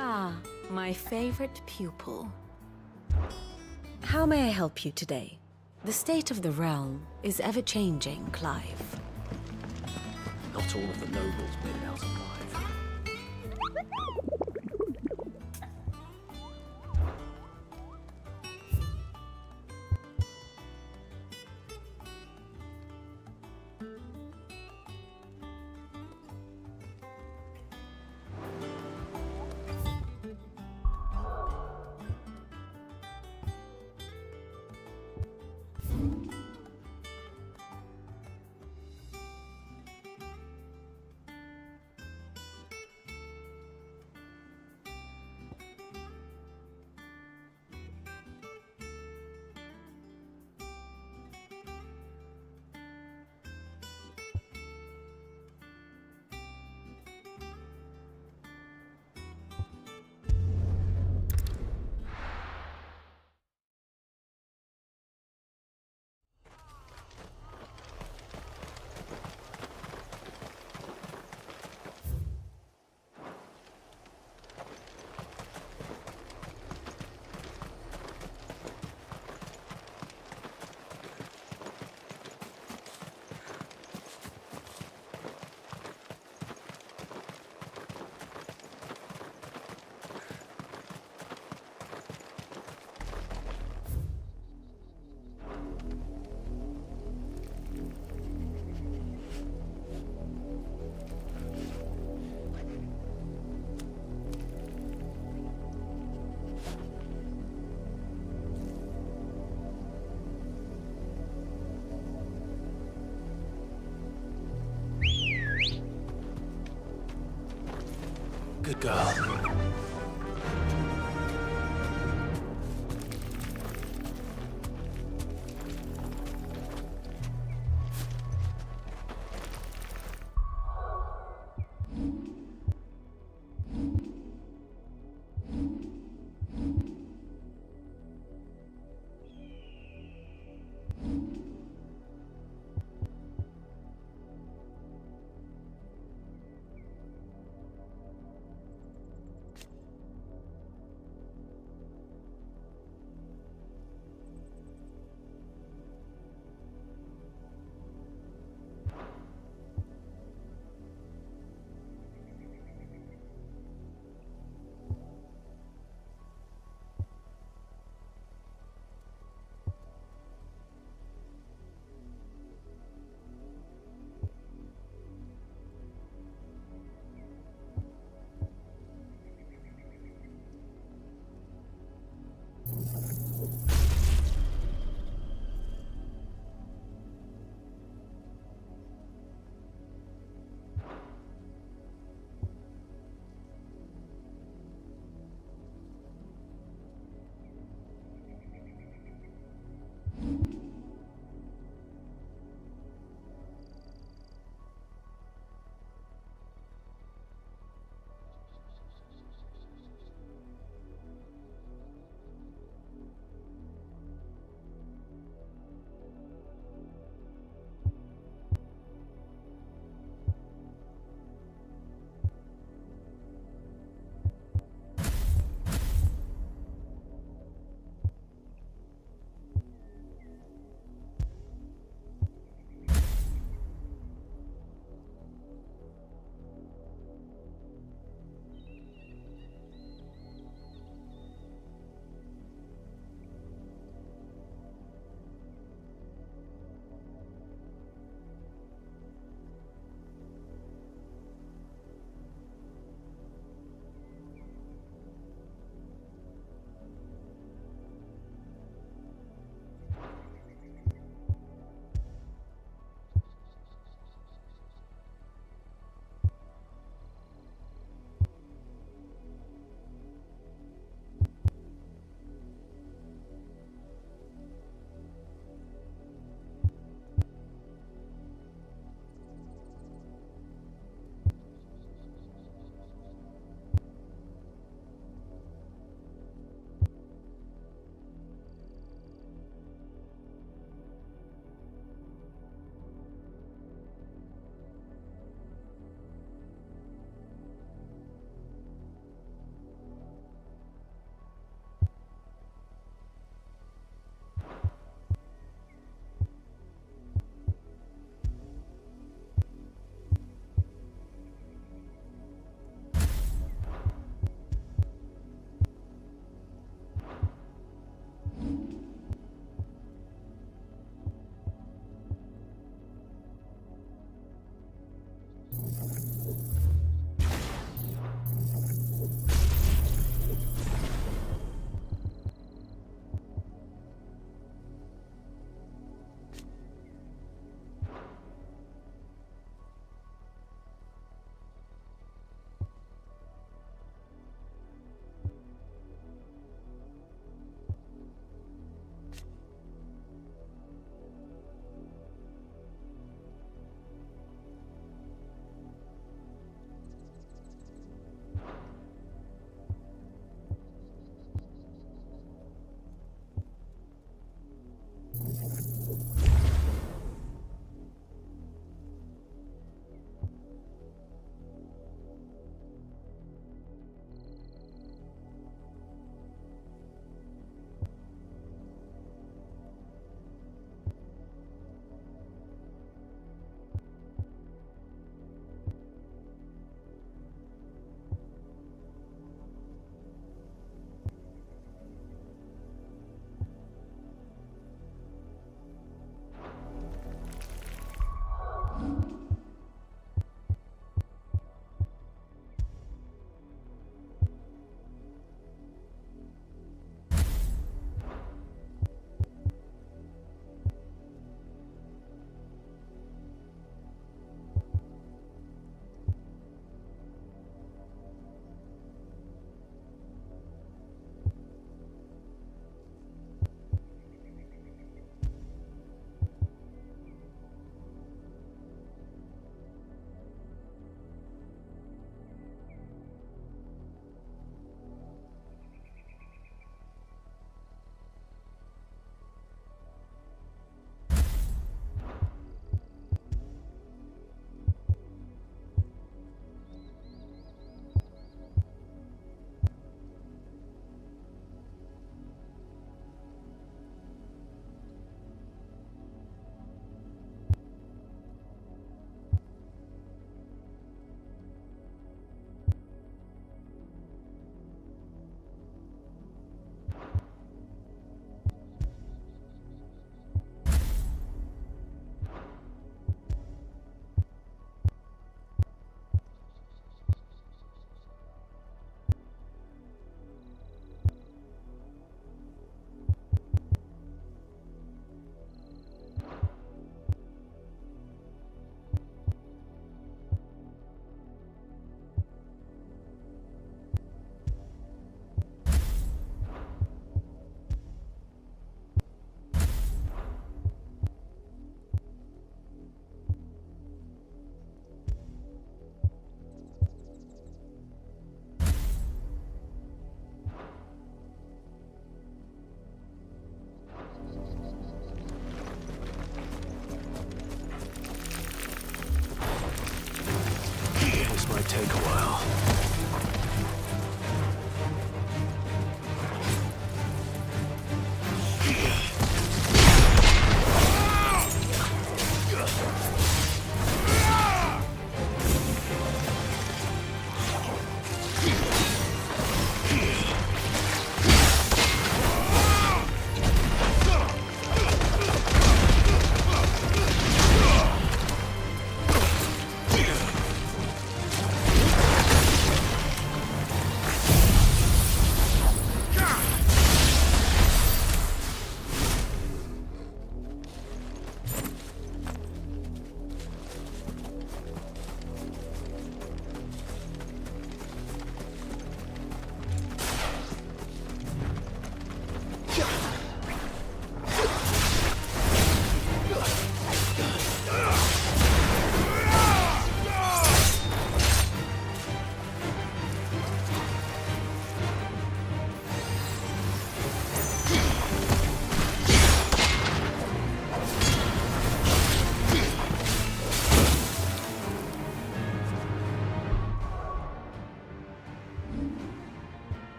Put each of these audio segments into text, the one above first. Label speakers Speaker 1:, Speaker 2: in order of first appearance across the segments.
Speaker 1: Ah, my favorite pupil. How may I help you today? The state of the realm is ever-changing, Clive.
Speaker 2: Not all of the nobles made it out alive. Good girl.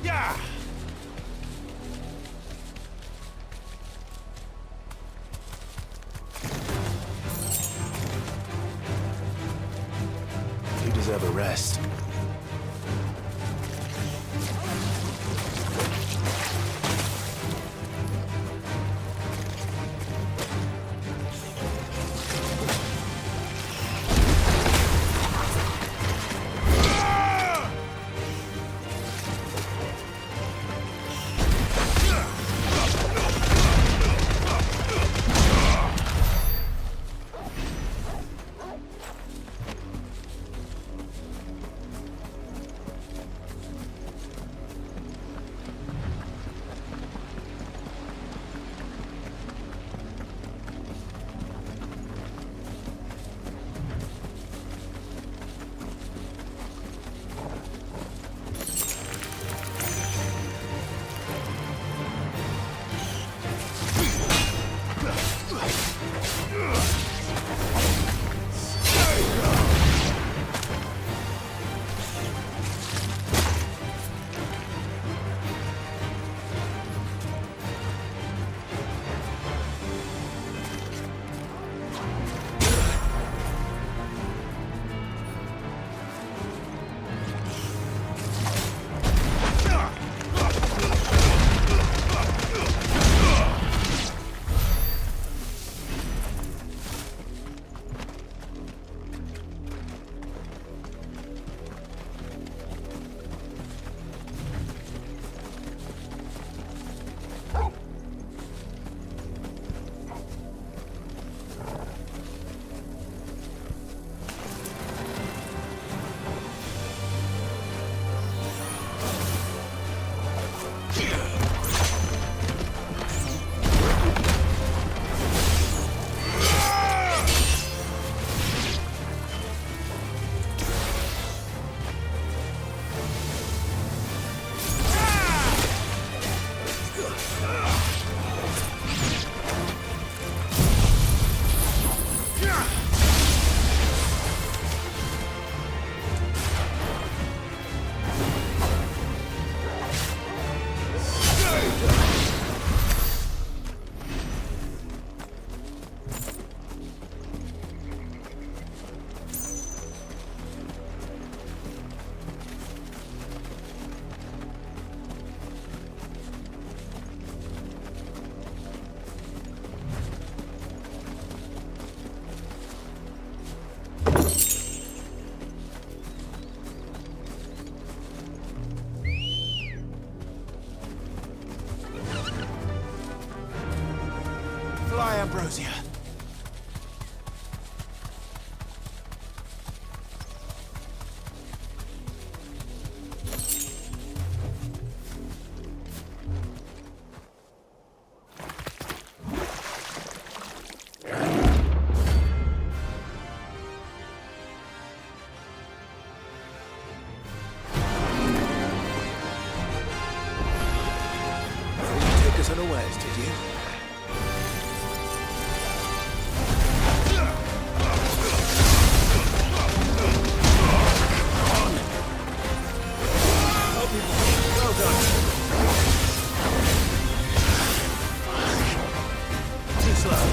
Speaker 3: Yeah!
Speaker 4: You deserve a rest.
Speaker 3: Fly, Ambrosia.
Speaker 4: Take us unawares, did you? Well done. Too slow.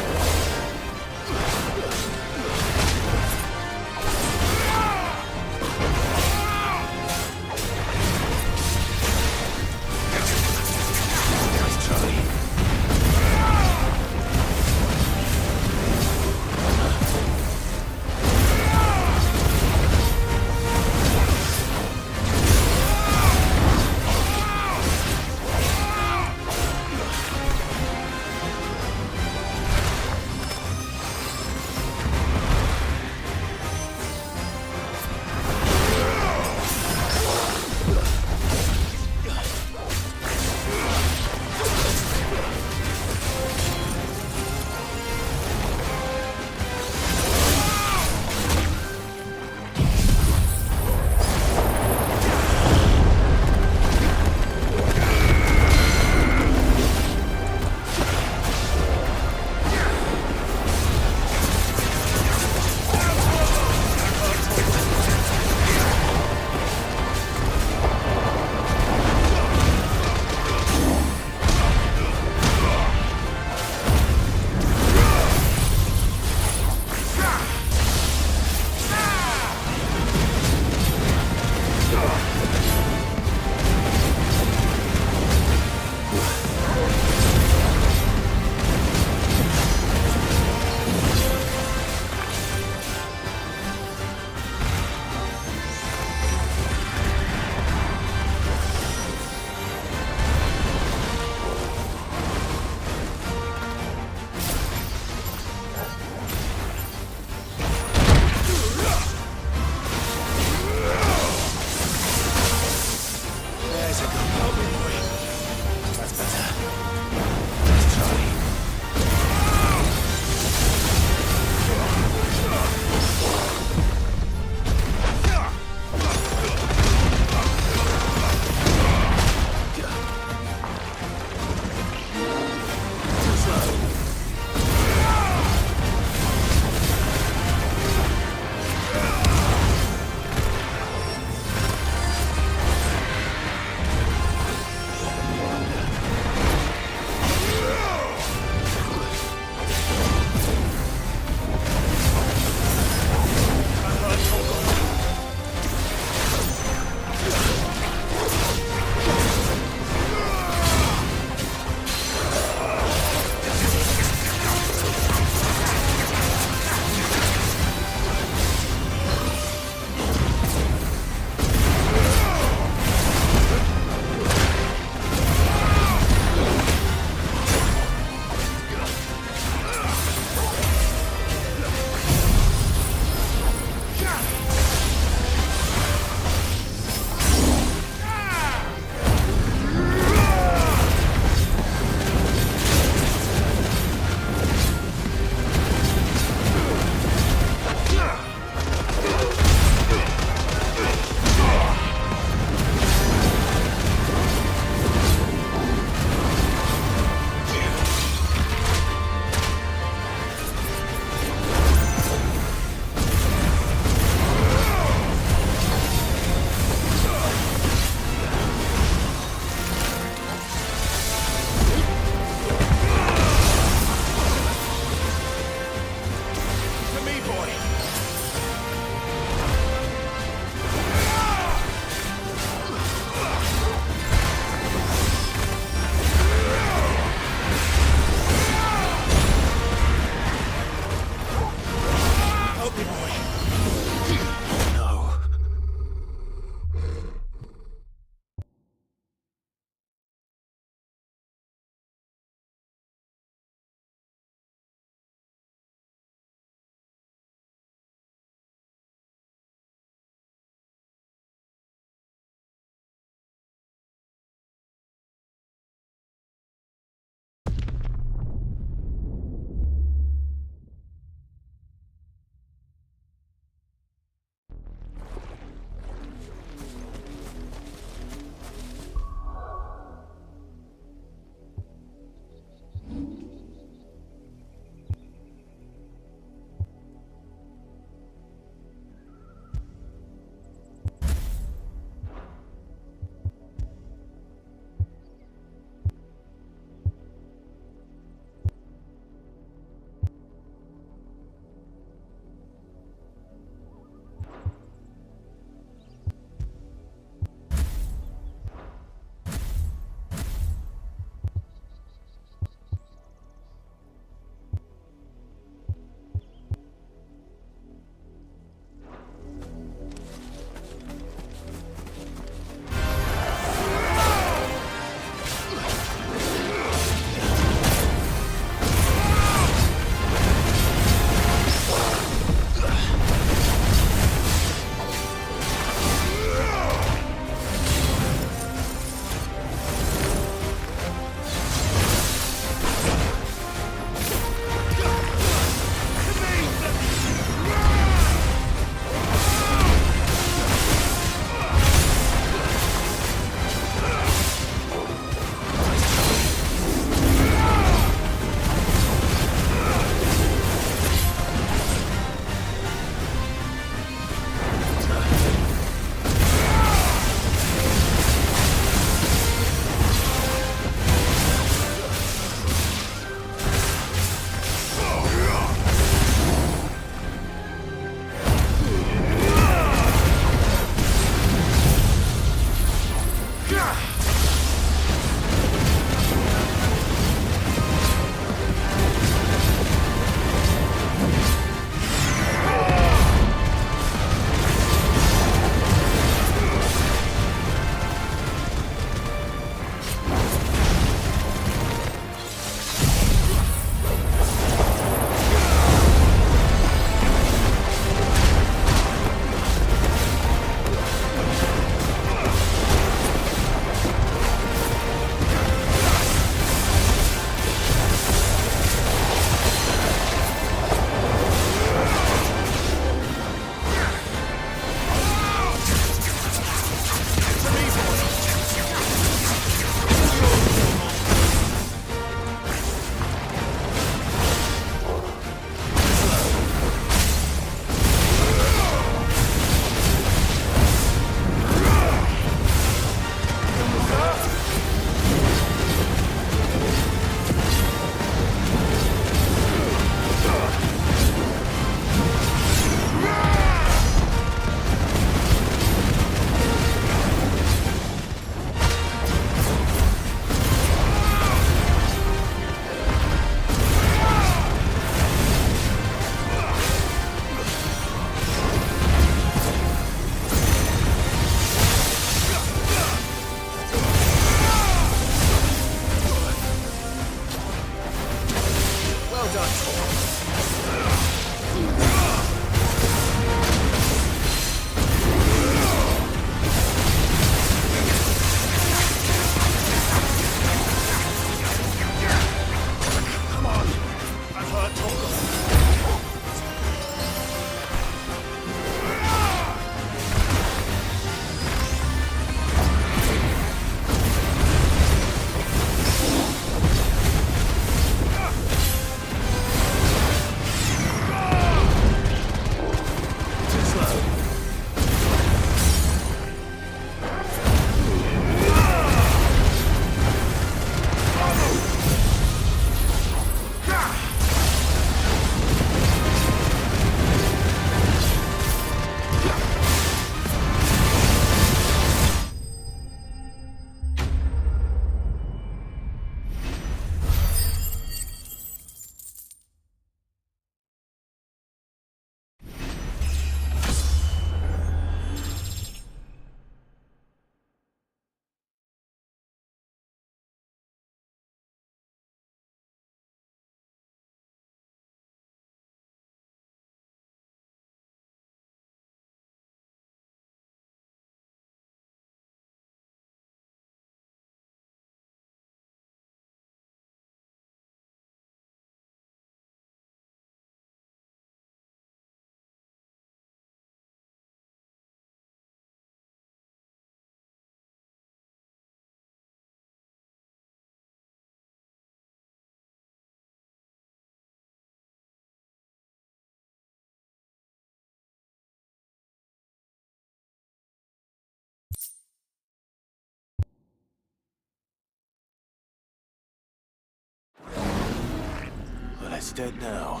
Speaker 4: it's dead now.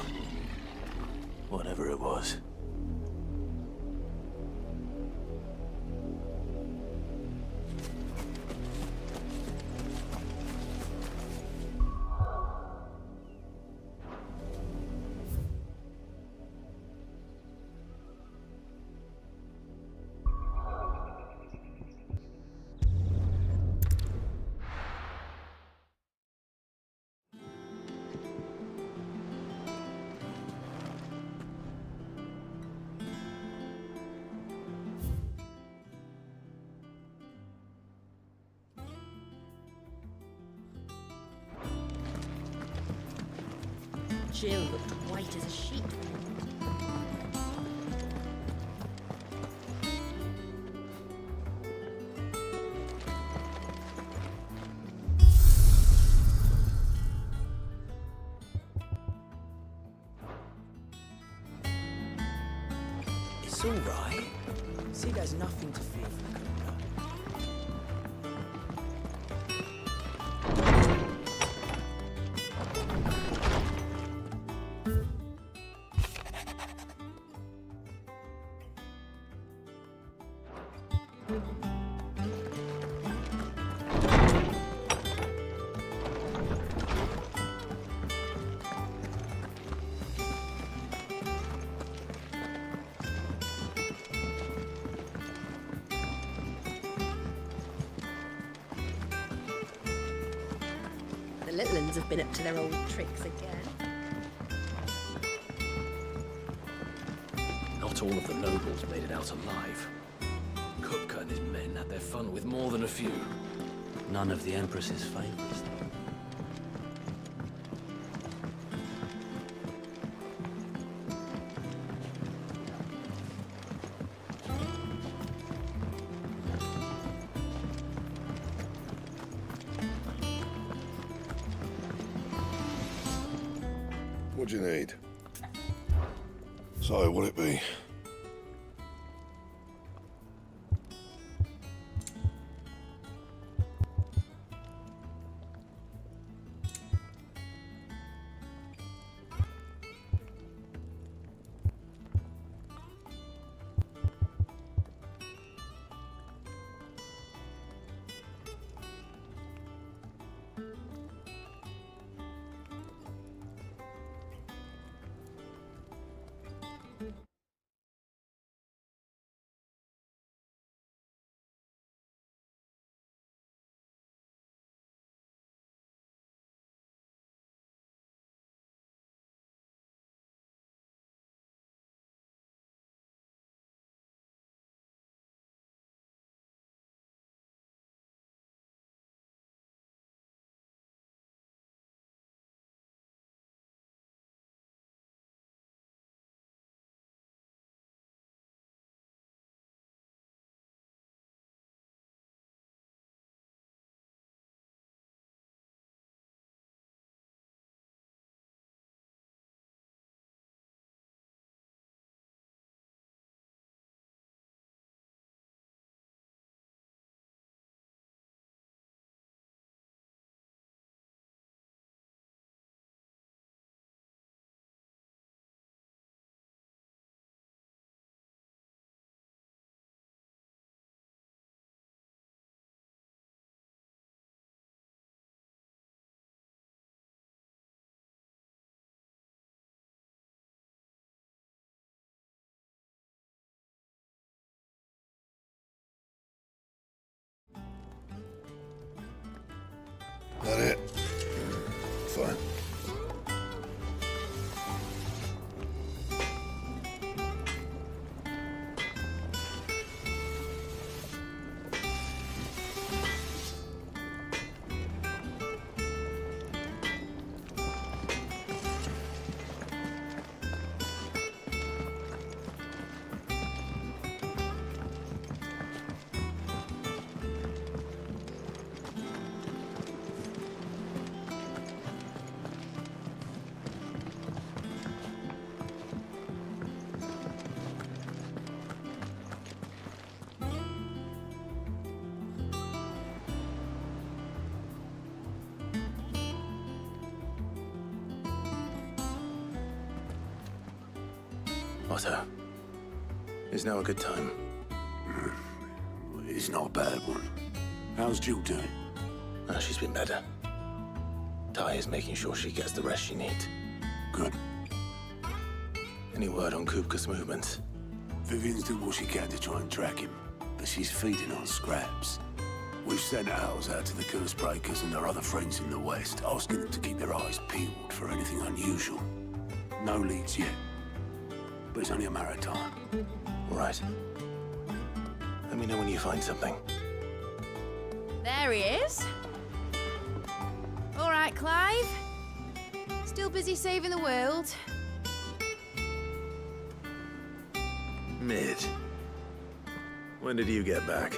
Speaker 4: Whatever it was.
Speaker 5: Jill looked white as a sheet.
Speaker 3: It's all right. See, there's nothing to fear from Cobra.
Speaker 5: The little ones have been up to their old tricks again.
Speaker 2: Not all of the nobles made it out alive. Kupka and his men had their fun with more than a few.
Speaker 6: None of the Empress's favorites, though.
Speaker 7: What do you need? So, what'll it be? That it? Fine.
Speaker 2: Otto. Is now a good time?
Speaker 4: It's not a bad one. How's Jill doing?
Speaker 2: She's been better. Ty is making sure she gets the rest she needs.
Speaker 4: Good.
Speaker 2: Any word on Kupka's movements?
Speaker 4: Vivian's doing what she can to try and track him, but she's feeding on scraps. We've sent ours out to the curse breakers and their other friends in the west, asking them to keep their eyes peeled for anything unusual. No leads yet, but it's only a matter of time.
Speaker 2: All right. Let me know when you find something.
Speaker 5: There he is. All right, Clive. Still busy saving the world.
Speaker 2: Mid. When did you get back?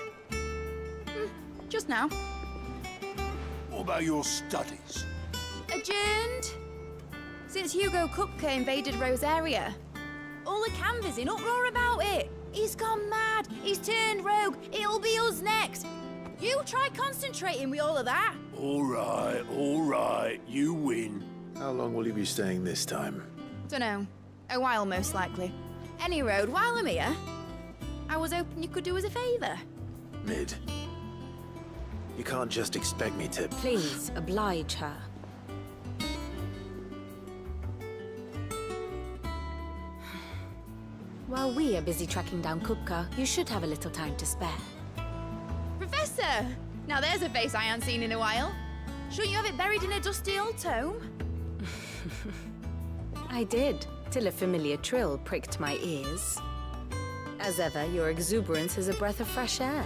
Speaker 5: Just now.
Speaker 4: What about your studies?
Speaker 5: Adjourned. Since Hugo Kupka invaded Rosaria. All the canvas in uproar about it. He's gone mad. He's turned rogue. It'll be us next. You try concentrating with all of that.
Speaker 4: All right, you win.
Speaker 2: How long will you be staying this time?
Speaker 5: Dunno. A while, most likely. Any road, while I'm here, I was hoping you could do us a favour.
Speaker 2: Mid. You can't just expect me to...
Speaker 1: Please, oblige her. While we are busy tracking down Kupka, you should have a little time to spare.
Speaker 5: Professor! Now there's a face I haven't seen in a while. Shouldn't you have it buried in a dusty old tome?
Speaker 1: I did, till a familiar trill pricked my ears. As ever, your exuberance is a breath of fresh air,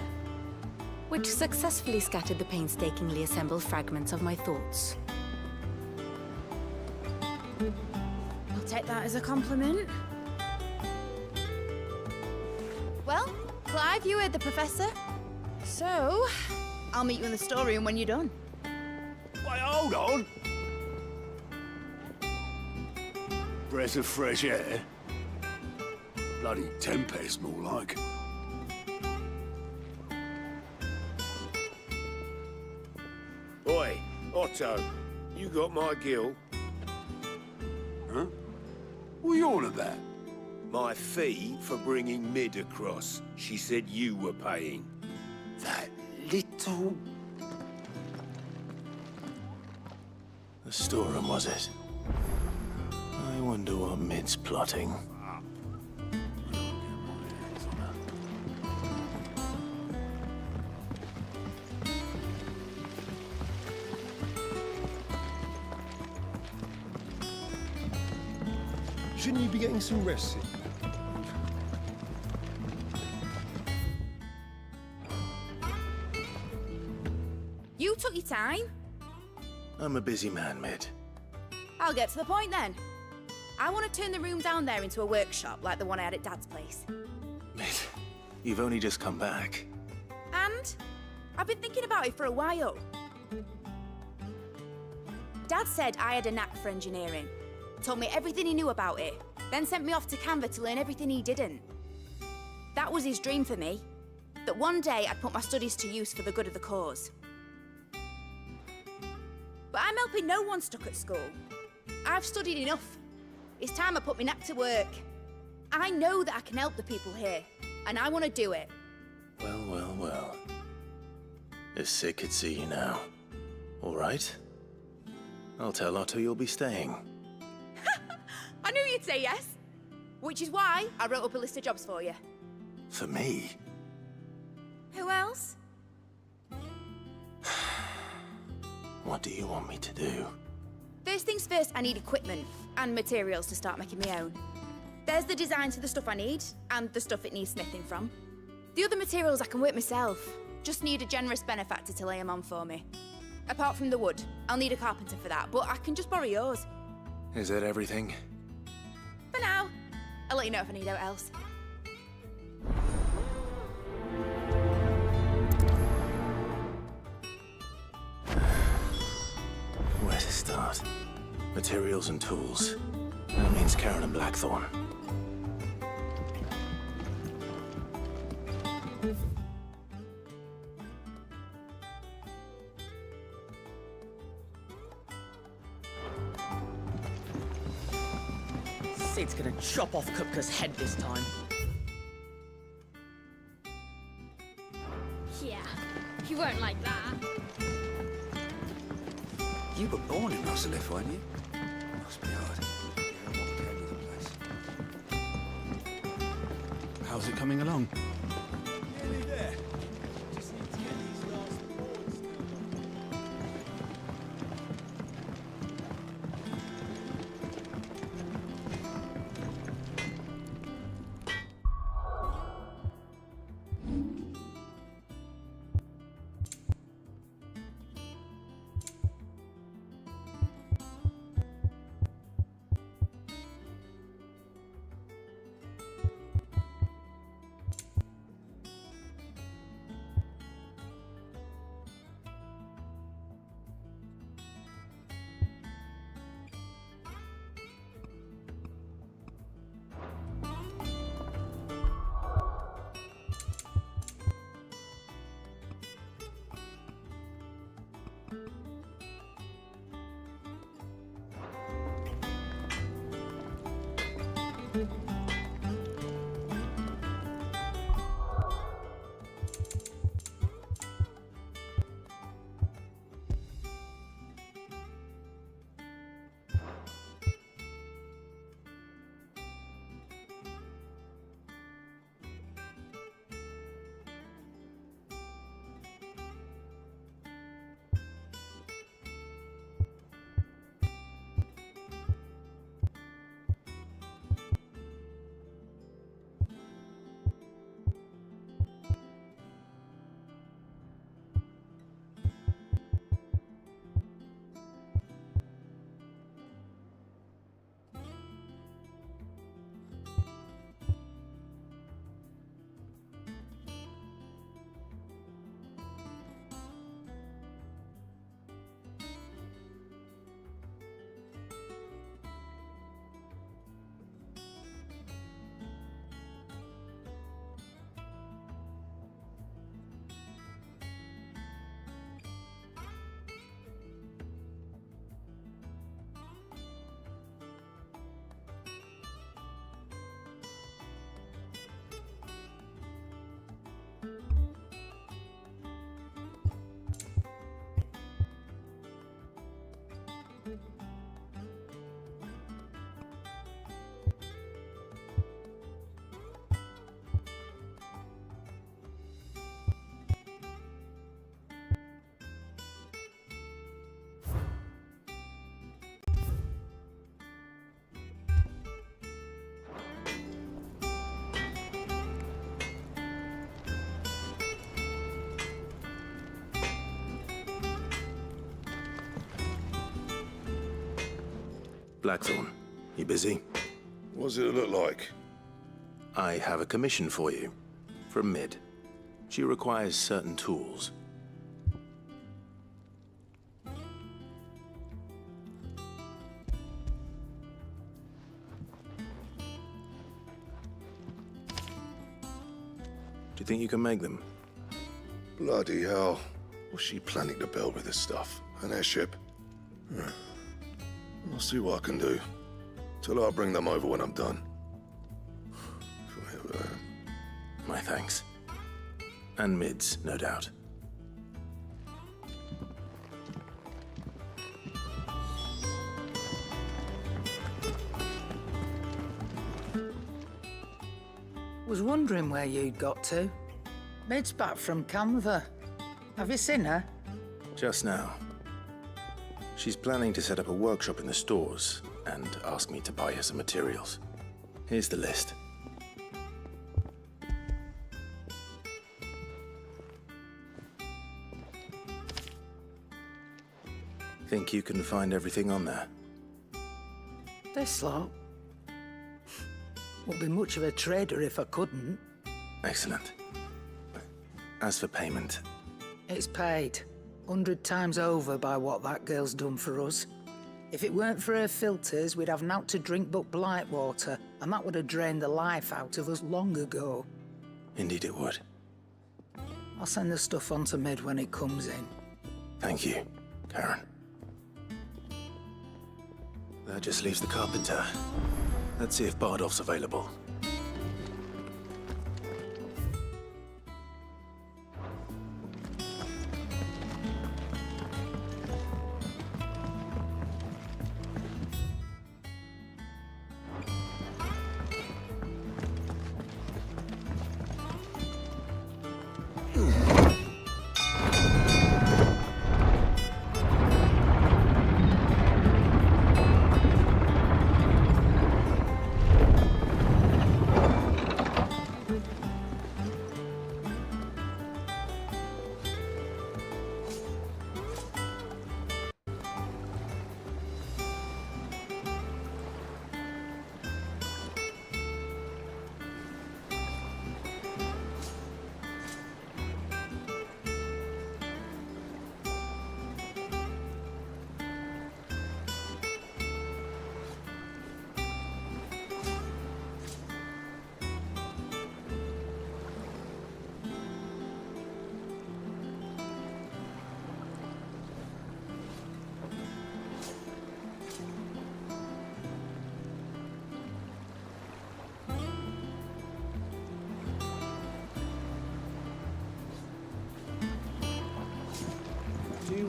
Speaker 1: which successfully scattered the painstakingly assembled fragments of my thoughts.
Speaker 5: I'll take that as a compliment. Well, Clive, you heard the professor. So, I'll meet you in the storeroom when you're done.
Speaker 4: Wait, hold on. Breath of fresh air. Bloody tempest, more like.
Speaker 8: Oi, Otto, you got my gill?
Speaker 4: Huh? What are you on about?
Speaker 8: My fee for bringing Mid across. She said you were paying.
Speaker 4: That little...
Speaker 2: The storeroom, was it? I wonder what Mid's plotting.
Speaker 9: Shouldn't you be getting some rest?
Speaker 5: You took your time.
Speaker 2: I'm a busy man, Mid.
Speaker 5: I'll get to the point then. I want to turn the room down there into a workshop like the one I had at Dad's place.
Speaker 2: Mid, you've only just come back.
Speaker 5: And I've been thinking about it for a while. Dad said I had a knack for engineering. Told me everything he knew about it, then sent me off to Canva to learn everything he didn't. That was his dream for me, that one day I'd put my studies to use for the good of the cause. But I'm helping no one stuck at school. I've studied enough. It's time I put my knack to work. I know that I can help the people here, and I want to do it.
Speaker 2: Well, well, well. If Sid could see you now. All right. I'll tell Otto you'll be staying.
Speaker 5: I knew you'd say yes. Which is why I wrote up a list of jobs for you.
Speaker 2: For me?
Speaker 5: Who else?
Speaker 2: What do you want me to do?
Speaker 5: First things first, I need equipment and materials to start making my own. There's the designs for the stuff I need and the stuff it needs smithing from. The other materials I can work myself. Just need a generous benefactor to lay them on for me. Apart from the wood, I'll need a carpenter for that, but I can just borrow yours.
Speaker 2: Is that everything?
Speaker 5: For now. I'll let you know if I need out else.
Speaker 2: Where to start? Materials and tools. That means Karen and Blackthorn.
Speaker 3: Sid's gonna chop off Kupka's head this time.
Speaker 10: Yeah, he won't like that.
Speaker 4: You were born in Russellif, weren't you? Must be hard. You're a walk over the place.
Speaker 6: How's it coming along?
Speaker 8: Nearly there. Just need to get these last boards done.
Speaker 2: Blackthorn, you busy?
Speaker 7: What does it look like?
Speaker 2: I have a commission for you. From Mid. She requires certain tools. Do you think you can make them?
Speaker 7: Bloody hell. What's she planning to build with this stuff? An airship? I'll see what I can do. Tell her I'll bring them over when I'm done.
Speaker 2: My thanks. And Mid's, no doubt.
Speaker 11: Was wondering where you'd got to. Mid's back from Canva. Have you seen her?
Speaker 2: Just now. She's planning to set up a workshop in the stores and ask me to buy her some materials. Here's the list. Think you can find everything on there?
Speaker 11: This lot. Wouldn't be much of a trader if I couldn't.
Speaker 2: Excellent. As for payment...
Speaker 11: It's paid. 100 times over by what that girl's done for us. If it weren't for her filters, we'd have naught to drink but blight water, and that would have drained the life out of us long ago.
Speaker 2: Indeed it would.
Speaker 11: I'll send the stuff on to Mid when it comes in.
Speaker 2: Thank you, Karen. That just leaves the carpenter. Let's see if Bardolph's available.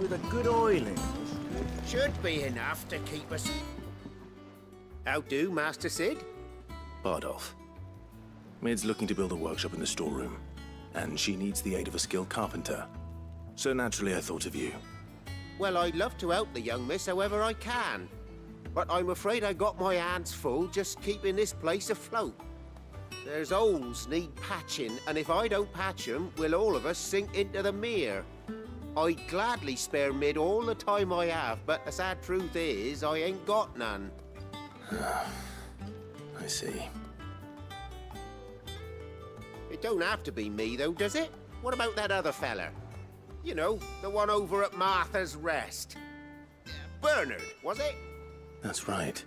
Speaker 3: With a good oiling. Should be enough to keep us... How do, Master Sid?
Speaker 2: Bardolph. Mid's looking to build a workshop in the storeroom, and she needs the aid of a skilled carpenter. So naturally I thought of you.
Speaker 3: Well, I'd love to help the young miss however I can. But I'm afraid I got my hands full just keeping this place afloat. There's holes need patching, and if I don't patch them, will all of us sink into the mere. I'd gladly spare Mid all the time I have, but the sad truth is, I ain't got none.
Speaker 2: I see.
Speaker 3: It don't have to be me, though, does it? What about that other fella? You know, the one over at Martha's Rest. Bernard, was it?
Speaker 2: That's right.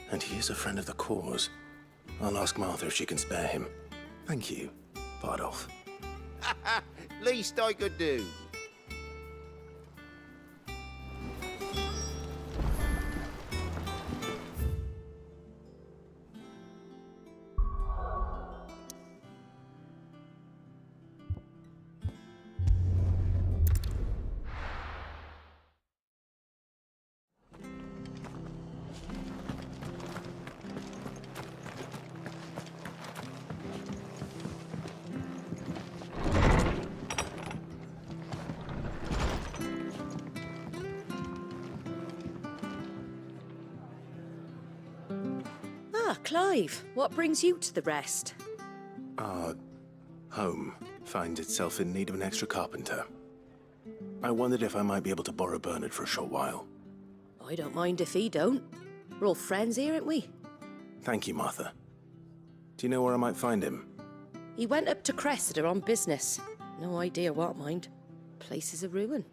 Speaker 2: And he is a friend of the cause. I'll ask Martha if she can spare him. Thank you, Bardolph.
Speaker 3: Least I could do.
Speaker 12: Clive, what brings you to the Rest?
Speaker 2: Our home finds itself in need of an extra carpenter. I wondered if I might be able to borrow Bernard for a short while.
Speaker 12: I don't mind if he don't. We're all friends here, aren't we?
Speaker 2: Thank you, Martha. Do you know where I might find him?
Speaker 12: He went up to Cressida on business. No idea what, mind. Place is a ruin.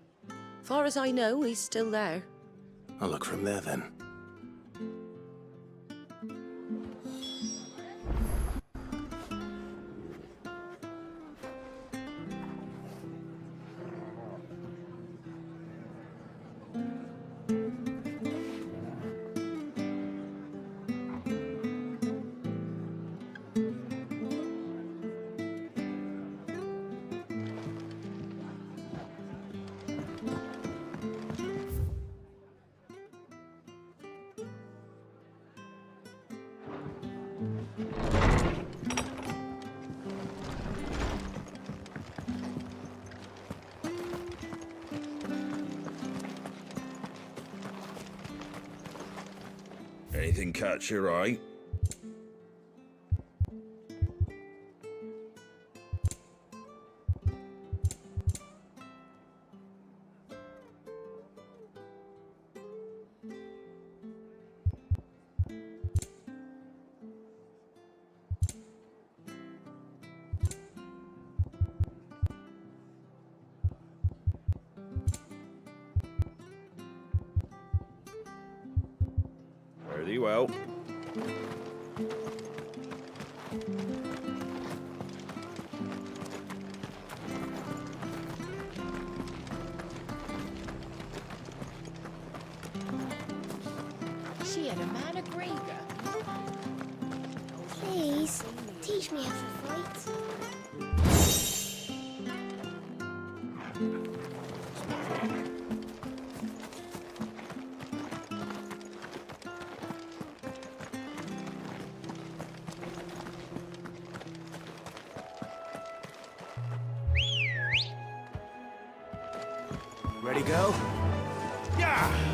Speaker 12: Far as I know, he's still there.
Speaker 2: I'll look from there then.
Speaker 13: Anything catch your eye? Very well.
Speaker 5: She had a man a Grieger.
Speaker 3: Ready, go?
Speaker 8: Yeah!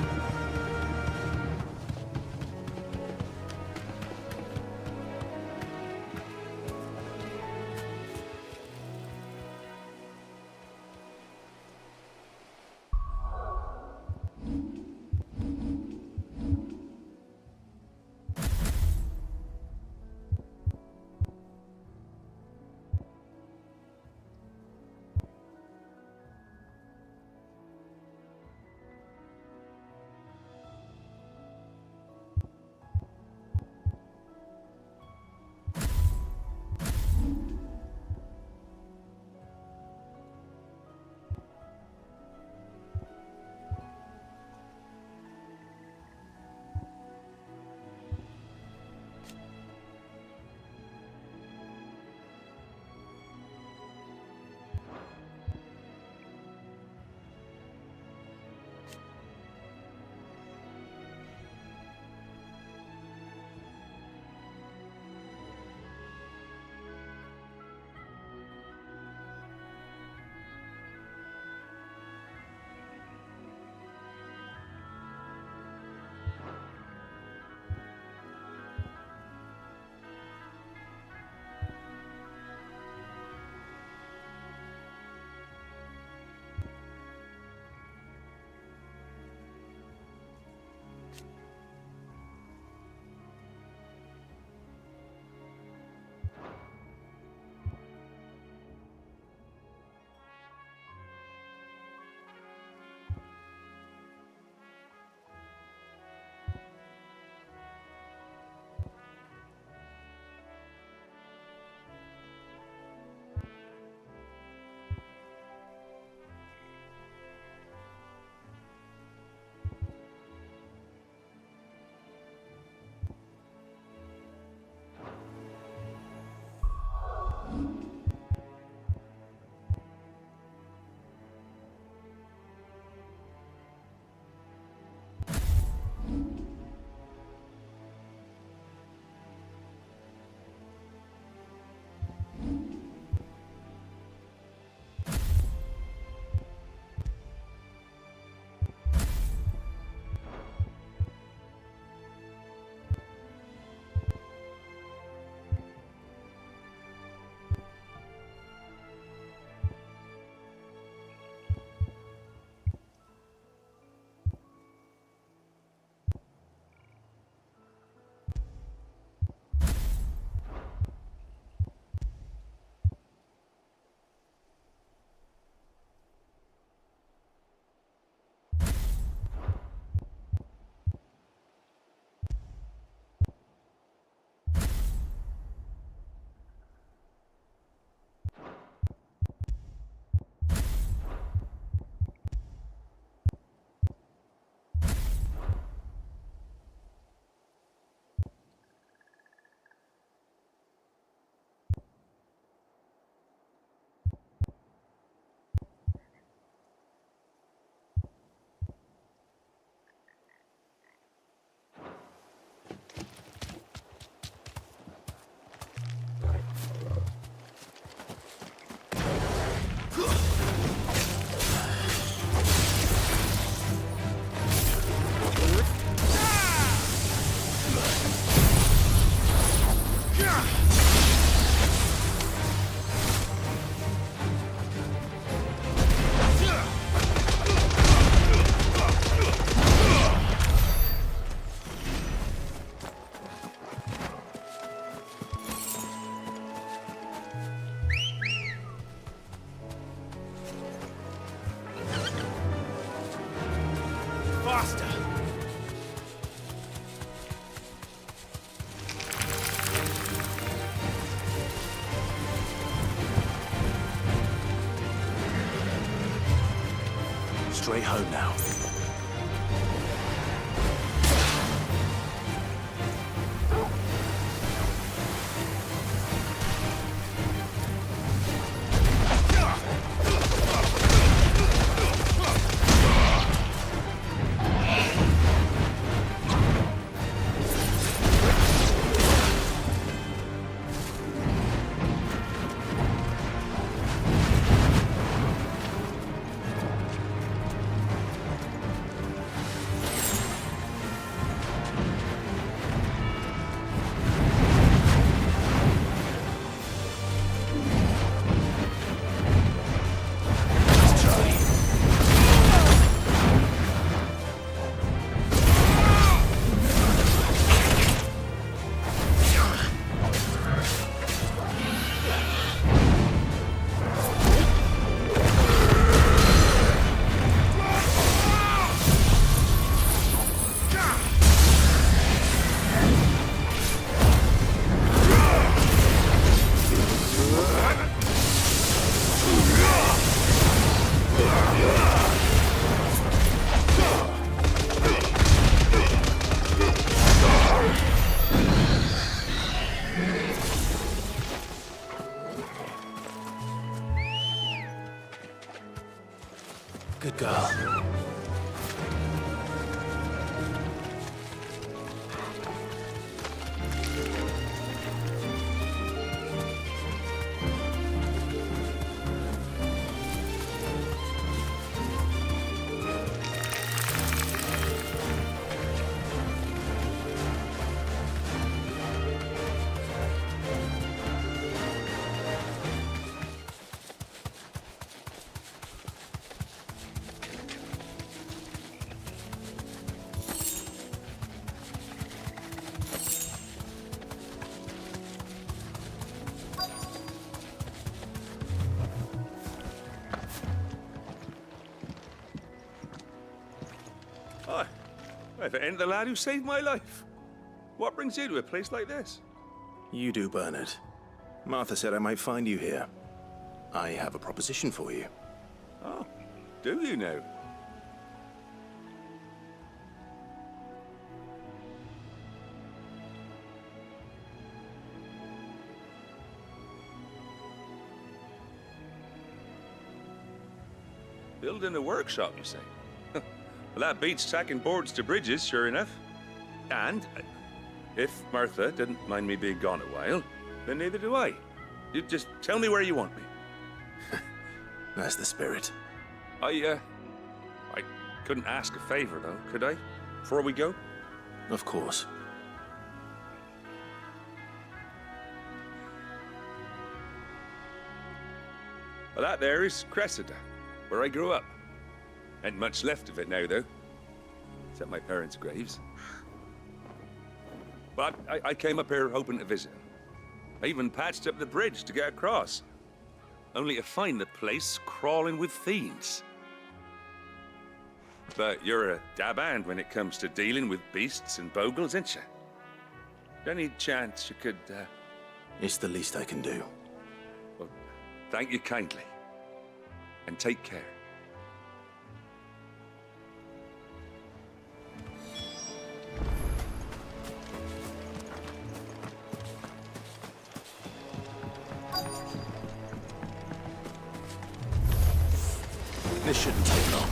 Speaker 2: Straight home now. Good girl.
Speaker 14: Hi. If it ain't the lad who saved my life. What brings you to a place like this?
Speaker 2: You do, Bernard. Martha said I might find you here. I have a proposition for you.
Speaker 14: Oh, do you now? Building a workshop, you say? Well, that beats tacking boards to bridges, sure enough. And if Martha didn't mind me being gone a while, then neither do I. You just tell me where you want me.
Speaker 2: That's the spirit.
Speaker 14: I couldn't ask a favor, though, could I? Before we go?
Speaker 2: Of course.
Speaker 14: Well, that there is Cressida, where I grew up. Ain't much left of it now, though. Except my parents' graves. But I came up here hoping to visit. I even patched up the bridge to get across. Only to find the place crawling with fiends. But you're a dab hand when it comes to dealing with beasts and bogles, ain't you? Any chance you could,
Speaker 2: It's the least I can do.
Speaker 14: Well, thank you kindly. And take care.
Speaker 2: This shouldn't take long.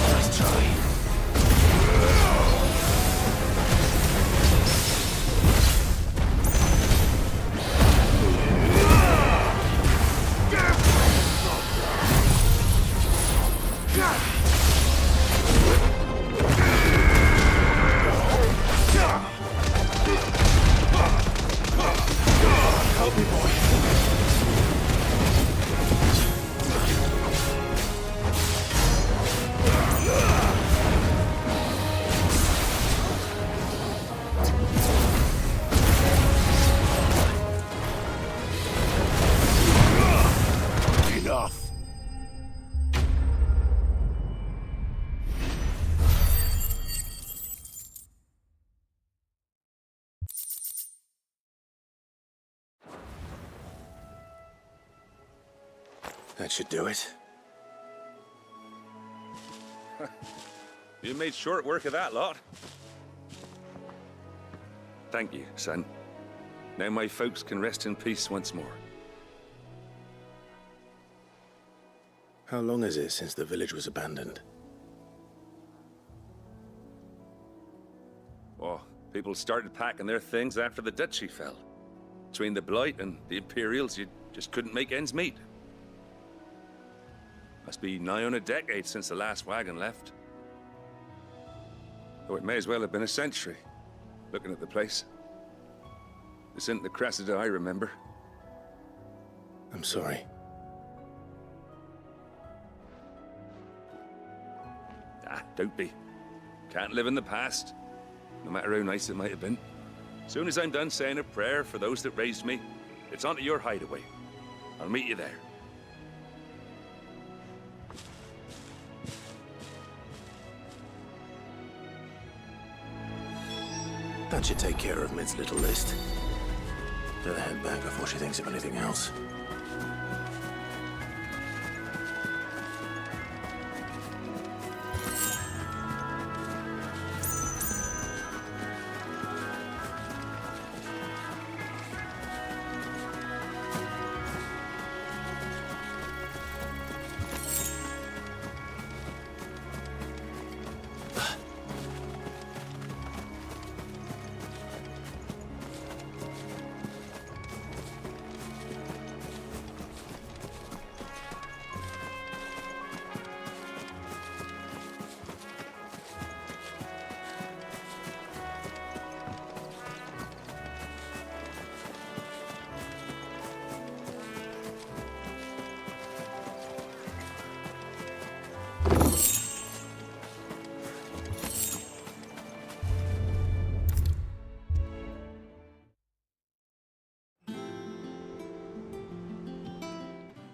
Speaker 2: Let's try.
Speaker 7: Help me, boy. Enough.
Speaker 2: That should do it.
Speaker 14: You made short work of that lot. Thank you, son. Now my folks can rest in peace once more.
Speaker 2: How long is it since the village was abandoned?
Speaker 14: Oh, people started packing their things after the duchy fell. Between the Blight and the Imperials, you just couldn't make ends meet. Must be nigh on a decade since the last wagon left. Though it may as well have been a century, looking at the place. This isn't the Cressida I remember.
Speaker 2: I'm sorry.
Speaker 14: Ah, don't be. Can't live in the past, no matter how nice it might have been. Soon as I'm done saying a prayer for those that raised me, it's onto your hideaway. I'll meet you there.
Speaker 2: That should take care of Mid's little list. Better head back before she thinks of anything else.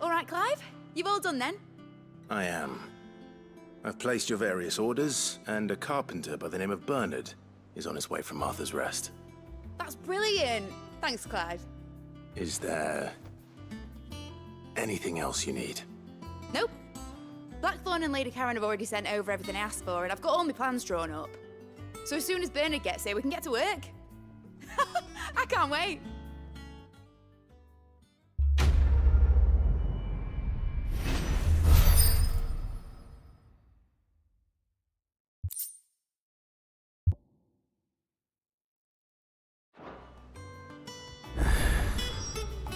Speaker 5: All right, Clive? You've all done then?
Speaker 2: I am. I've placed your various orders, and a carpenter by the name of Bernard is on his way from Arthur's Rest.
Speaker 5: That's brilliant. Thanks, Clive.
Speaker 2: Is there anything else you need?
Speaker 5: Nope. Blackthorn and Lady Karen have already sent over everything I asked for, and I've got all my plans drawn up. So as soon as Bernard gets here, we can get to work. I can't wait.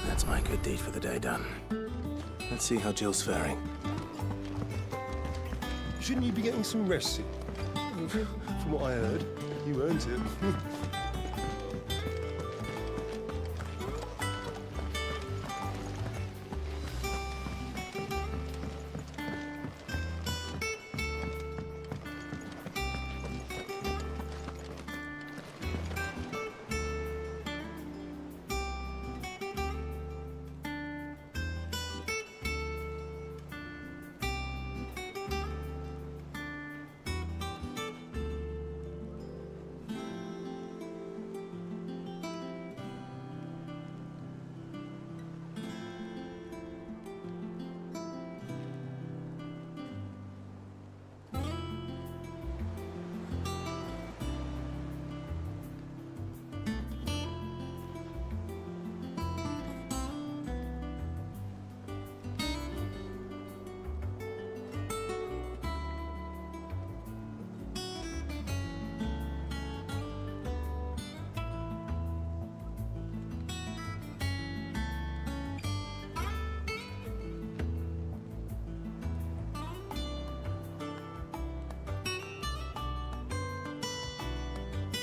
Speaker 2: That's my good deed for the day done. Let's see how Jill's faring.
Speaker 9: Shouldn't you be getting some rest? From what I heard, you earned it.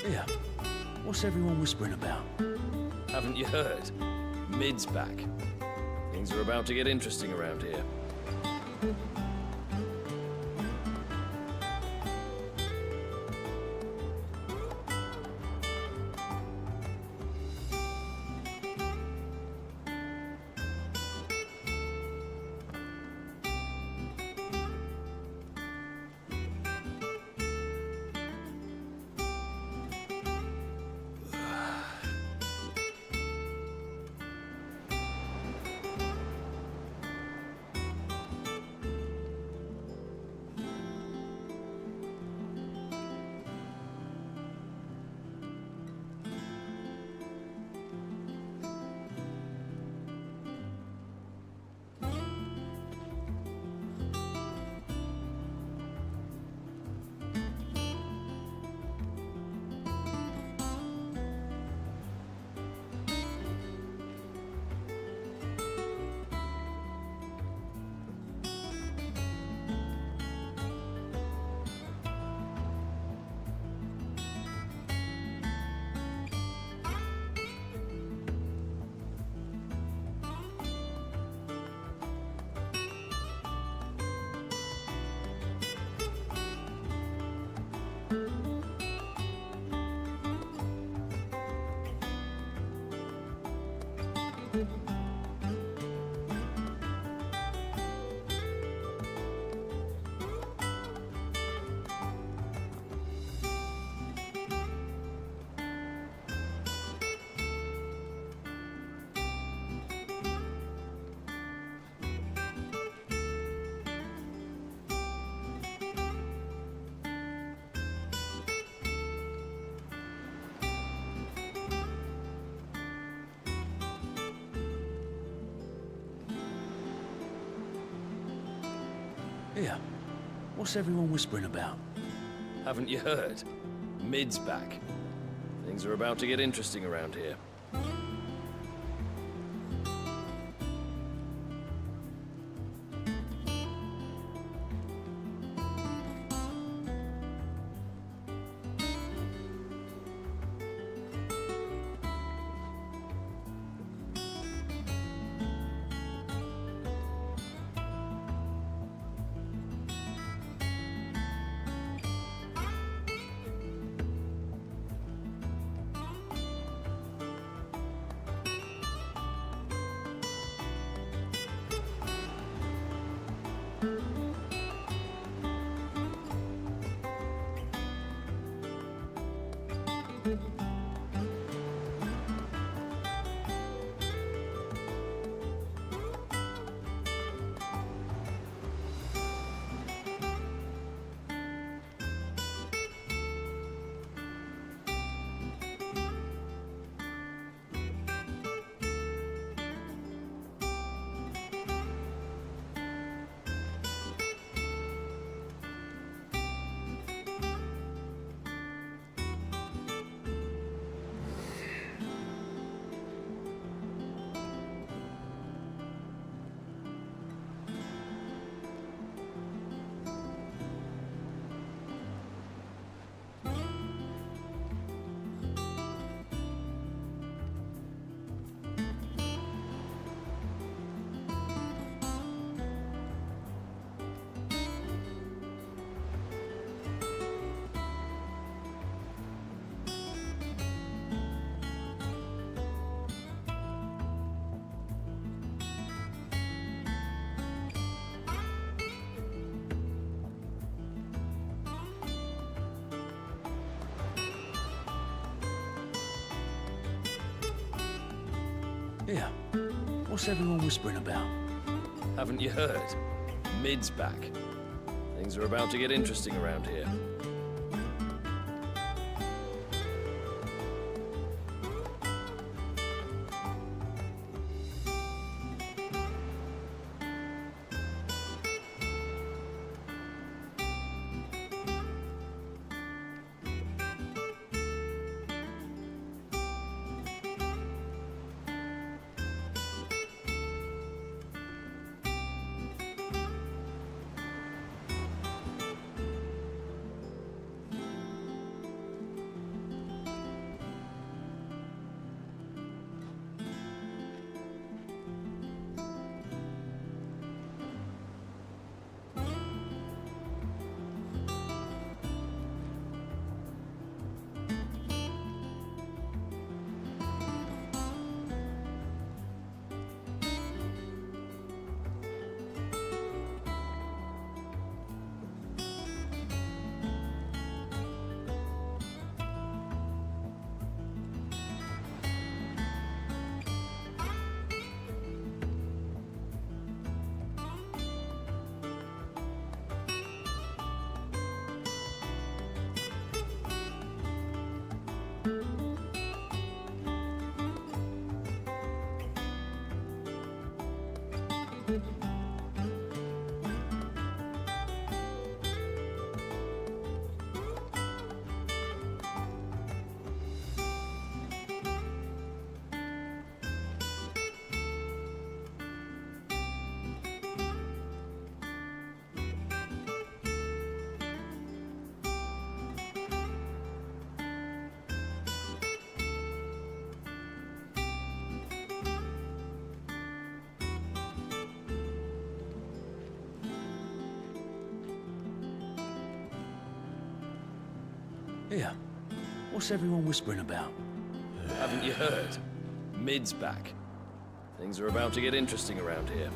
Speaker 6: Yeah. What's everyone whispering about?
Speaker 15: Haven't you heard? Mid's back. Things are about to get interesting around here.
Speaker 6: Yeah. What's everyone whispering about?
Speaker 15: Haven't you heard? Mid's back. Things are about to get interesting around here.
Speaker 6: Yeah. What's everyone whispering about?
Speaker 15: Haven't you heard? Mid's back. Things are about to get interesting around here.
Speaker 6: Here, what's everyone whispering about?
Speaker 15: Haven't you heard? Mid's back. Things are about to get interesting around here.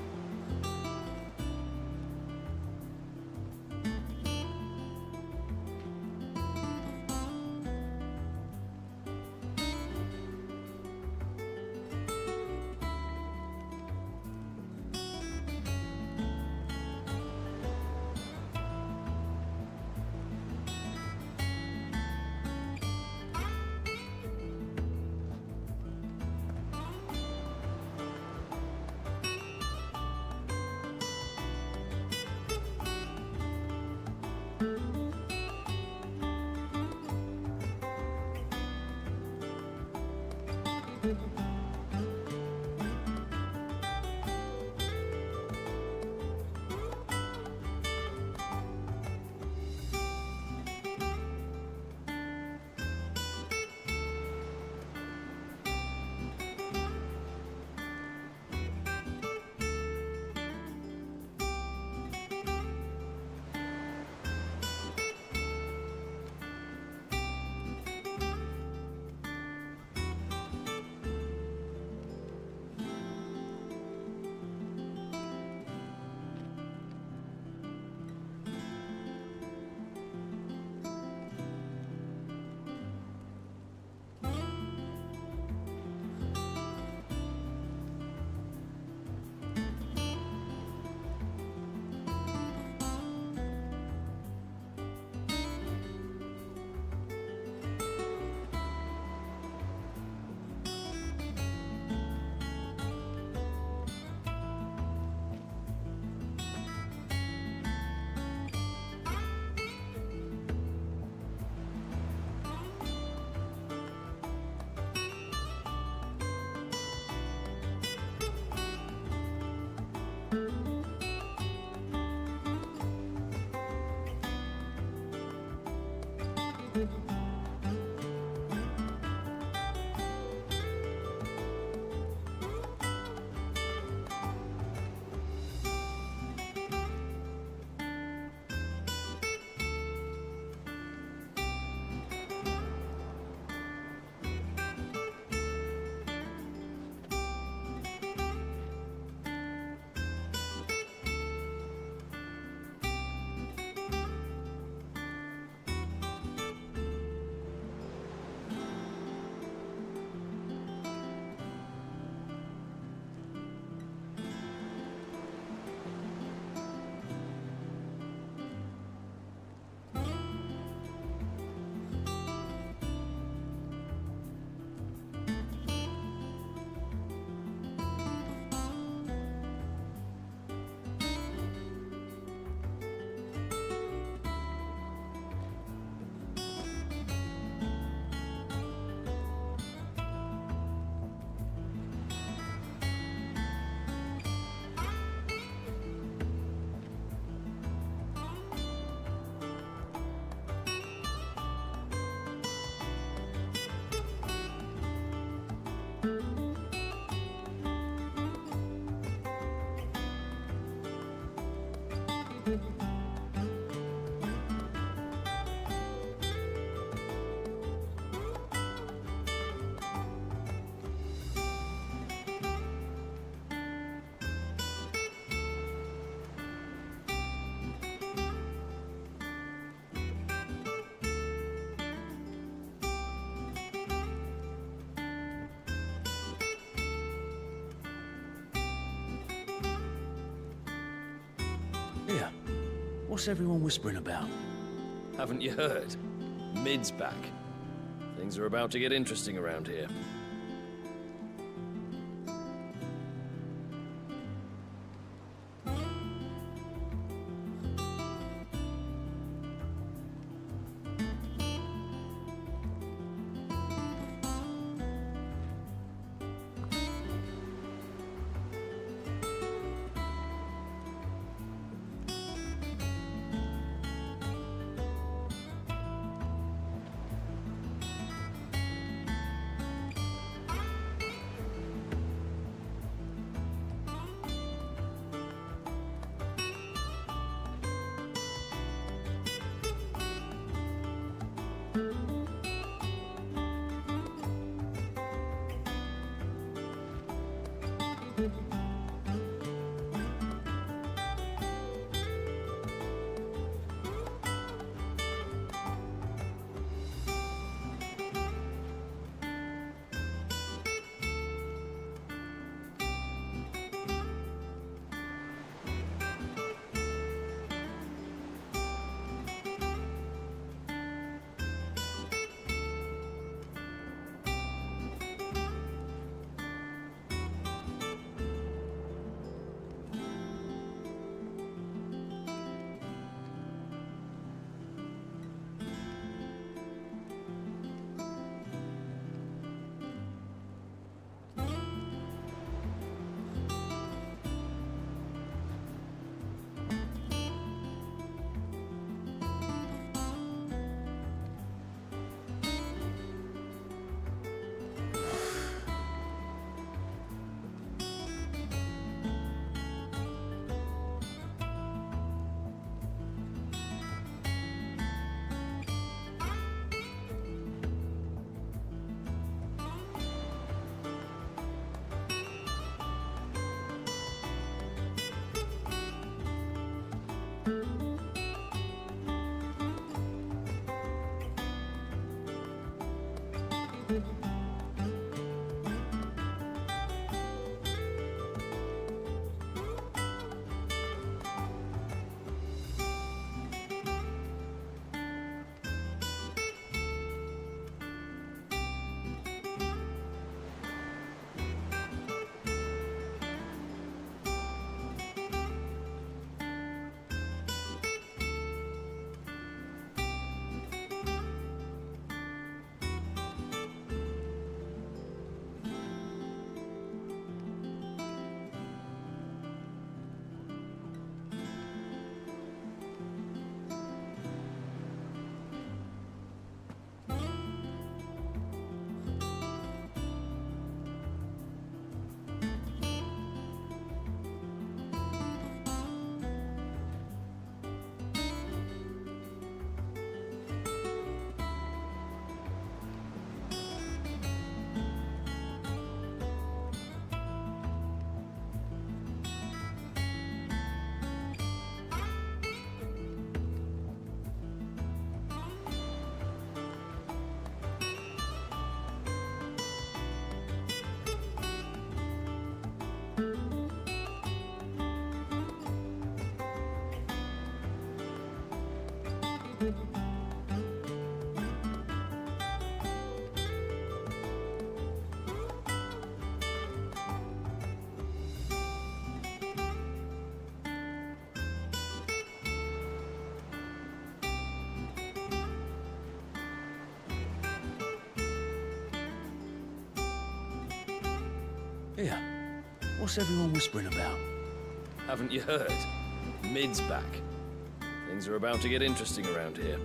Speaker 6: Here, what's everyone whispering about?
Speaker 15: Haven't you heard? Mid's back. Things are about to get interesting around here.
Speaker 6: Here, what's everyone whispering about?
Speaker 15: Haven't you heard? Mid's back. Things are about to get interesting around here.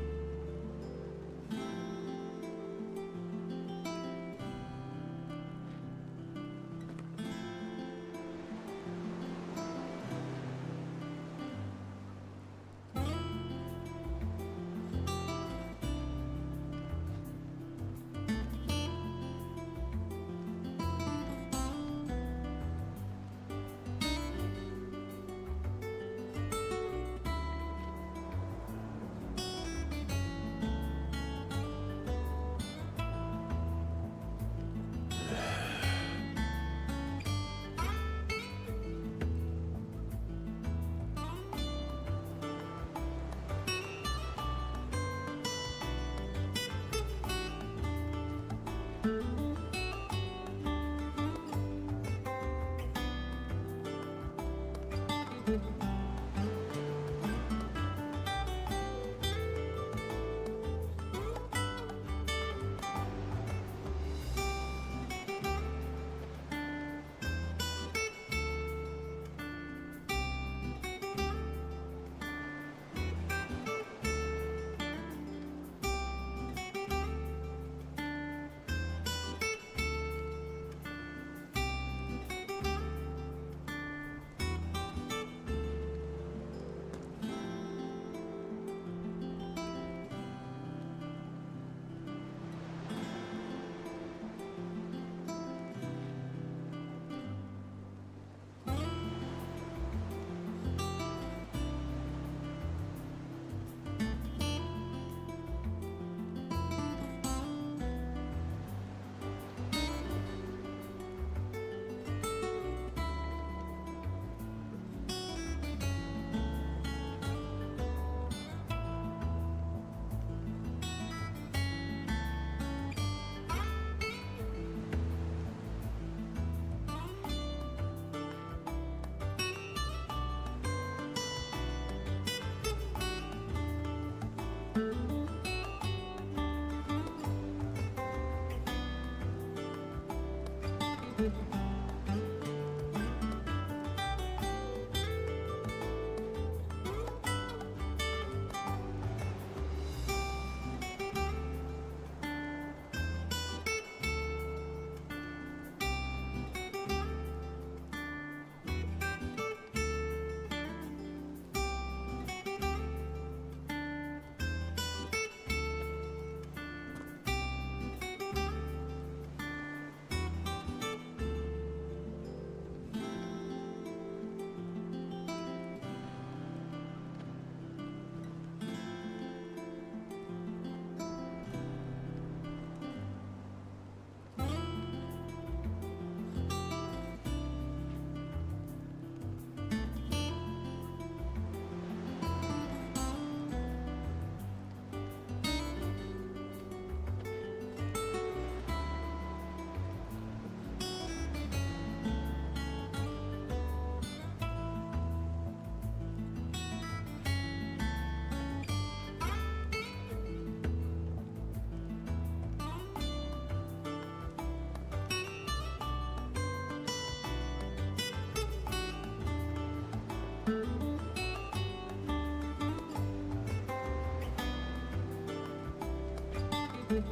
Speaker 6: Here,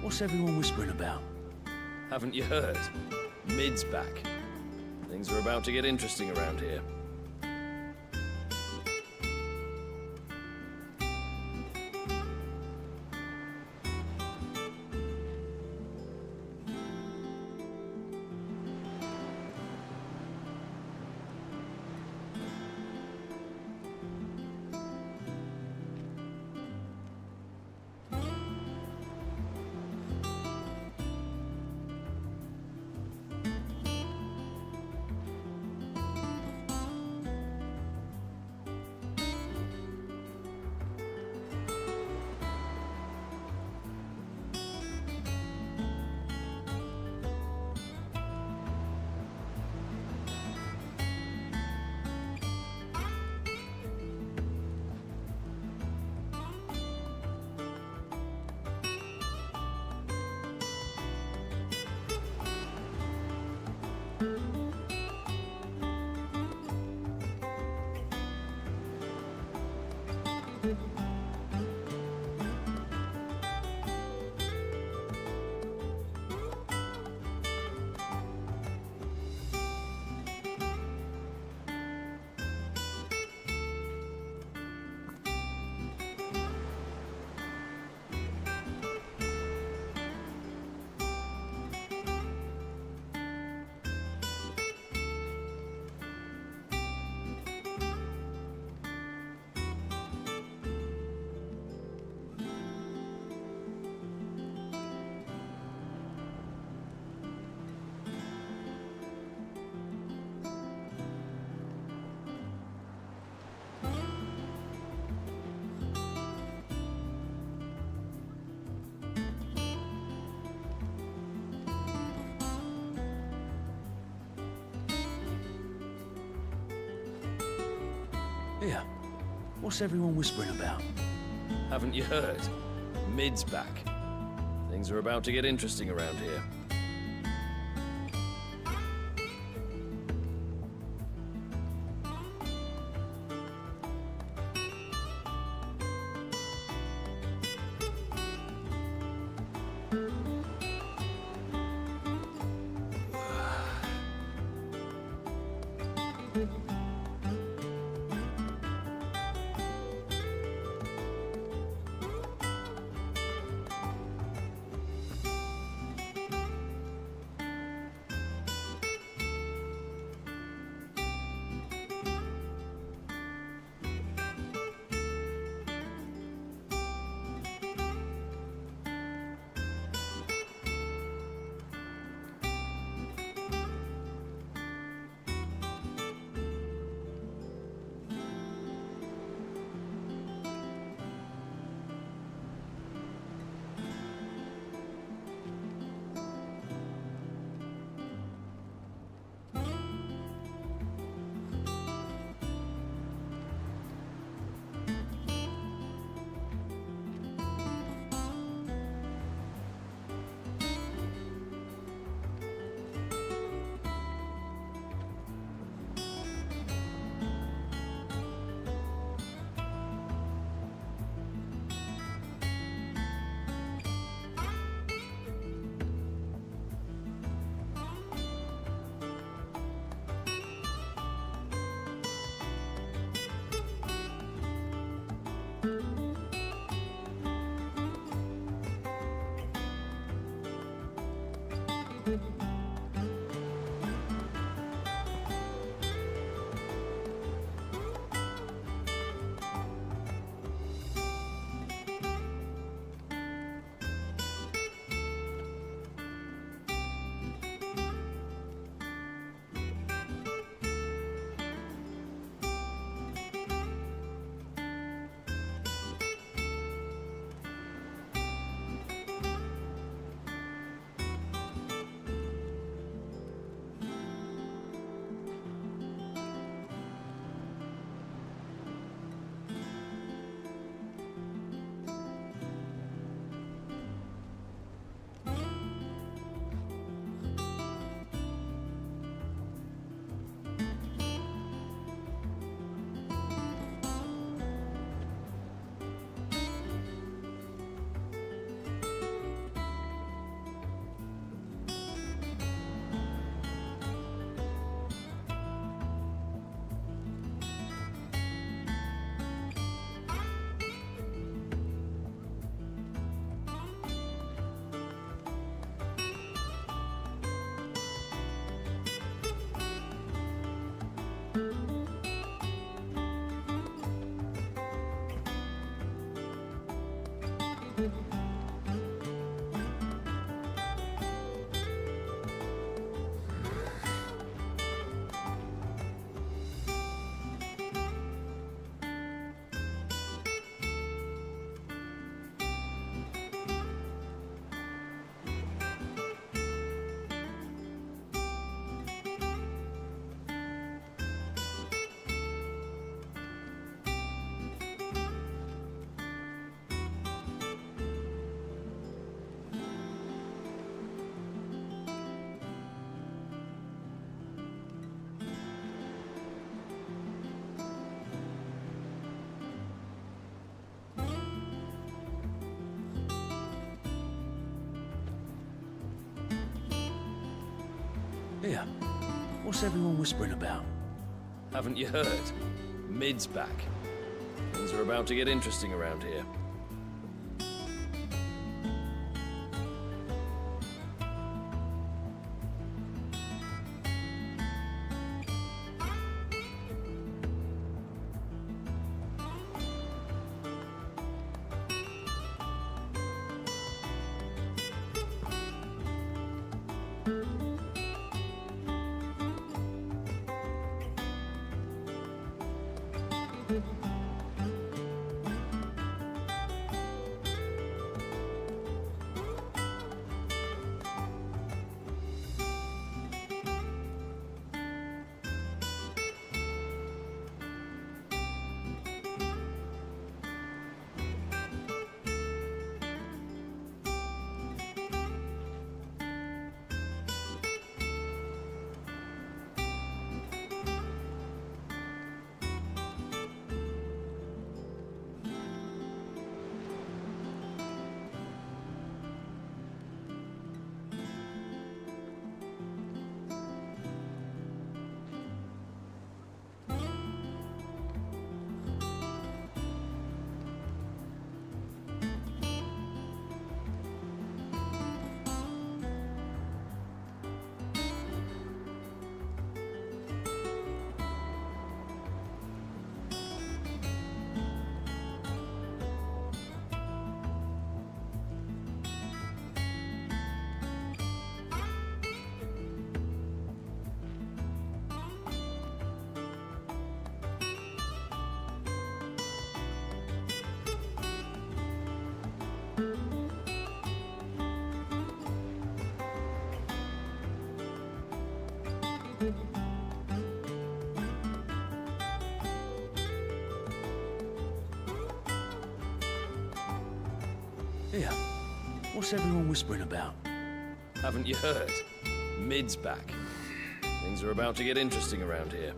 Speaker 6: what's everyone whispering about?
Speaker 15: Haven't you heard? Mid's back. Things are about to get interesting around here.
Speaker 6: Here, what's everyone whispering about?
Speaker 15: Haven't you heard? Mid's back. Things are about to get interesting around here.
Speaker 6: Here, what's everyone whispering about?
Speaker 15: Haven't you heard? Mid's back. Things are about to get interesting around here.
Speaker 6: Here, what's everyone whispering about?
Speaker 15: Haven't you heard? Mid's back. Things are about to get interesting around here.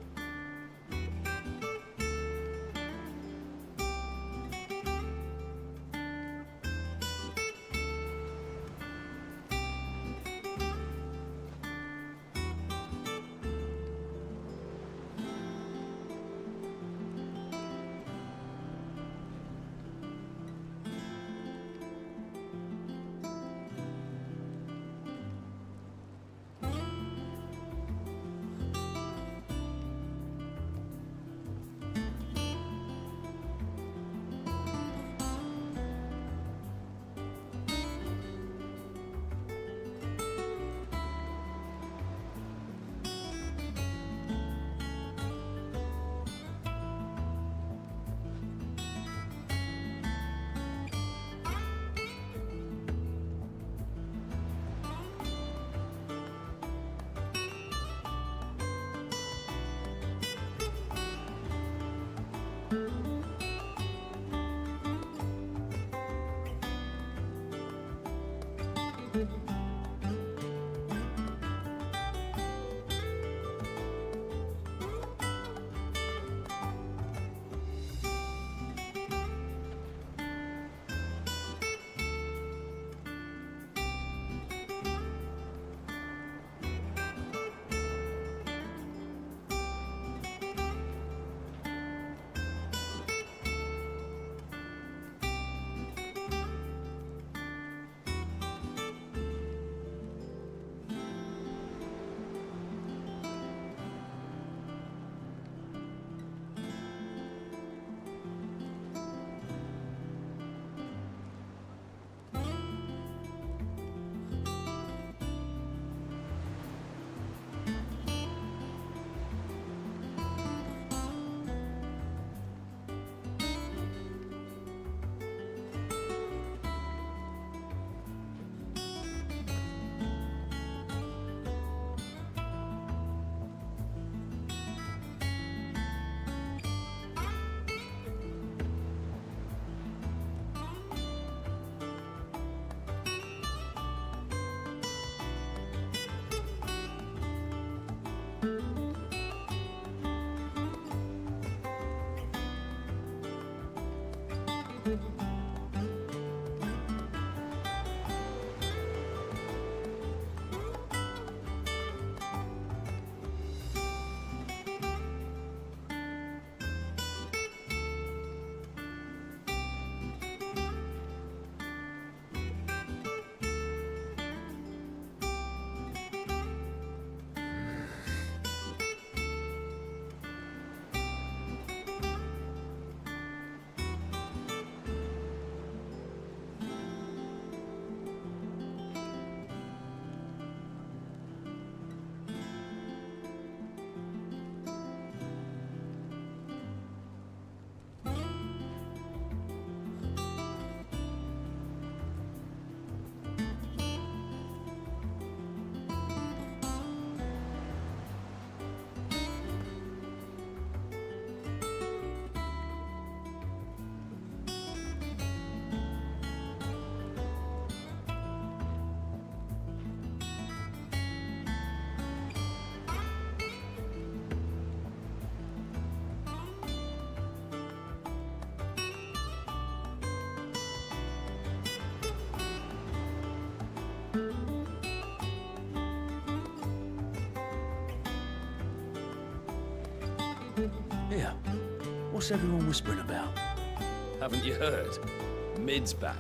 Speaker 6: Here, what's everyone whispering about?
Speaker 15: Haven't you heard? Mid's back.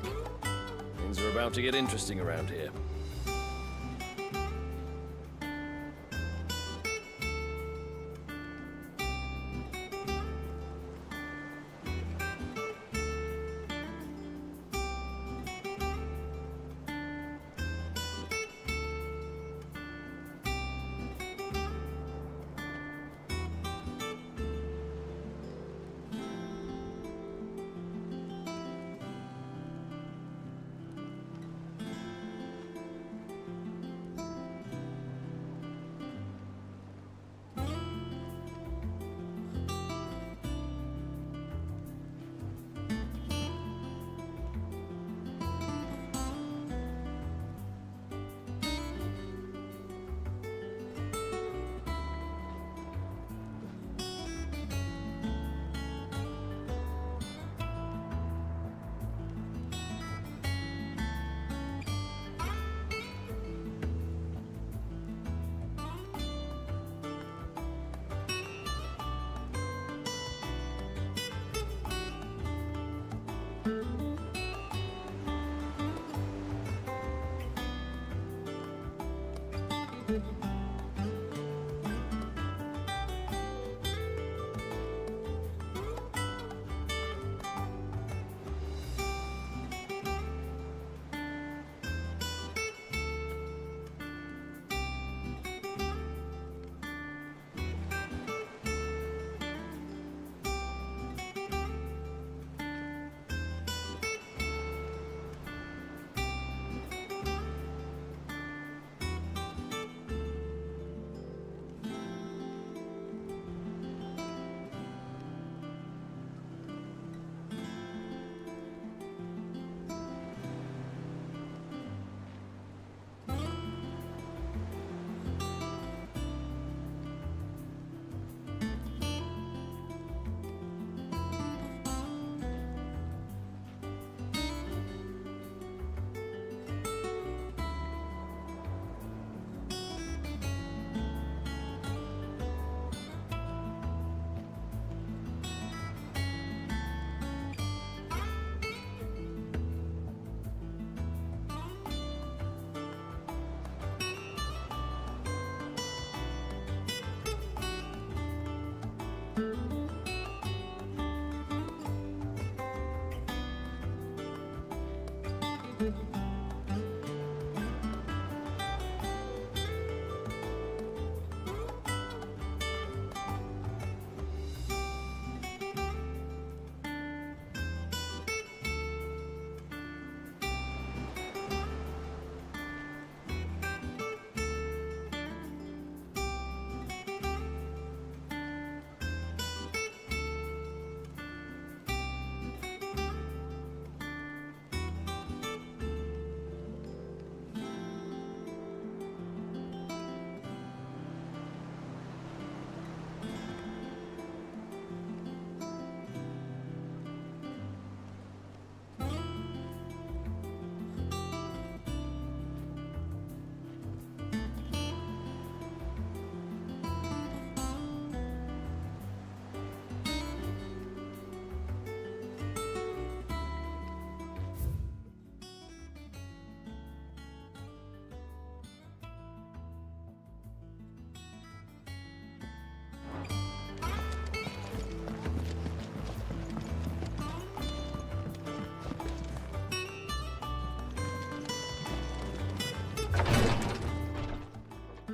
Speaker 15: Things are about to get interesting around here.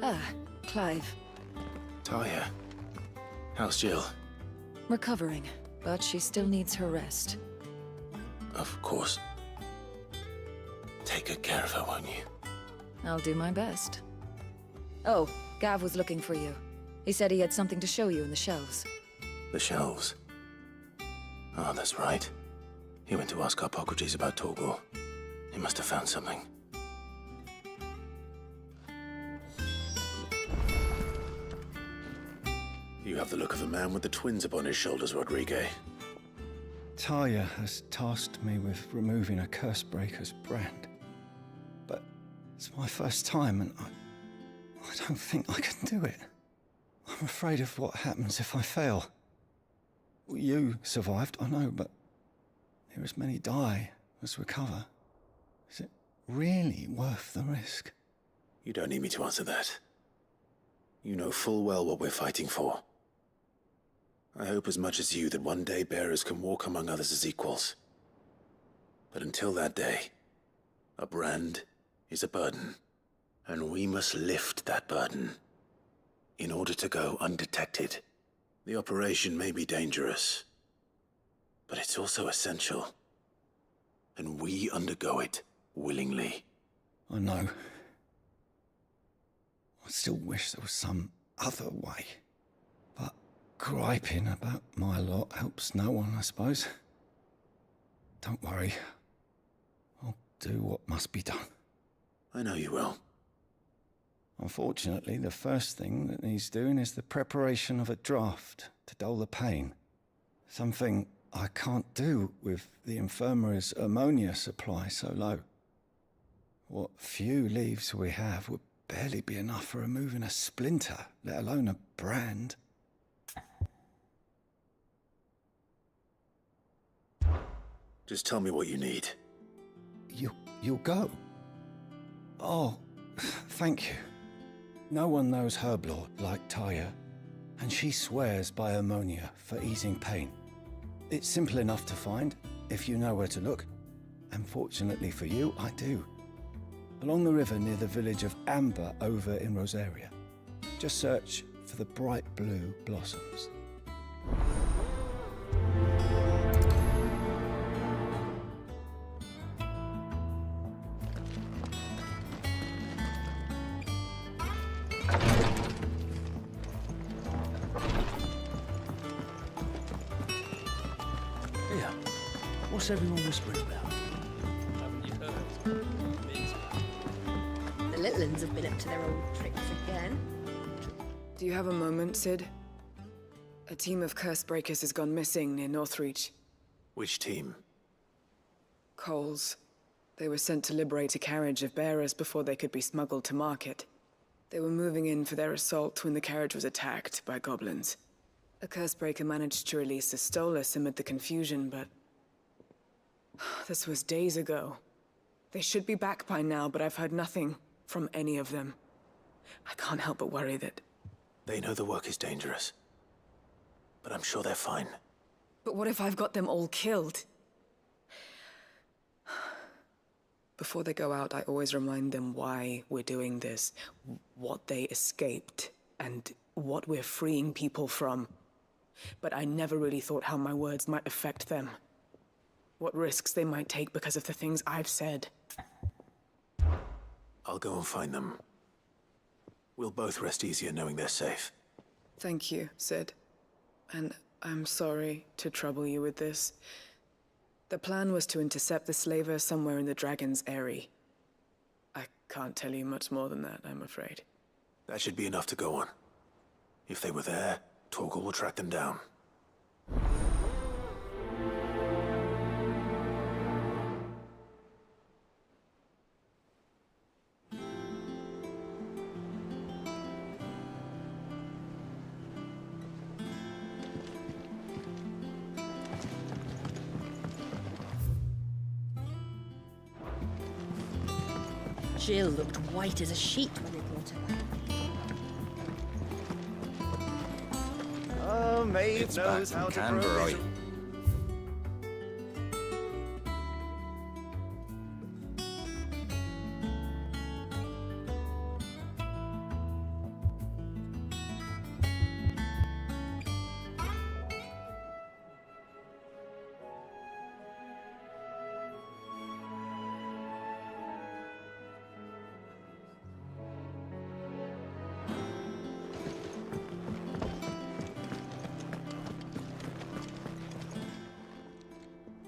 Speaker 1: Ah, Clive.
Speaker 2: Talia, how's Jill?
Speaker 1: Recovering, but she still needs her rest.
Speaker 2: Of course. Take good care of her, won't you?
Speaker 1: I'll do my best. Oh, Gav was looking for you. He said he had something to show you in the shelves.
Speaker 2: The shelves. Oh, that's right. He went to ask Harpocrates about Torgor. He must have found something. You have the look of a man with the twins upon his shoulders, Rodrigue.
Speaker 16: Talia has tasked me with removing a Cursebreaker's brand. But it's my first time, and I don't think I can do it. I'm afraid of what happens if I fail. You survived, I know, but near as many die as recover. Is it really worth the risk?
Speaker 2: You don't need me to answer that. You know full well what we're fighting for. I hope as much as you that one day bearers can walk among others as equals. But until that day, a brand is a burden, and we must lift that burden in order to go undetected. The operation may be dangerous, but it's also essential, and we undergo it willingly.
Speaker 16: I know. I still wish there was some other way. But griping about my lot helps no one, I suppose. Don't worry. I'll do what must be done.
Speaker 2: I know you will.
Speaker 16: Unfortunately, the first thing that needs doing is the preparation of a draft to dull the pain. Something I can't do with the infirmary's ammonia supply so low. What few leaves we have would barely be enough for removing a splinter, let alone a brand.
Speaker 2: Just tell me what you need.
Speaker 16: You'll go? Oh, thank you. No one knows Herblord like Taya, and she swears by ammonia for easing pain. It's simple enough to find, if you know where to look. And fortunately for you, I do. Along the river near the village of Amber over in Rosaria. Just search for the bright blue blossoms.
Speaker 6: Yeah. What's everyone whispering about?
Speaker 15: Haven't you heard? Mid's back.
Speaker 12: The little uns have been up to their old tricks again.
Speaker 17: Do you have a moment, Sid? A team of curse breakers has gone missing near Northreach.
Speaker 2: Which team?
Speaker 17: Coles. They were sent to liberate a carriage of bearers before they could be smuggled to market. They were moving in for their assault when the carriage was attacked by goblins. A cursebreaker managed to release a Stolas amid the confusion, but... this was days ago. They should be back by now, but I've heard nothing from any of them. I can't help but worry that...
Speaker 2: They know the work is dangerous, but I'm sure they're fine.
Speaker 17: But what if I've got them all killed? Before they go out, I always remind them why we're doing this, what they escaped, and what we're freeing people from. But I never really thought how my words might affect them. What risks they might take because of the things I've said.
Speaker 2: I'll go and find them. We'll both rest easier knowing they're safe.
Speaker 17: Thank you, Sid. And I'm sorry to trouble you with this. The plan was to intercept the slaver somewhere in the Dragon's Eyrie. I can't tell you much more than that, I'm afraid.
Speaker 2: That should be enough to go on. If they were there, Torgal will track them down.
Speaker 12: Jill looked white as a sheet when they brought her back.
Speaker 9: Oh, Maeve
Speaker 13: It's
Speaker 9: knows
Speaker 13: back
Speaker 9: how
Speaker 13: from
Speaker 9: to
Speaker 13: Canberra.
Speaker 9: grow.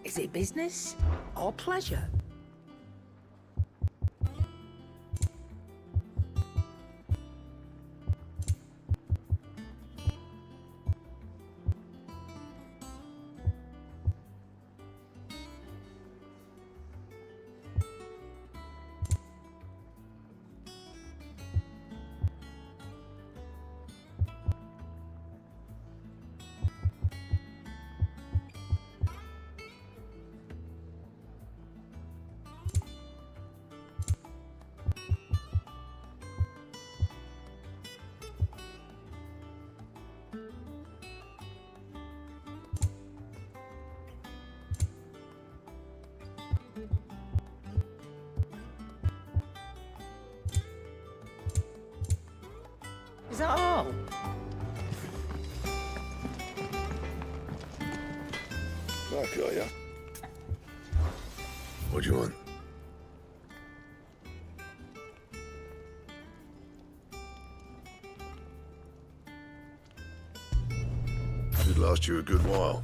Speaker 11: Is it business or pleasure?
Speaker 12: that all?
Speaker 7: Back, are ya? What do you want? Should last you a good while.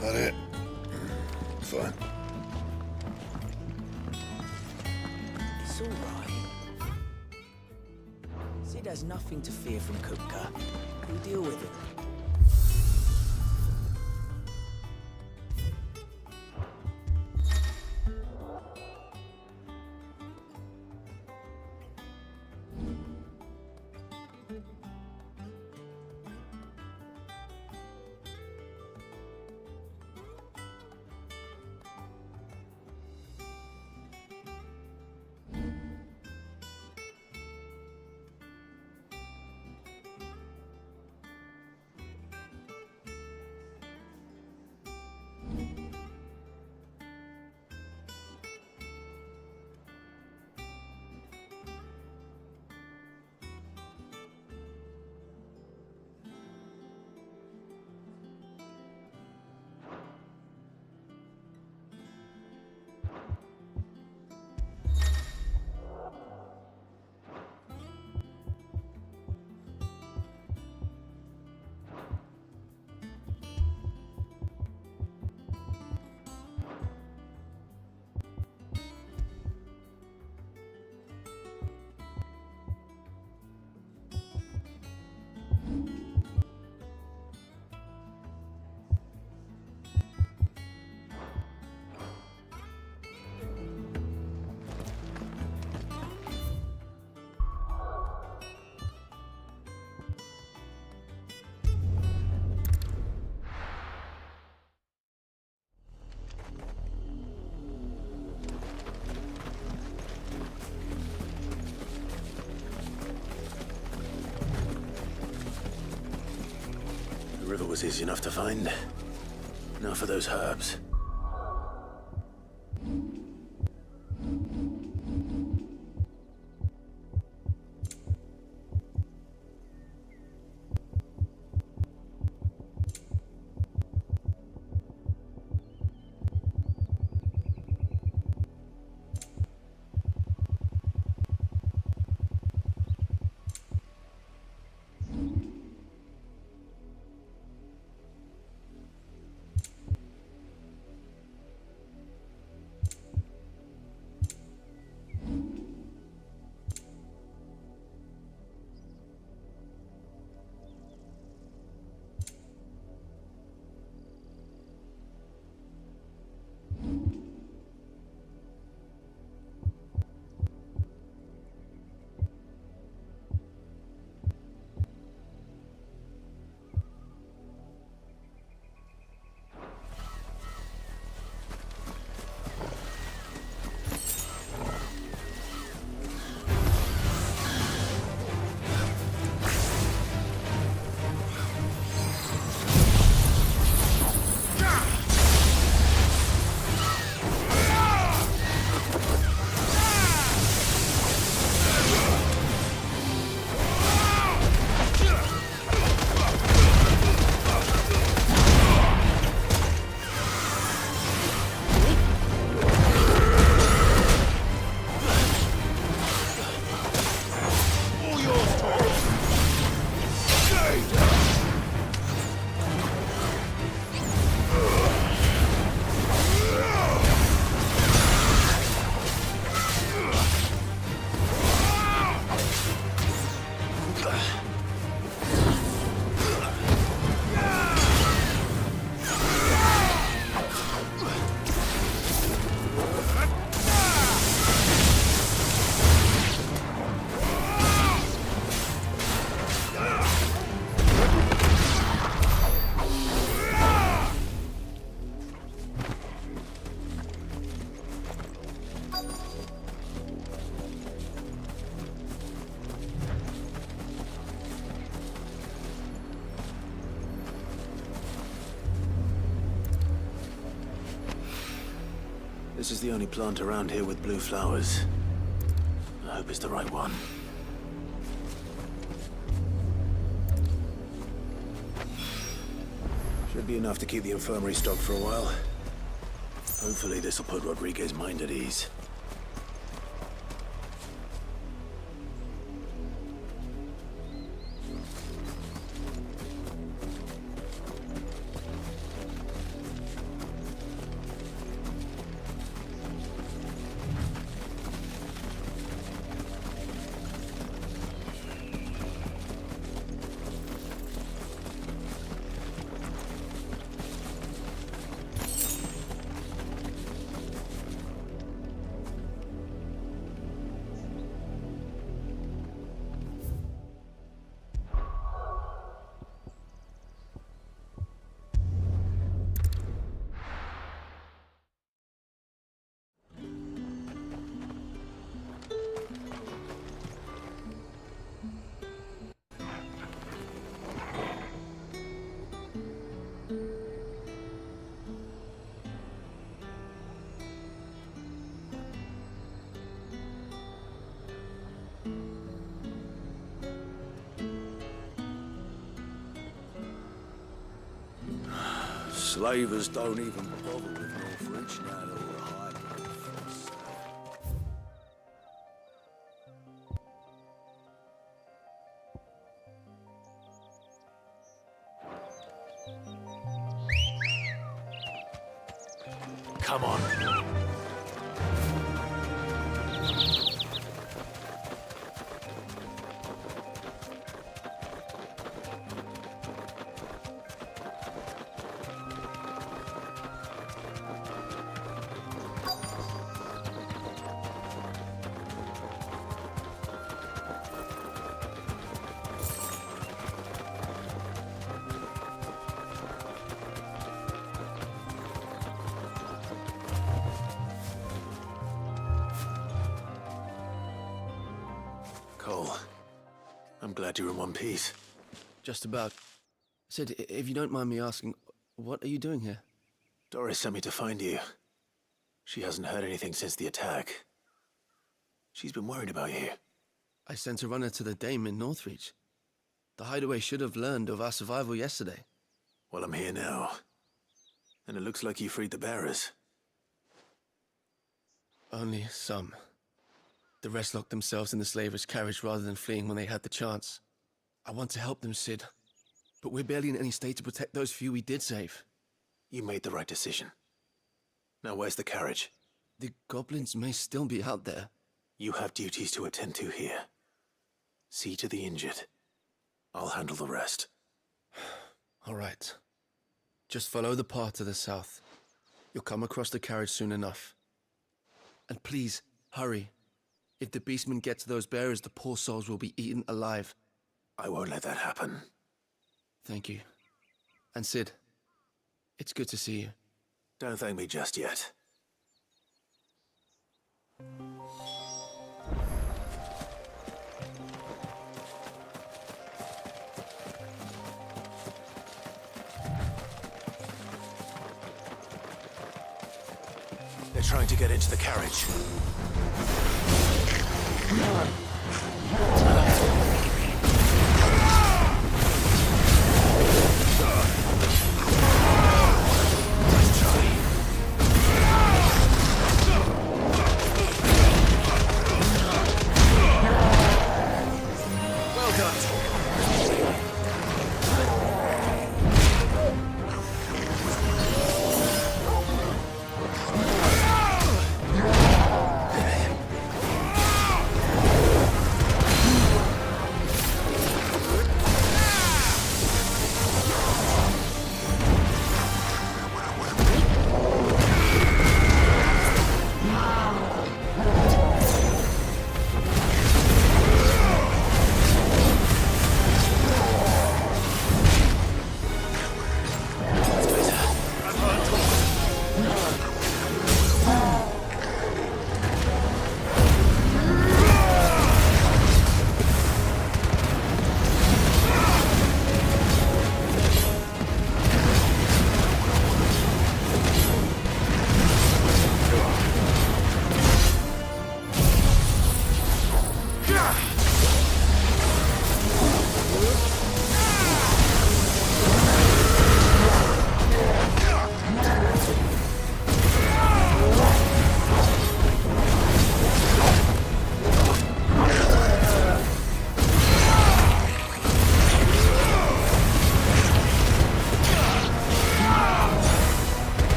Speaker 7: That it? Fine.
Speaker 6: It's all right. Sid has nothing to fear from Kupka. We'll deal with it.
Speaker 2: The river was easy enough to find. Now for those herbs. This is the only plant around here with blue flowers. I hope it's the right one. Should be enough to keep the infirmary stocked for a while. Hopefully this will put Rodriguez's mind at ease.
Speaker 4: Slavers don't even bother with no French now that all the high fuss.
Speaker 2: Come on. Cole, I'm glad you're in one piece.
Speaker 18: Just about. Sid, if you don't mind me asking, what are you doing here?
Speaker 2: Doris sent me to find you. She hasn't heard anything since the attack. She's been worried about you.
Speaker 18: I sent a runner to the Dame in Northreach. The hideaway should have learned of our survival yesterday.
Speaker 2: Well, I'm here now. And it looks like you freed the bearers.
Speaker 18: Only some. The rest locked themselves in the slaver's carriage rather than fleeing when they had the chance. I want to help them, Sid. But we're barely in any state to protect those few we did save.
Speaker 2: You made the right decision. Now where's the carriage?
Speaker 18: The goblins may still be out there.
Speaker 2: You have duties to attend to here. See to the injured. I'll handle the rest.
Speaker 18: All right. Just follow the path to the south. You'll come across the carriage soon enough. And please, hurry. If the beastmen get to those bearers, the poor souls will be eaten alive.
Speaker 2: I won't let that happen.
Speaker 18: Thank you. And Sid, it's good to see you.
Speaker 2: Don't thank me just yet. They're trying to get into the carriage.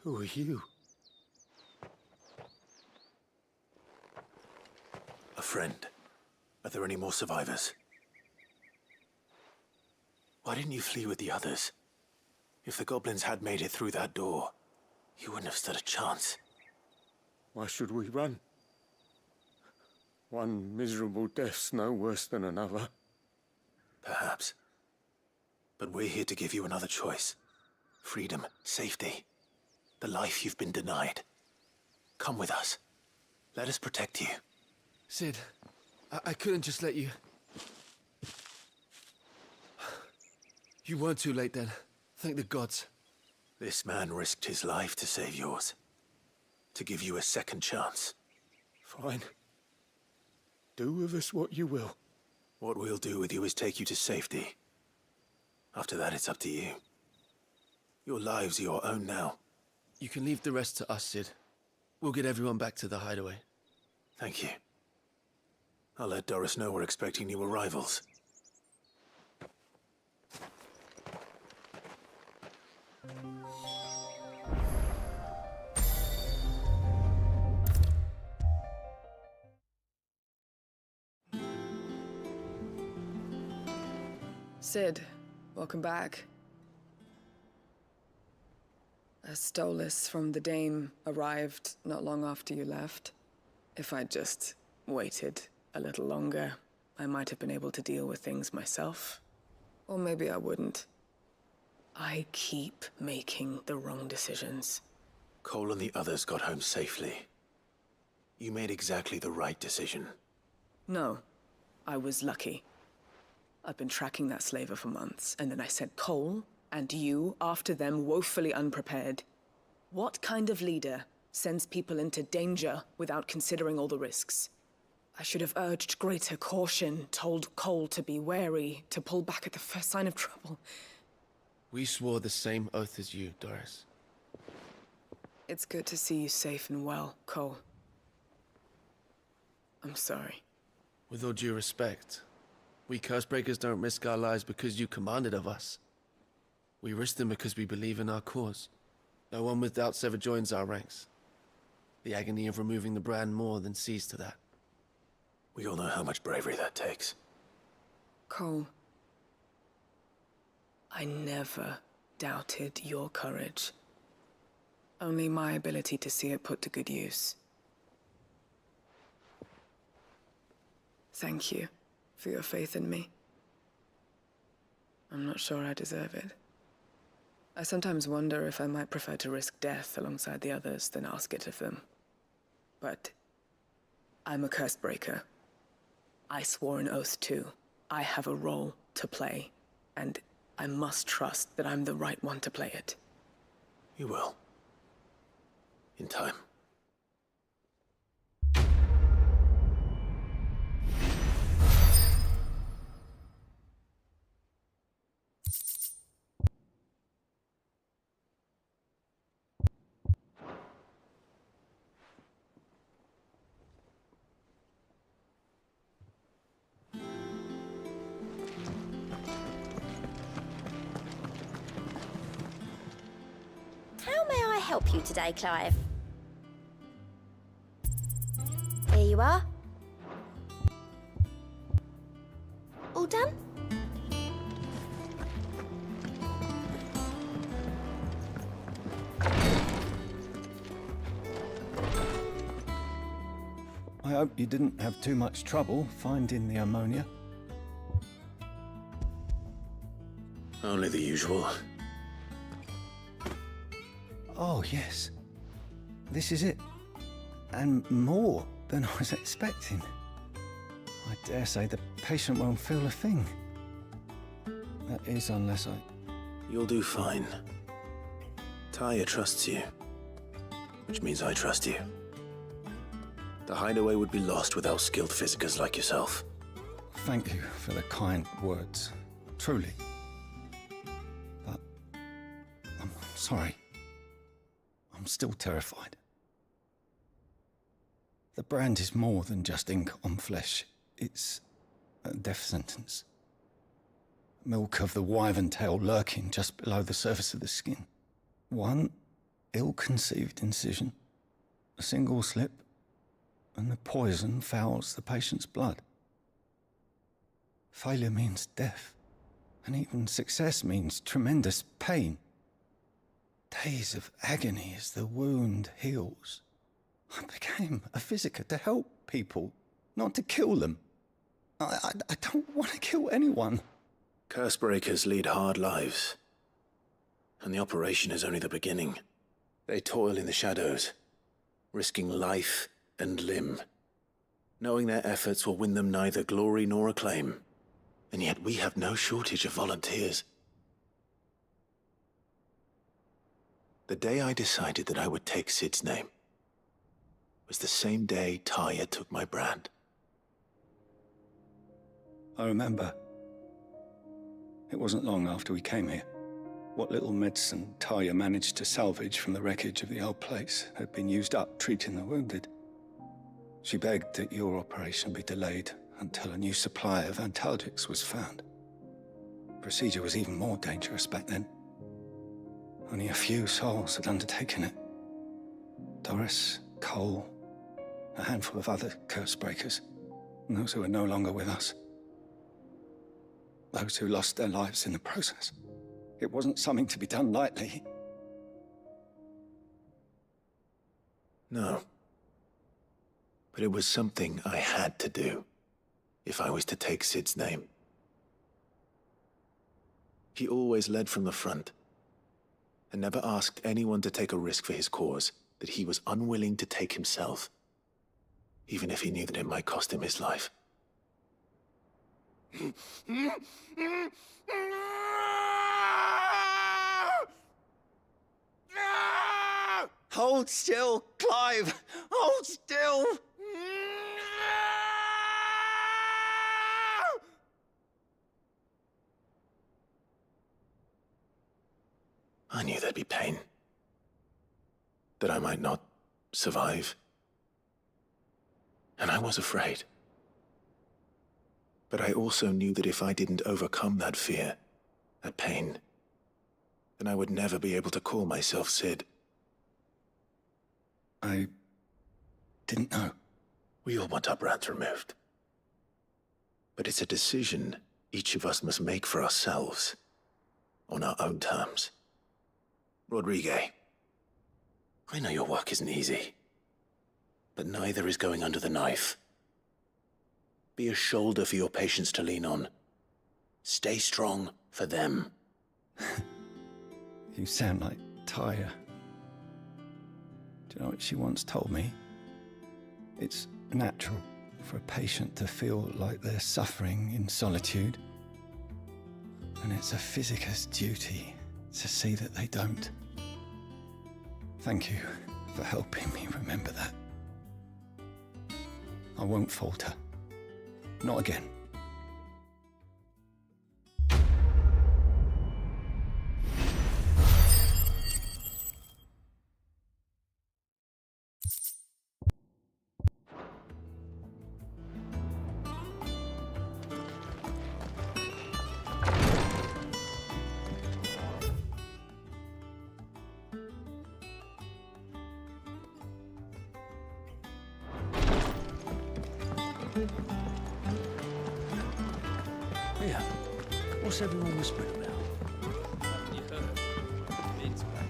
Speaker 8: Who are you?
Speaker 2: A friend. Are there any more survivors? Why didn't you flee with the others? If the goblins had made it through that door, you wouldn't have stood a chance.
Speaker 8: Why should we run? One miserable death's no worse than another.
Speaker 2: Perhaps. But we're here to give you another choice. Freedom, safety, the life you've been denied. Come with us. Let us protect you.
Speaker 18: Sid, I couldn't just let you... You weren't too late then. Thank the gods.
Speaker 2: This man risked his life to save yours. To give you a second chance.
Speaker 8: Fine. Do with us what you will.
Speaker 2: What we'll do with you is take you to safety. After that, it's up to you. Your lives are your own now.
Speaker 18: You can leave the rest to us, Sid. We'll get everyone back to the hideaway.
Speaker 2: Thank you. I'll let Doris know we're expecting new arrivals.
Speaker 17: Sid, welcome back. A Stolas from the Dame arrived not long after you left. If I'd just waited a little longer, I might have been able to deal with things myself. Or maybe I wouldn't. I keep making the wrong decisions.
Speaker 2: Cole and the others got home safely. You made exactly the right decision.
Speaker 17: No, I was lucky. I've been tracking that slaver for months, and then I sent Cole and you after them woefully unprepared. What kind of leader sends people into danger without considering all the risks? I should have urged greater caution, told Cole to be wary, to pull back at the first sign of trouble.
Speaker 18: We swore the same oath as you, Doris.
Speaker 17: It's good to see you safe and well, Cole. I'm sorry.
Speaker 18: With all due respect, we Cursebreakers don't risk our lives because you commanded of us. We risk them because we believe in our cause. No one with doubts ever joins our ranks. The agony of removing the brand more than sees to that.
Speaker 2: We all know how much bravery that takes.
Speaker 17: Cole, I never doubted your courage. Only my ability to see it put to good use. Thank you for your faith in me. I'm not sure I deserve it. I sometimes wonder if I might prefer to risk death alongside the others than ask it of them. But I'm a Cursebreaker. I swore an oath too. I have a role to play, and I must trust that I'm the right one to play it.
Speaker 2: You will. In time.
Speaker 19: How may I help you today, Clive? Here you are. All done?
Speaker 16: I hope you didn't have too much trouble finding the ammonia.
Speaker 2: Only the usual.
Speaker 16: Oh, yes. This is it. And more than I was expecting. I dare say the patient won't feel a thing. That is, unless I...
Speaker 2: You'll do fine. Taya trusts you. Which means I trust you. The hideaway would be lost without skilled physicers like yourself.
Speaker 16: Thank you for the kind words. Truly. But... I'm sorry. I'm still terrified. The brand is more than just ink on flesh. It's a death sentence. Milk of the wyvern tail lurking just below the surface of the skin. One ill-conceived incision, a single slip, and the poison fouls the patient's blood. Failure means death, and even success means tremendous pain. Days of agony as the wound heals. I became a physiker to help people, not to kill them. I don't want to kill anyone.
Speaker 2: Cursebreakers lead hard lives, and the operation is only the beginning. They toil in the shadows, risking life and limb, knowing their efforts will win them neither glory nor acclaim. And yet we have no shortage of volunteers. The day I decided that I would take Sid's name was the same day Taya took my brand.
Speaker 16: I remember. It wasn't long after we came here. What little medicine Taya managed to salvage from the wreckage of the old place had been used up treating the wounded. She begged that your operation be delayed until a new supply of antalgics was found. Procedure was even more dangerous back then. Only a few souls had undertaken it. Doris, Cole, a handful of other Cursebreakers, and those who are no longer with us. Those who lost their lives in the process. It wasn't something to be done lightly.
Speaker 2: No. But it was something I had to do, if I was to take Sid's name. He always led from the front, and never asked anyone to take a risk for his cause that he was unwilling to take himself, even if he knew that it might cost him his life.
Speaker 16: Hold still, Clive! Hold still!
Speaker 2: I knew there'd be pain. That I might not survive. And I was afraid. But I also knew that if I didn't overcome that fear, that pain, then I would never be able to call myself Sid.
Speaker 16: I didn't know.
Speaker 2: We all want our brands removed. But it's a decision each of us must make for ourselves, on our own terms. Rodrigue, I know your work isn't easy, but neither is going under the knife. Be a shoulder for your patients to lean on. Stay strong for them.
Speaker 16: You sound like Taya. Do you know what she once told me? It's natural for a patient to feel like they're suffering in solitude. And it's a physiker's duty to see that they don't. Thank you for helping me remember that. I won't falter. Not again.
Speaker 15: Yeah. What's everyone whispering about? Haven't you heard? Mid's back.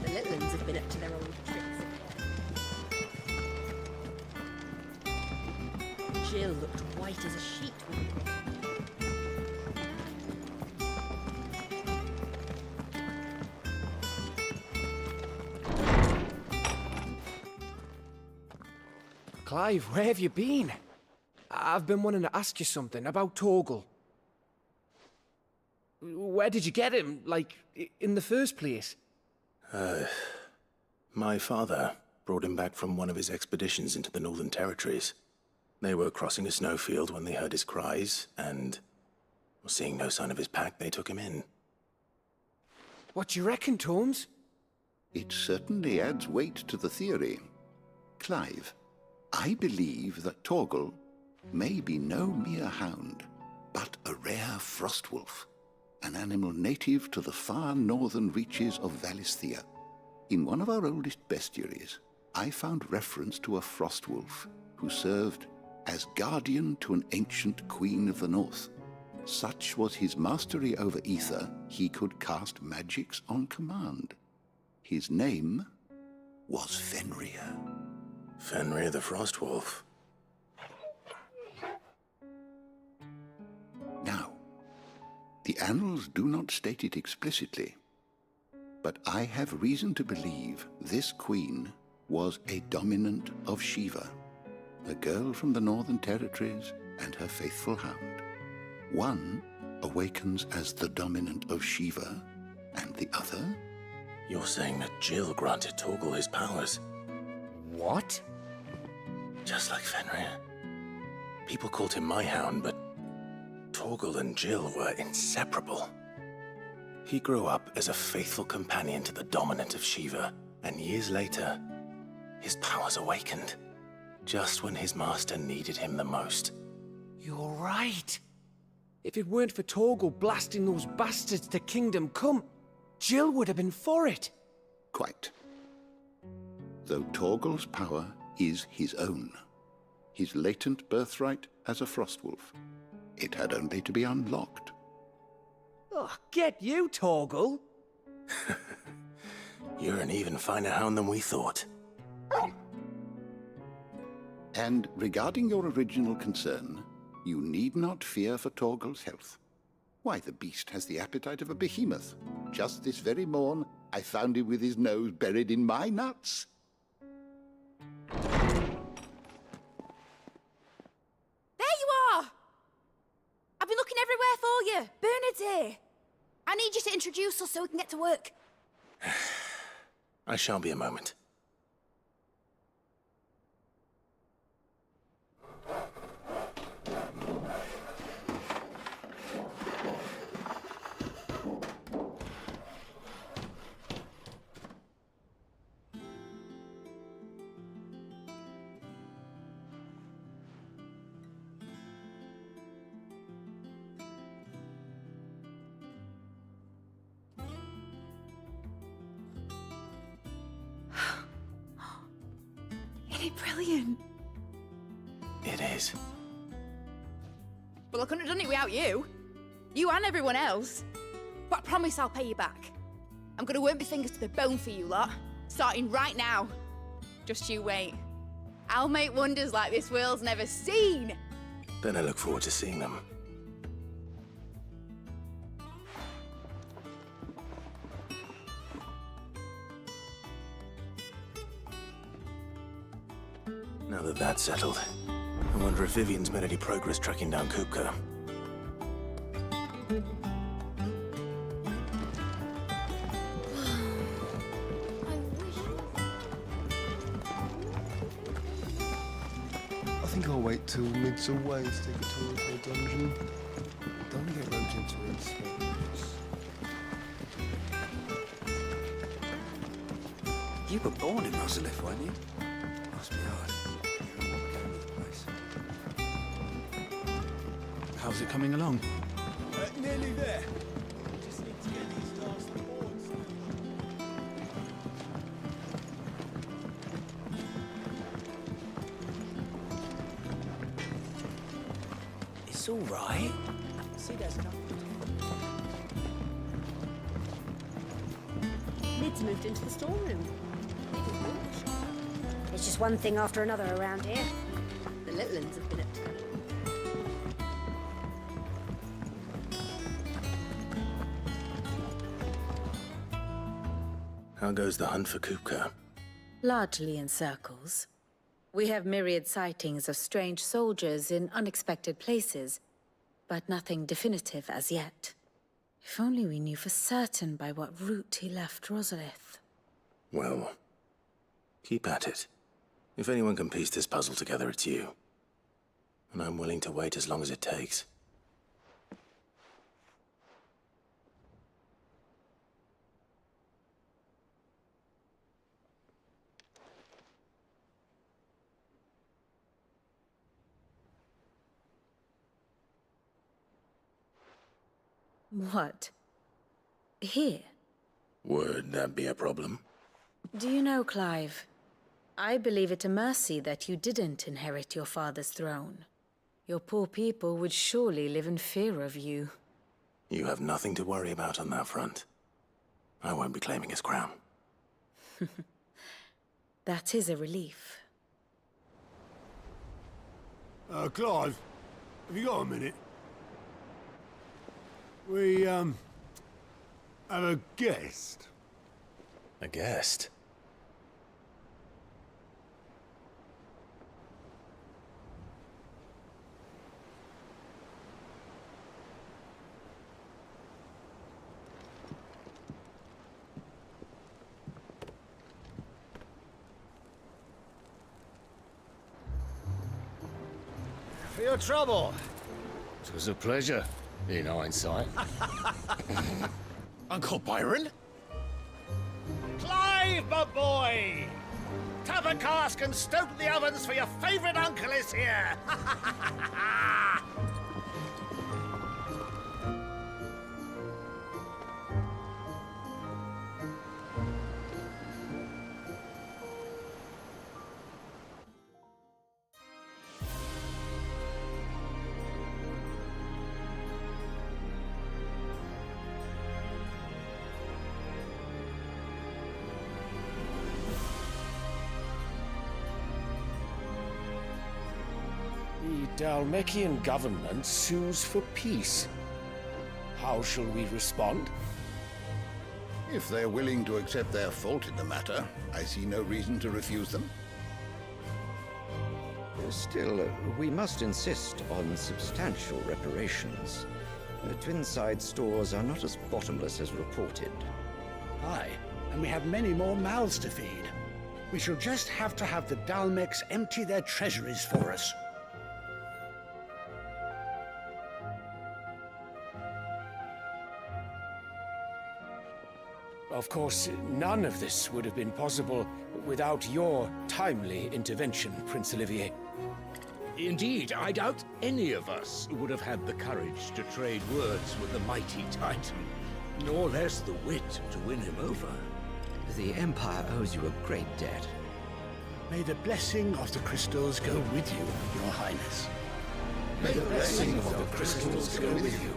Speaker 12: The little ones have been up to their old tricks. Jill looked white as a sheet when we got
Speaker 6: Clive, where have you been? I've been wanting to ask you something about Torgal. Where did you get him, like, in the first place?
Speaker 2: My father brought him back from one of his expeditions into the Northern Territories. They were crossing a snowfield when they heard his cries, and, seeing no sign of his pack, they took him in.
Speaker 6: What do you reckon, Torms?
Speaker 20: It certainly adds weight to the theory. Clive, I believe that Torgal may be no mere hound, but a rare frostwolf, an animal native to the far northern reaches of Valisthea. In one of our oldest bestiaries, I found reference to a frostwolf who served as guardian to an ancient queen of the north. Such was his mastery over ether, he could cast magics on command. His name was Fenrir.
Speaker 2: Fenrir the Frostwolf.
Speaker 20: Now, the annals do not state it explicitly, but I have reason to believe this queen was a dominant of Shiva, a girl from the Northern Territories and her faithful hound. One awakens as the dominant of Shiva, and the other?
Speaker 2: You're saying that Jill granted Torgal his powers?
Speaker 6: What?
Speaker 2: Just like Fenrir. People called him my hound, but Torgal and Jill were inseparable. He grew up as a faithful companion to the dominant of Shiva, and years later, his powers awakened, just when his master needed him the most.
Speaker 6: You're right. If it weren't for Torgal blasting those bastards to Kingdom Come, Jill would have been for it.
Speaker 20: Quite. Though Torgal's power is his own, his latent birthright as a Frostwolf. It had only to be unlocked.
Speaker 6: Oh, get you, Torgal!
Speaker 2: You're an even finer hound than we thought.
Speaker 20: And regarding your original concern, you need not fear for Torgal's health. Why, the beast has the appetite of a behemoth. Just this very morn, I found him with his nose buried in my nuts.
Speaker 5: There you are! I've been looking everywhere for you. Bernard's here. I need you to introduce us so we can get to work.
Speaker 2: I shan't be a moment.
Speaker 5: Isn't it brilliant?
Speaker 2: It is.
Speaker 5: Well, I couldn't have done it without you. You and everyone else. But I promise I'll pay you back. I'm gonna work my fingers to the bone for you lot, starting right now. Just you wait. I'll make wonders like this world's never seen.
Speaker 2: Then I look forward to seeing them. Now that that's settled, I wonder if Vivian's made any progress tracking down Kupka.
Speaker 9: I think I'll wait till mid's away to take a tour of the dungeon. Don't want to get roped into it, so...
Speaker 15: You were born in Rosalith, weren't you? Must be hard.
Speaker 21: How's it coming along?
Speaker 15: Nearly there. Just need to get these last boards.
Speaker 6: It's all right. See, there's nothing.
Speaker 10: Lid's moved into the storeroom.
Speaker 19: It's just one thing after another around here.
Speaker 1: The little ones have been up to it.
Speaker 2: How goes the hunt for Kupka?
Speaker 1: Largely in circles. We have myriad sightings of strange soldiers in unexpected places, but nothing definitive as yet. If only we knew for certain by what route he left Rosalith.
Speaker 2: Well, keep at it. If anyone can piece this puzzle together, it's you. And I'm willing to wait as long as it takes.
Speaker 1: What? Here?
Speaker 2: Would that be a problem?
Speaker 1: Do you know, Clive, I believe it a mercy that you didn't inherit your father's throne. Your poor people would surely live in fear of you.
Speaker 2: You have nothing to worry about on that front. I won't be claiming his crown.
Speaker 1: That is a relief.
Speaker 15: Clive, have you got a minute? We, have a guest.
Speaker 2: A guest?
Speaker 15: For your trouble. It was a pleasure, in hindsight.
Speaker 21: Uncle Byron? Clive, my boy! Tap a cask and stoke the ovens, for your favourite uncle is here!
Speaker 15: The Dalmekian government sues for peace. How shall we respond?
Speaker 20: If they're willing to accept their fault in the matter, I see no reason to refuse them.
Speaker 22: Still, we must insist on substantial reparations. The Twinside stores are not as bottomless as reported.
Speaker 23: Aye, and we have many more mouths to feed. We shall just have to have the Dalmecs empty their treasuries for us.
Speaker 15: Of course, none of this would have been possible without your timely intervention, Prince Olivier.
Speaker 24: Indeed, I doubt any of us would have had the courage to trade words with the mighty Titan, nor less the wit to win him over.
Speaker 22: The Empire owes you a great debt.
Speaker 23: May the blessing of the crystals go with you, Your Highness.
Speaker 20: May the blessing of the crystals go with you.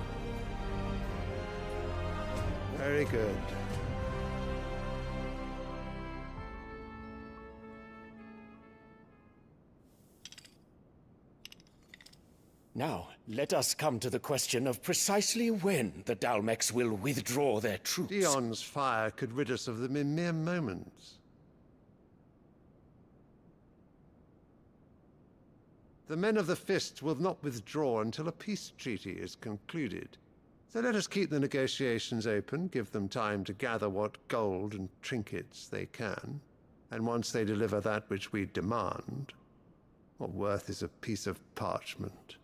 Speaker 9: Very good.
Speaker 15: Now, let us come to the question of precisely when the Dalmecs will withdraw their troops.
Speaker 9: Dion's fire could rid us of them in mere moments. The men of the Fist will not withdraw until a peace treaty is concluded. So let us keep the negotiations open, give them time to gather what gold and trinkets they can, and once they deliver that which we demand, what worth is a piece of parchment?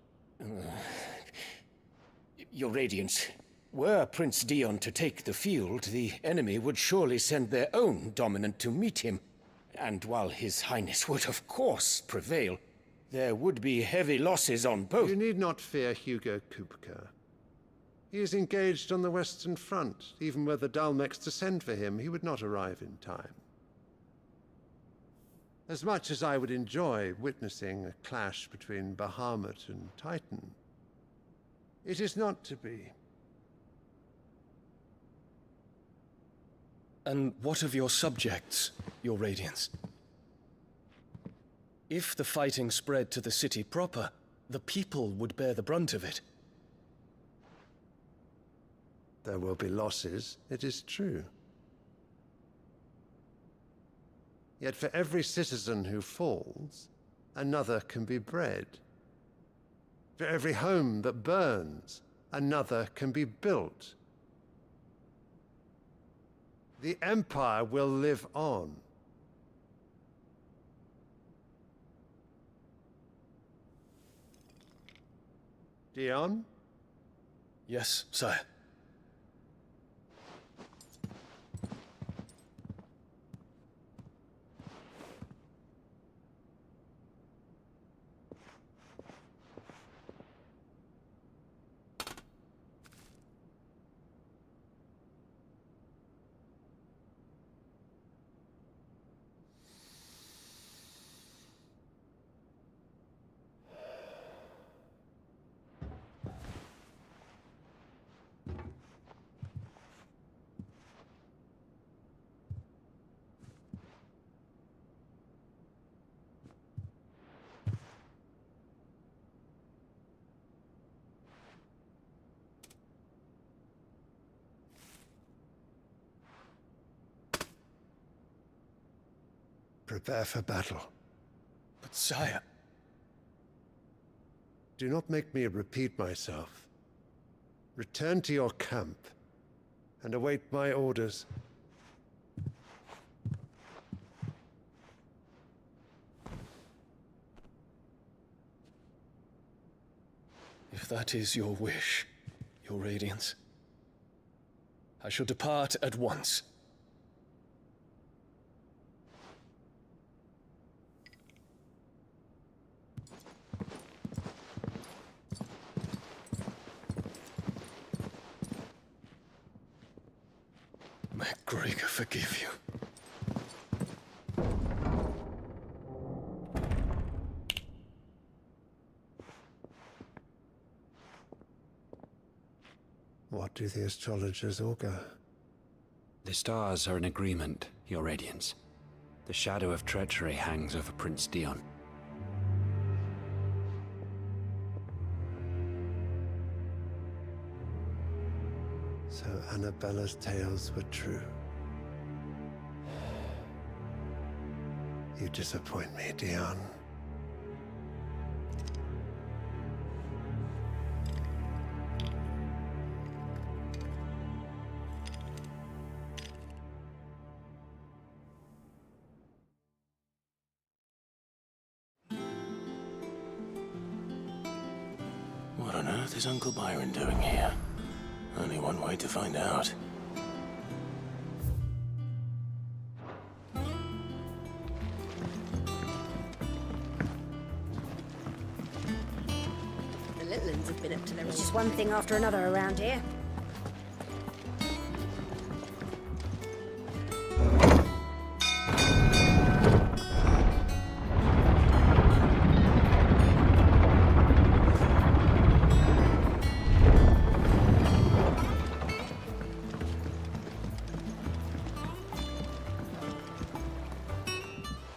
Speaker 15: Your Radiance, were Prince Dion to take the field, the enemy would surely send their own dominant to meet him. And while His Highness would of course prevail, there would be heavy losses on both.
Speaker 9: You need not fear Hugo Kupka. He is engaged on the Western Front. Even were the Dalmecs to send for him, he would not arrive in time. As much as I would enjoy witnessing a clash between Bahamut and Titan, it is not to be. And what of your subjects, Your Radiance? If the fighting spread to the city proper, the people would bear the brunt of it. There will be losses, it is true. Yet for every citizen who falls, another can be bred. For every home that burns, another can be built. The Empire will live on. Dion? Yes, sire. prepare for battle.
Speaker 15: But sire...
Speaker 9: Do not make me repeat myself. Return to your camp and await my orders.
Speaker 15: If that is your wish, Your Radiance, I shall depart at once. May Gregor forgive you.
Speaker 9: What do the astrologers augur?
Speaker 3: The stars are in agreement, Your Radiance. The shadow of treachery hangs over Prince Dion.
Speaker 9: So Annabella's tales were true. You disappoint me, Dion.
Speaker 2: What on earth is Uncle Byron doing here? Only one way to find out.
Speaker 19: The Litlins have been up to their... It's just one thing after another around here.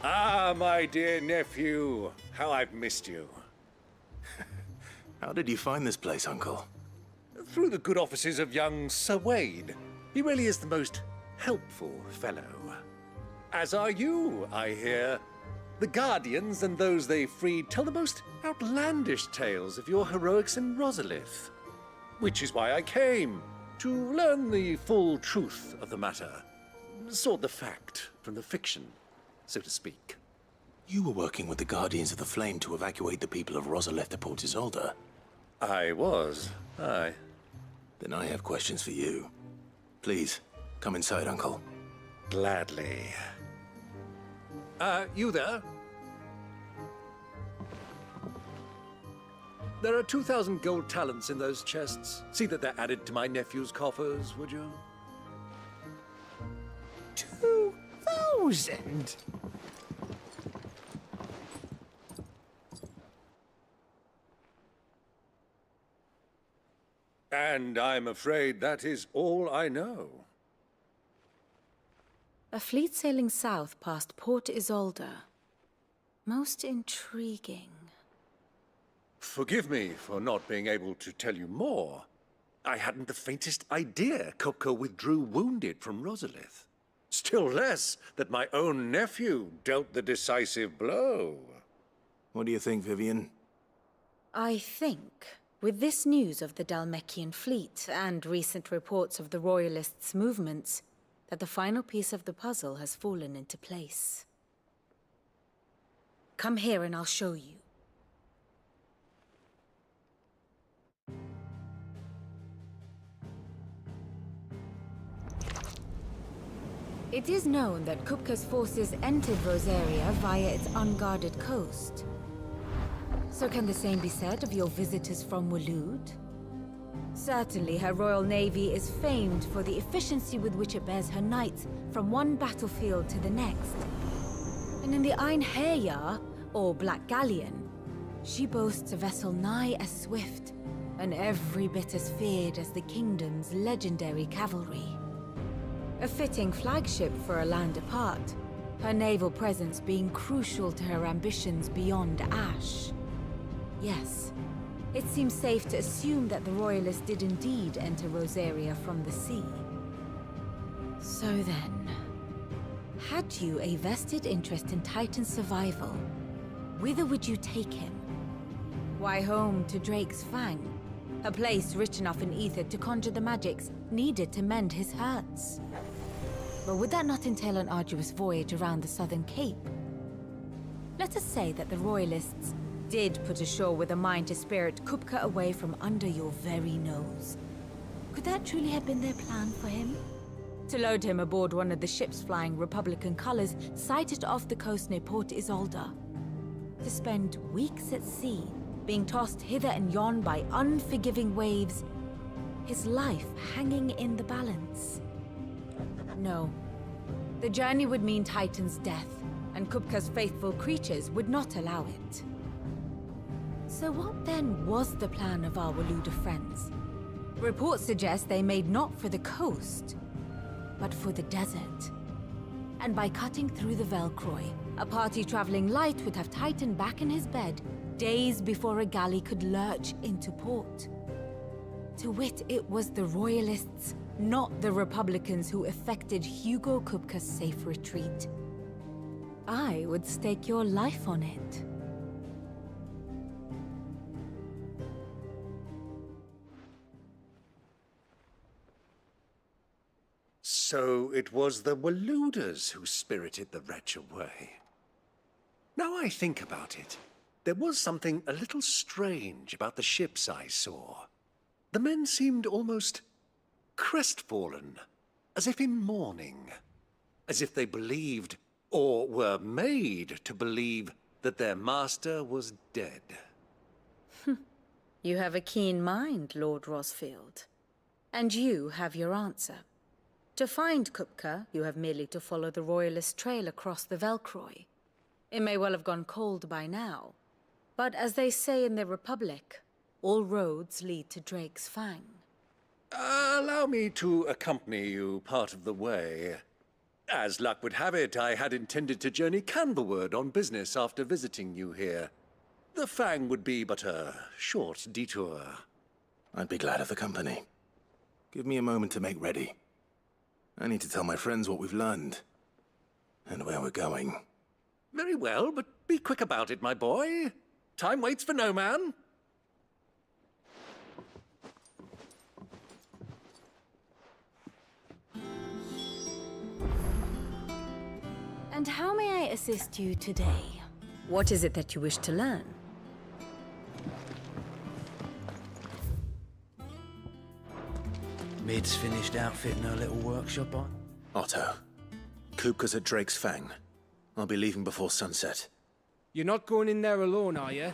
Speaker 21: Ah, my dear nephew. How I've missed you.
Speaker 2: How did you find this place, Uncle?
Speaker 21: Through the good offices of young Sir Wade. He really is the most helpful fellow. As are you, I hear. The Guardians and those they freed tell the most outlandish tales of your heroics in Rosalith. Which is why I came, to learn the full truth of the matter. Sort the fact from the fiction, so to speak.
Speaker 2: You were working with the Guardians of the Flame to evacuate the people of Rosalith to Port Isolde.
Speaker 21: I was, aye.
Speaker 2: Then I have questions for you. Please, come inside, Uncle.
Speaker 21: Gladly. You there? There are 2,000 gold talents in those chests. See that they're added to my nephew's coffers, would you?
Speaker 6: 2,000?
Speaker 21: And I'm afraid that is all I know.
Speaker 1: A fleet sailing south past Port Isolde. Most intriguing.
Speaker 21: Forgive me for not being able to tell you more. I hadn't the faintest idea Kupka withdrew wounded from Rosalith. Still less that my own nephew dealt the decisive blow.
Speaker 2: What do you think, Vivian?
Speaker 1: I think, with this news of the Dhalmekian fleet and recent reports of the Royalists' movements, that the final piece of the puzzle has fallen into place. Come here and I'll show you. It is known that Kupka's forces entered Rosaria via its unguarded coast. So can the same be said of your visitors from Waloed? Certainly her Royal Navy is famed for the efficiency with which it bears her knights from one battlefield to the next. And in the Einherjar, or Black Galleon, she boasts a vessel nigh as swift and every bit as feared as the kingdom's legendary cavalry. A fitting flagship for a land apart, her naval presence being crucial to her ambitions beyond Ash. Yes, it seems safe to assume that the Royalists did indeed enter Rosaria from the sea. So then, Had you a vested interest in Titan's survival, whither would you take him? Why, home to Drake's Fang, a place rich enough in ether to conjure the magics needed to mend his hurts. But would that not entail an arduous voyage around the Southern Cape? Let us say that the Royalists did put ashore with a mind to spirit Kupka away from under your very nose. Could that truly have been their plan for him? To load him aboard one of the ships flying Republican colors sighted off the coast near Port Isolde. To spend weeks at sea, being tossed hither and yon by unforgiving waves, his life hanging in the balance. No. The journey would mean Titan's death, and Kupka's faithful creatures would not allow it. So what then was the plan of our Waluda friends? Reports suggest they made not for the coast, but for the desert. And by cutting through the Velcroy, a party traveling light would have Titan back in his bed days before a galley could lurch into port. To wit, it was the Royalists, not the Republicans, who effected Hugo Kupka's safe retreat. I would stake your life on it.
Speaker 21: So it was the Waludas who spirited the wretch away. Now I think about it, there was something a little strange about the ships I saw. The men seemed almost crestfallen, as if in mourning, as if they believed, or were made to believe, that their master was dead.
Speaker 1: You have a keen mind, Lord Rosfield. And you have your answer. To find Kupka, you have merely to follow the Royalist trail across the Velcroy. It may well have gone cold by now, but as they say in the Republic, all roads lead to Drake's Fang.
Speaker 21: Allow me to accompany you part of the way. As luck would have it, I had intended to journey Canberward on business after visiting you here. The Fang would be but a short detour.
Speaker 2: I'd be glad of the company. Give me a moment to make ready. I need to tell my friends what we've learned, and where we're going.
Speaker 21: Very well, but be quick about it, my boy. Time waits for no man.
Speaker 1: And how may I assist you today? What is it that you wish to learn?
Speaker 6: Mid's finished outfitting her little workshop on?
Speaker 2: Otto, Kupka's at Drake's Fang. I'll be leaving before sunset.
Speaker 7: You're not going in there alone, are you?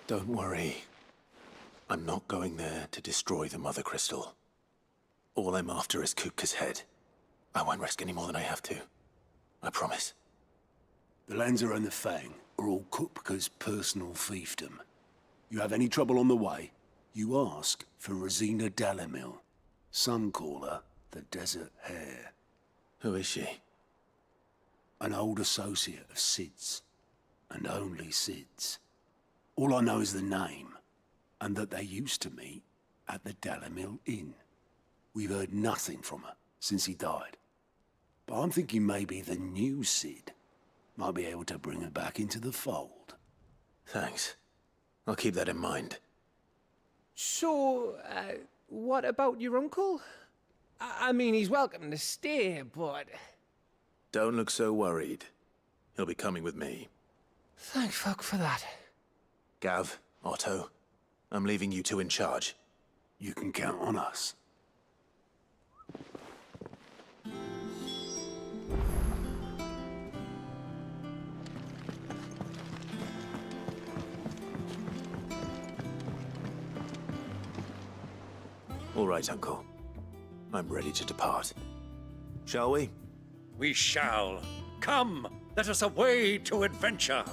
Speaker 2: Don't worry. I'm not going there to destroy the Mother Crystal. All I'm after is Kupka's head. I won't risk any more than I have to. I promise.
Speaker 4: The Lancer and the Fang are all Kupka's personal fiefdom. You have any trouble on the way, you ask for Rosina Dalamil. Some call her the Desert Hare.
Speaker 2: Who is she?
Speaker 4: An old associate of Sid's, and only Sid's. All I know is the name, and that they used to meet at the Dalamil Inn. We've heard nothing from her since he died. But I'm thinking maybe the new Sid might be able to bring her back into the fold.
Speaker 2: Thanks. I'll keep that in mind.
Speaker 7: So, what about your uncle? I mean, he's welcome to stay, but...
Speaker 2: Don't look so worried. He'll be coming with me.
Speaker 7: Thank fuck for that.
Speaker 2: Gav, Otto, I'm leaving you two in charge.
Speaker 4: You can count on us.
Speaker 2: All right, Uncle. I'm ready to depart. Shall we?
Speaker 21: We shall. Come, let us away to adventure.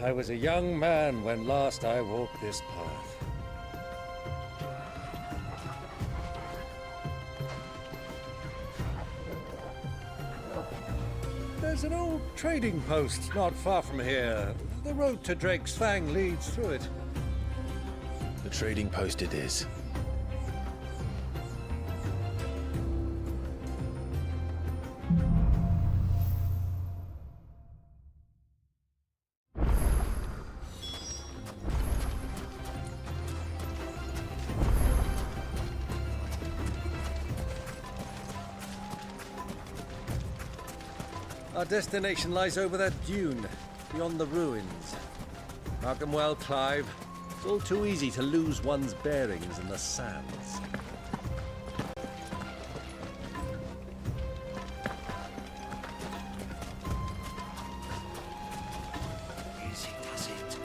Speaker 21: I was a young man when last I walked this path. There's an old trading post not far from here. The road to Drake's Fang leads through it.
Speaker 2: The trading post it is.
Speaker 21: Our destination lies over that dune, beyond the ruins. Mark 'em well, Clive. It's all too easy to lose one's bearings in the sands.
Speaker 4: Easy does it.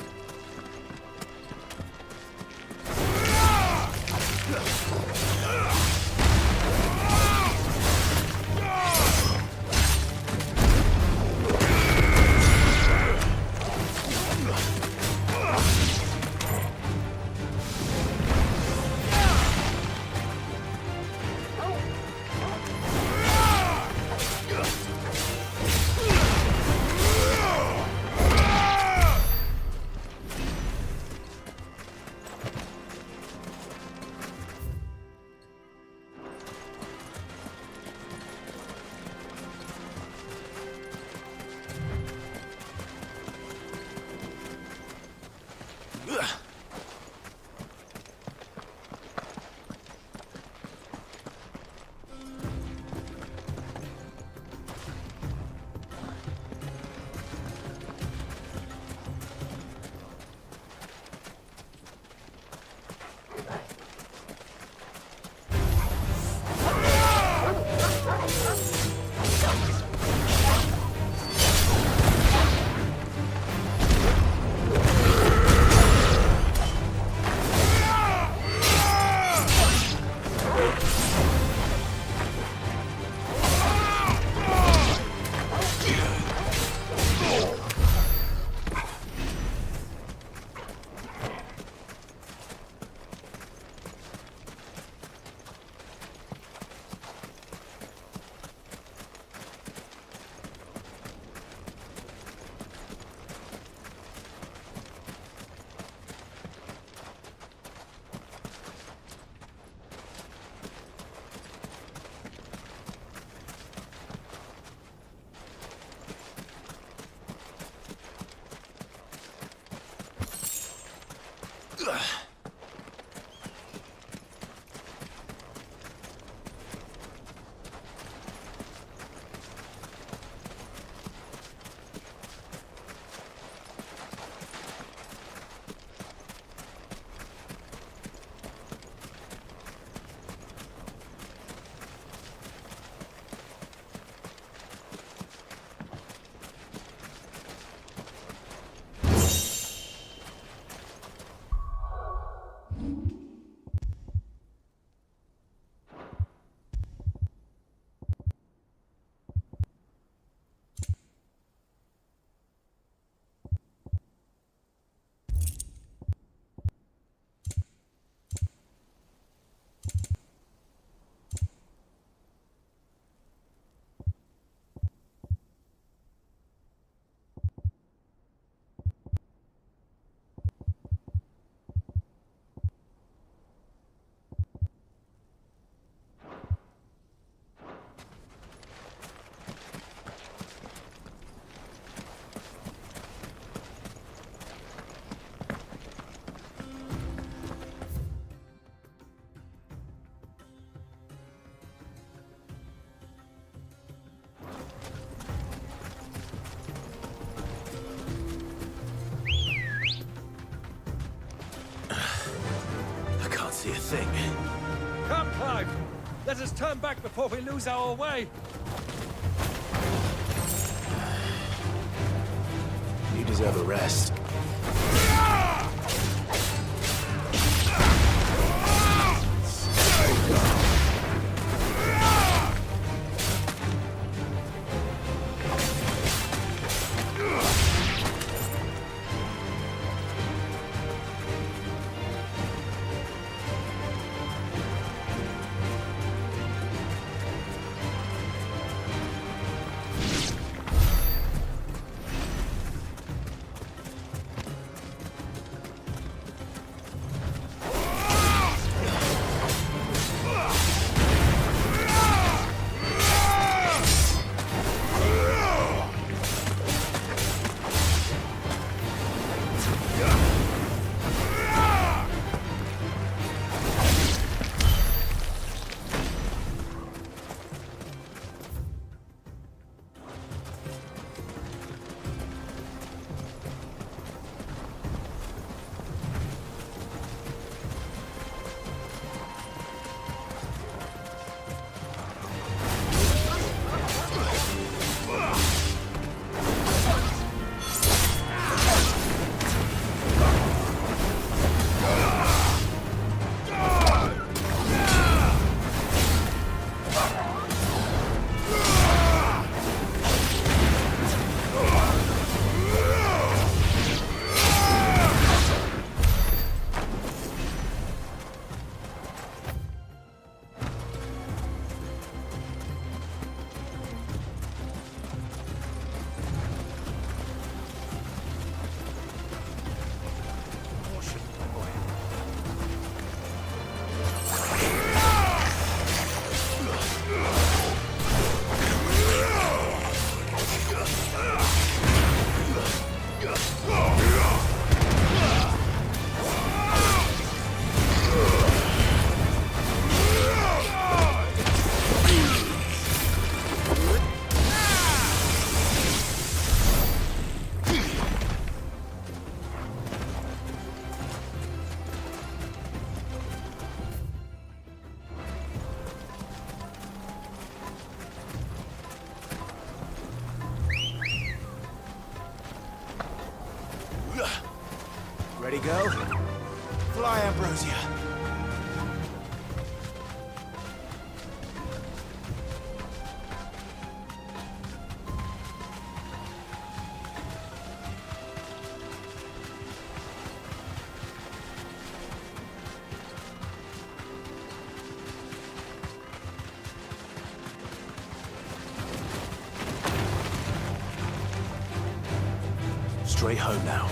Speaker 2: See a thing.
Speaker 21: Come, Clive! Let us turn back before we lose our way!
Speaker 2: You deserve a rest.
Speaker 6: Ready, go? Fly, Ambrosia.
Speaker 21: Straight home now.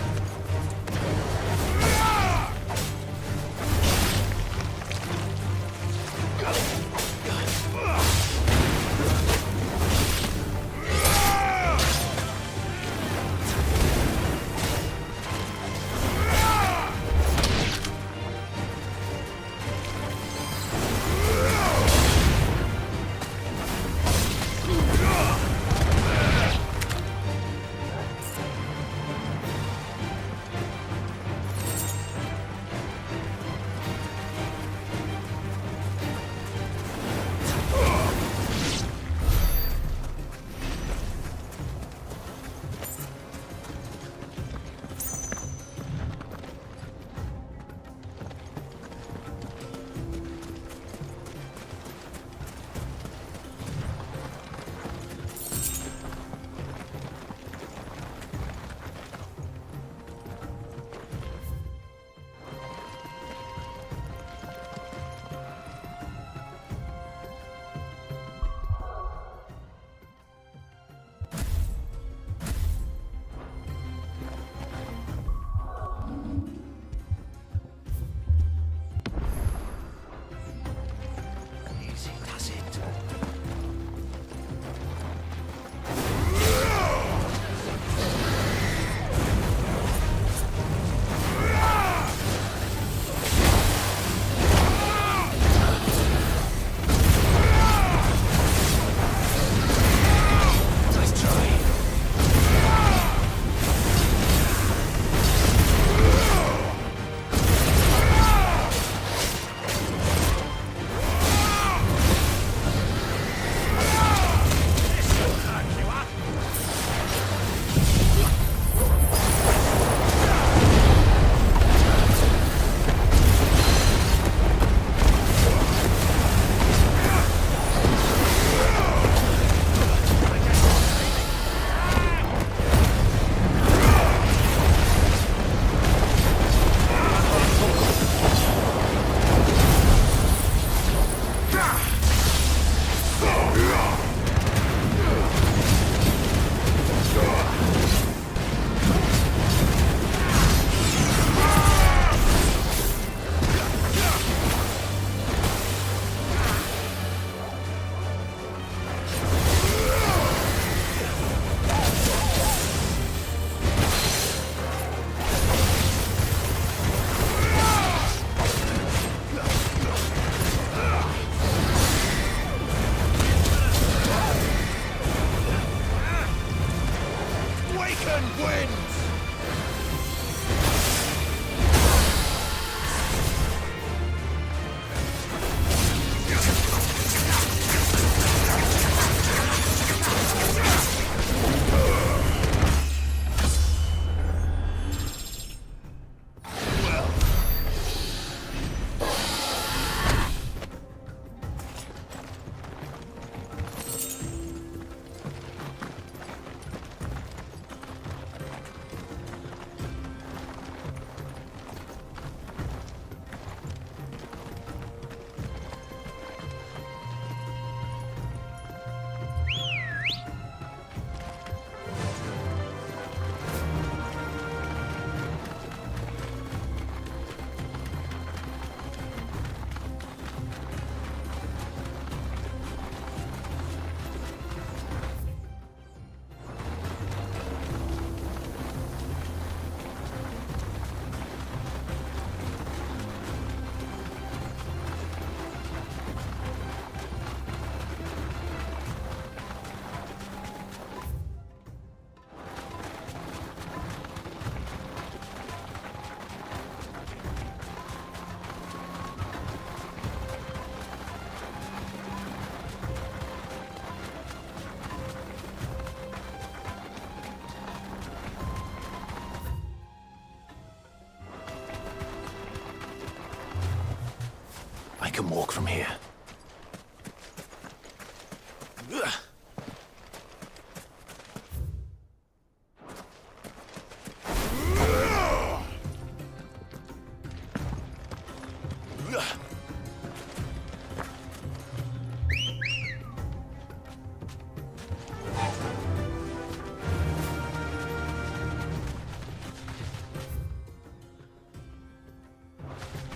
Speaker 2: can walk from here.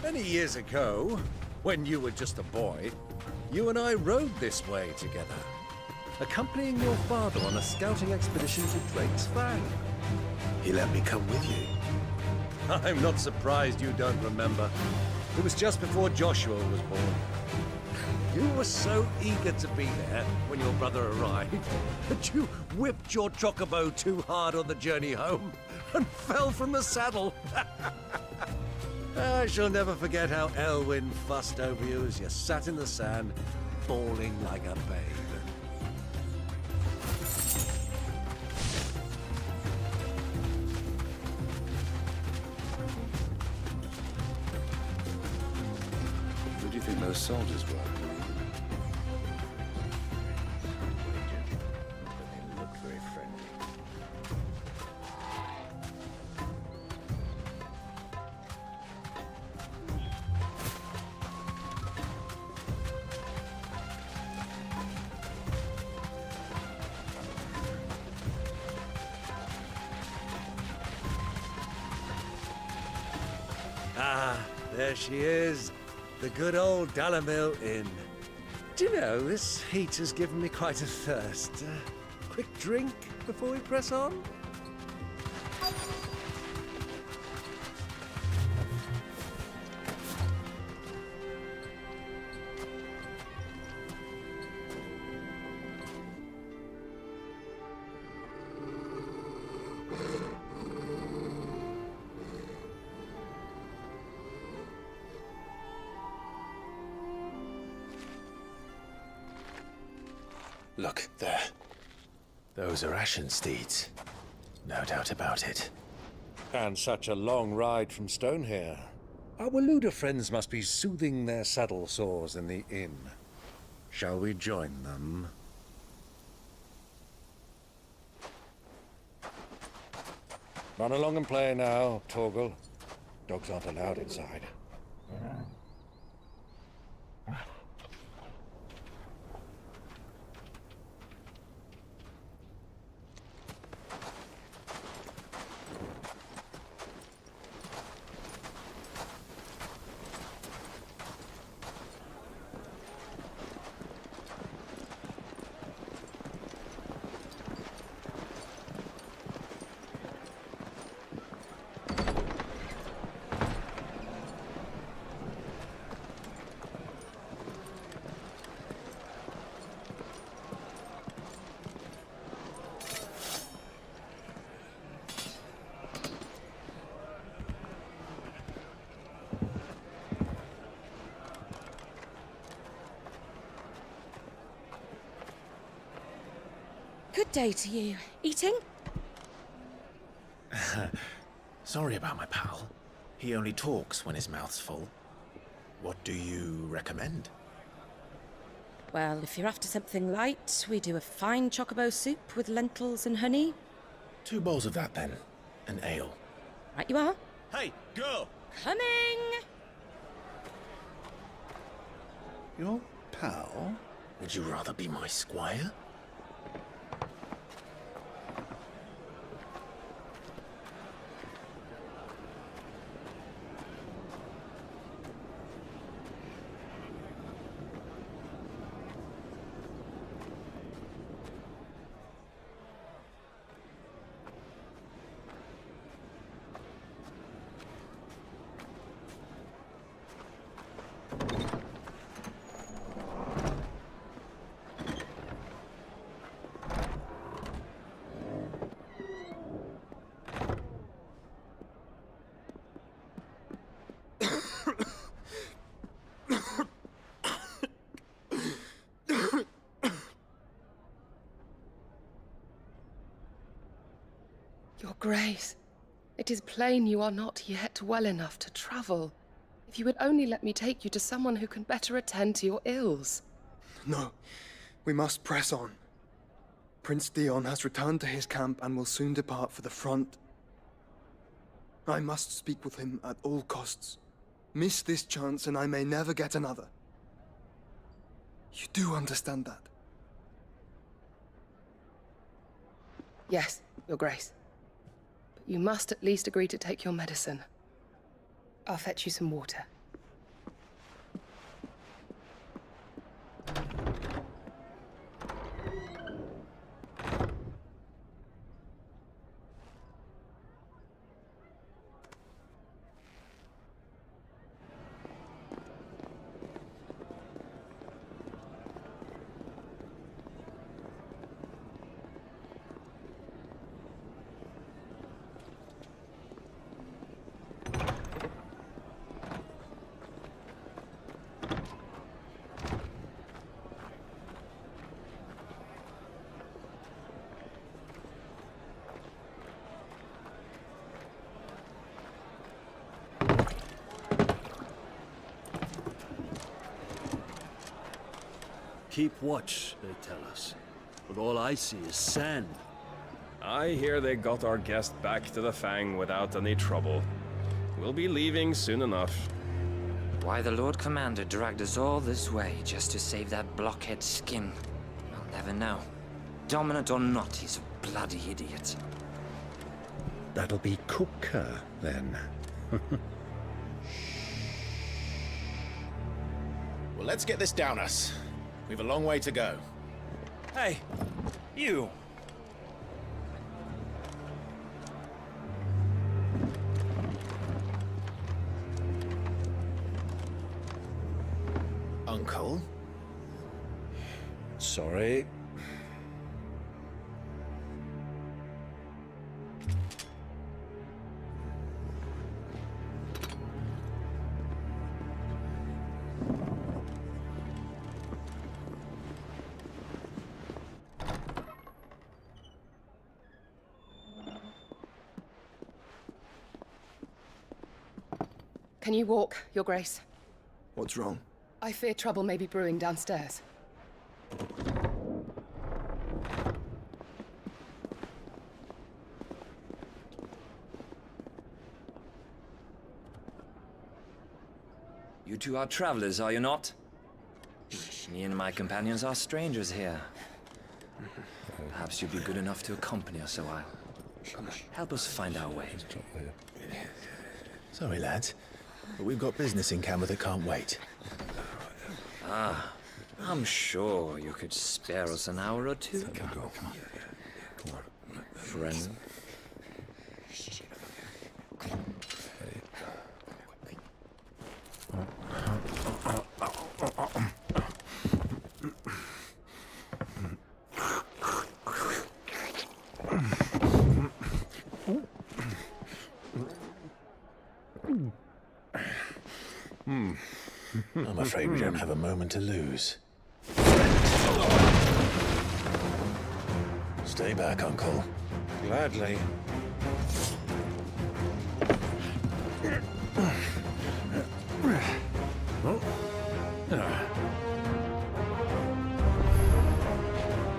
Speaker 21: Many years ago, when you were just a boy, you and I rode this way together, accompanying your father on a scouting expedition to Drake's Fang.
Speaker 2: He let me come with you.
Speaker 21: I'm not surprised you don't remember. It was just before Joshua was born. You were so eager to be there when your brother arrived that you whipped your chocobo too hard on the journey home and fell from the saddle. I shall never forget how Elwyn fussed over you as you sat in the sand, bawling like a babe.
Speaker 18: Who do you think those soldiers were?
Speaker 24: They looked very friendly.
Speaker 21: Ah, there she is. The good old Dalamil Inn. Do you know, this heat has given me quite a thirst. Quick drink before we press on?
Speaker 2: Look, there. Those are Ashen steeds. No doubt about it.
Speaker 21: And such a long ride from Stonehair. Our Waluda friends must be soothing their saddle sores in the inn. Shall we join them? Run along and play now, Torgal. Dogs aren't allowed inside.
Speaker 12: Good day to you. Eating?
Speaker 2: Sorry about my pal. He only talks when his mouth's full. What do you recommend?
Speaker 12: Well, if you're after something light, we do a fine chocobo soup with lentils and honey.
Speaker 2: 2 bowls of that, then. An ale.
Speaker 12: Right you are.
Speaker 21: Hey, girl!
Speaker 12: Coming!
Speaker 2: Your pal? Would you rather be my squire?
Speaker 8: Your Grace, it is plain you are not yet well enough to travel. If you would only let me take you to someone who can better attend to your ills.
Speaker 11: No, we must press on. Prince Dion has returned to his camp and will soon depart for the front. I must speak with him at all costs. Miss this chance and I may never get another. You do understand that?
Speaker 8: Yes, Your Grace. But you must at least agree to take your medicine. I'll fetch you some water.
Speaker 13: Keep watch, they tell us. But all I see is sand.
Speaker 14: I hear they got our guest back to the Fang without any trouble. We'll be leaving soon enough.
Speaker 25: Why the Lord Commander dragged us all this way just to save that blockhead skin, I'll never know. Dominant or not, he's a bloody idiot.
Speaker 26: That'll be Cooker, then.
Speaker 27: Well, let's get this down us. We've a long way to go.
Speaker 25: Hey, you!
Speaker 2: Uncle?
Speaker 13: Sorry.
Speaker 8: Can you walk, Your Grace?
Speaker 11: What's wrong?
Speaker 8: I fear trouble may be brewing downstairs.
Speaker 25: You two are travelers, are you not? Me and my companions are strangers here. Perhaps you'd be good enough to accompany us a while. Help us find our way.
Speaker 2: Sorry, lads, but we've got business in camera that can't wait.
Speaker 25: Ah, I'm sure you could spare us an hour or two.
Speaker 26: Come on.
Speaker 25: Friend.
Speaker 2: I'm afraid we don't have a moment to lose. Stay back, Uncle.
Speaker 13: Gladly.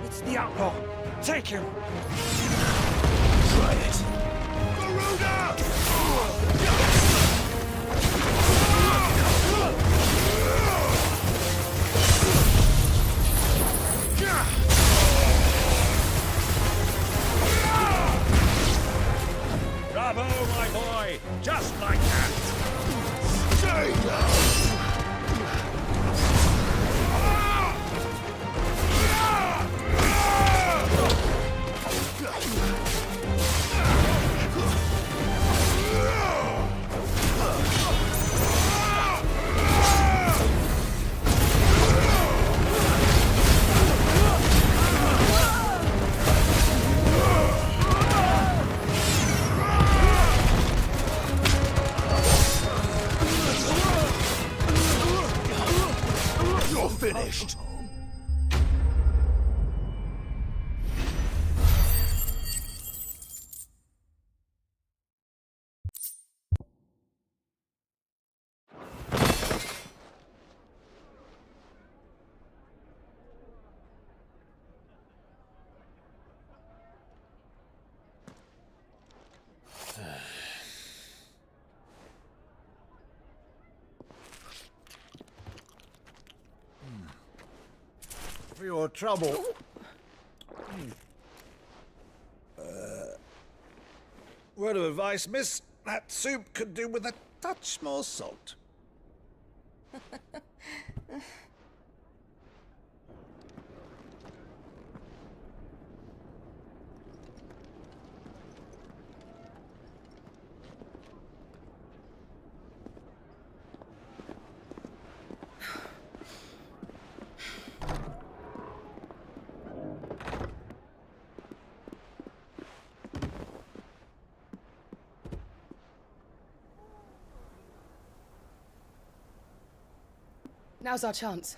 Speaker 6: It's the outlaw. Take him.
Speaker 2: Try it.
Speaker 14: Bravo, my boy! Just like that!
Speaker 4: Stay down!
Speaker 26: for your trouble. Word of advice, miss. That soup could do with a touch more salt.
Speaker 8: Now's our chance.